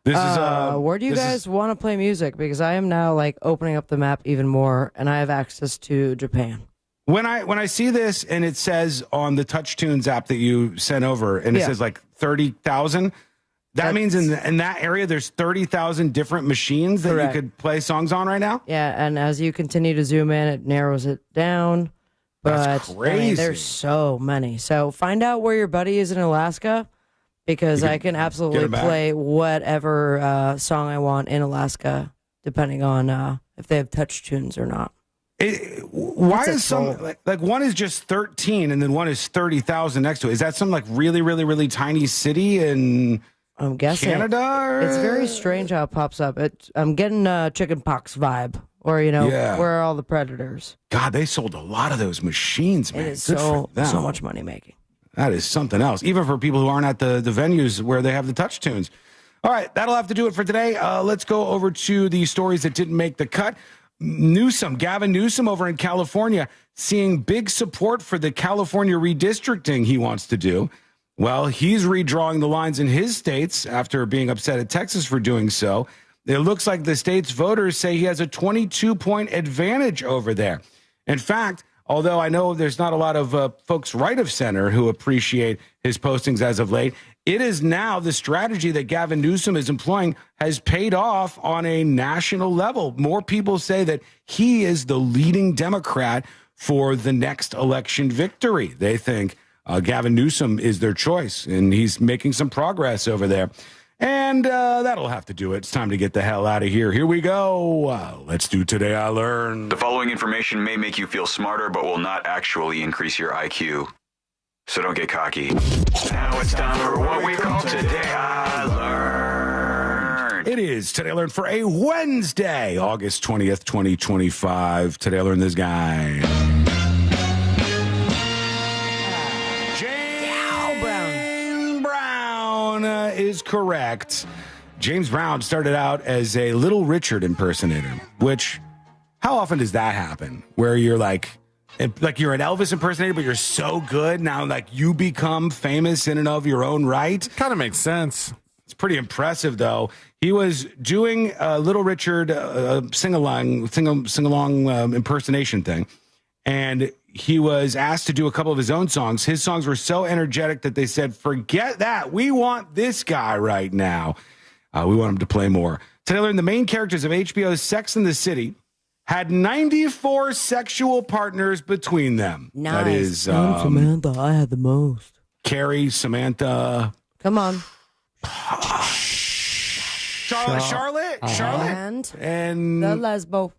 This is where do you guys want to play music? Because I am now like opening up the map even more, and I have access to Japan. When I see this and it says on the TouchTunes app that you sent over, and it says like 30,000, that means in that area there's 30,000 different machines that you could play songs on right now? Yeah, and as you continue to zoom in, it narrows it down. But That's crazy. I mean, there's so many. So find out where your buddy is in Alaska, because I can absolutely play whatever song I want in Alaska, depending on if they have TouchTunes or not. Why is some like one is just 13 and then one is 30,000 next to it? Is that some like really, really, really tiny city in I'm guessing Canada? It's very strange how it pops up. I'm getting a chicken pox vibe, or you know, where are all the predators? God, they sold a lot of those machines, man. It is Good for them. so much money making. That is something else, even for people who aren't at the venues where they have the TouchTunes. All right, that'll have to do it for today. Let's go over to the stories that didn't make the cut. Gavin Newsom over in California, seeing big support for the California redistricting he wants to do. Well, he's redrawing the lines in his states after being upset at Texas for doing so. It looks like the state's voters say he has a 22-point advantage over there. In fact, although I know there's not a lot of folks right of center who appreciate his postings as of late, it is now the strategy that Gavin Newsom is employing has paid off on a national level. More people say that he is the leading Democrat for the next election victory. They think Gavin Newsom is their choice, and he's making some progress over there. And that'll have to do it. It's time to get the hell out of here. Here we go. Let's do Today I Learned. The following information may make you feel smarter, but will not actually increase your IQ. So don't get cocky. Now it's time for what we call Today I Learned. It is Today I Learned for a Wednesday, August 20th, 2025. Today I Learned this guy. James Brown is correct. James Brown started out as a Little Richard impersonator, which, how often does that happen? Where you're like you're an Elvis impersonator, but you're so good now, like you become famous in and of your own right. Kind of makes sense. It's pretty impressive, though. He was doing a Little Richard sing-along impersonation thing, and he was asked to do a couple of his own songs. His songs were so energetic that they said, forget that. We want this guy right now. We want him to play more. Today I Learned the main characters of HBO's Sex and the City had 94 sexual partners between them. Nice. That is Samantha, I had the most. Carrie, Samantha. Come on. Charlotte, and the lesbo.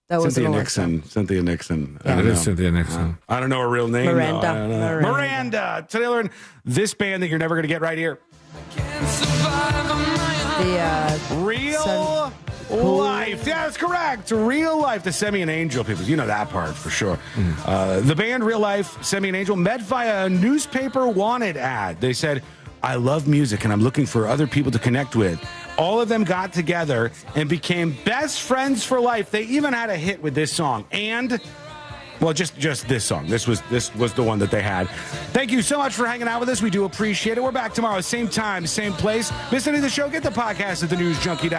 That was Cynthia Nixon. Yeah. It is Cynthia Nixon. I don't know her real name. Miranda. Miranda. Today I Learned this band that you're never going to get right here. Real Life. Yeah, that's correct. Real Life. The Semi and Angel people. You know that part for sure. The band Real Life, Semi and Angel met via a newspaper wanted ad. They said, I love music and I'm looking for other people to connect with. All of them got together and became best friends for life. They even had a hit with this song. And Well, just this song. This was the one that they had. Thank you so much for hanging out with us. We do appreciate it. We're back tomorrow, same time, same place. Missed any of the show? Get the podcast at thenewsjunkie.com.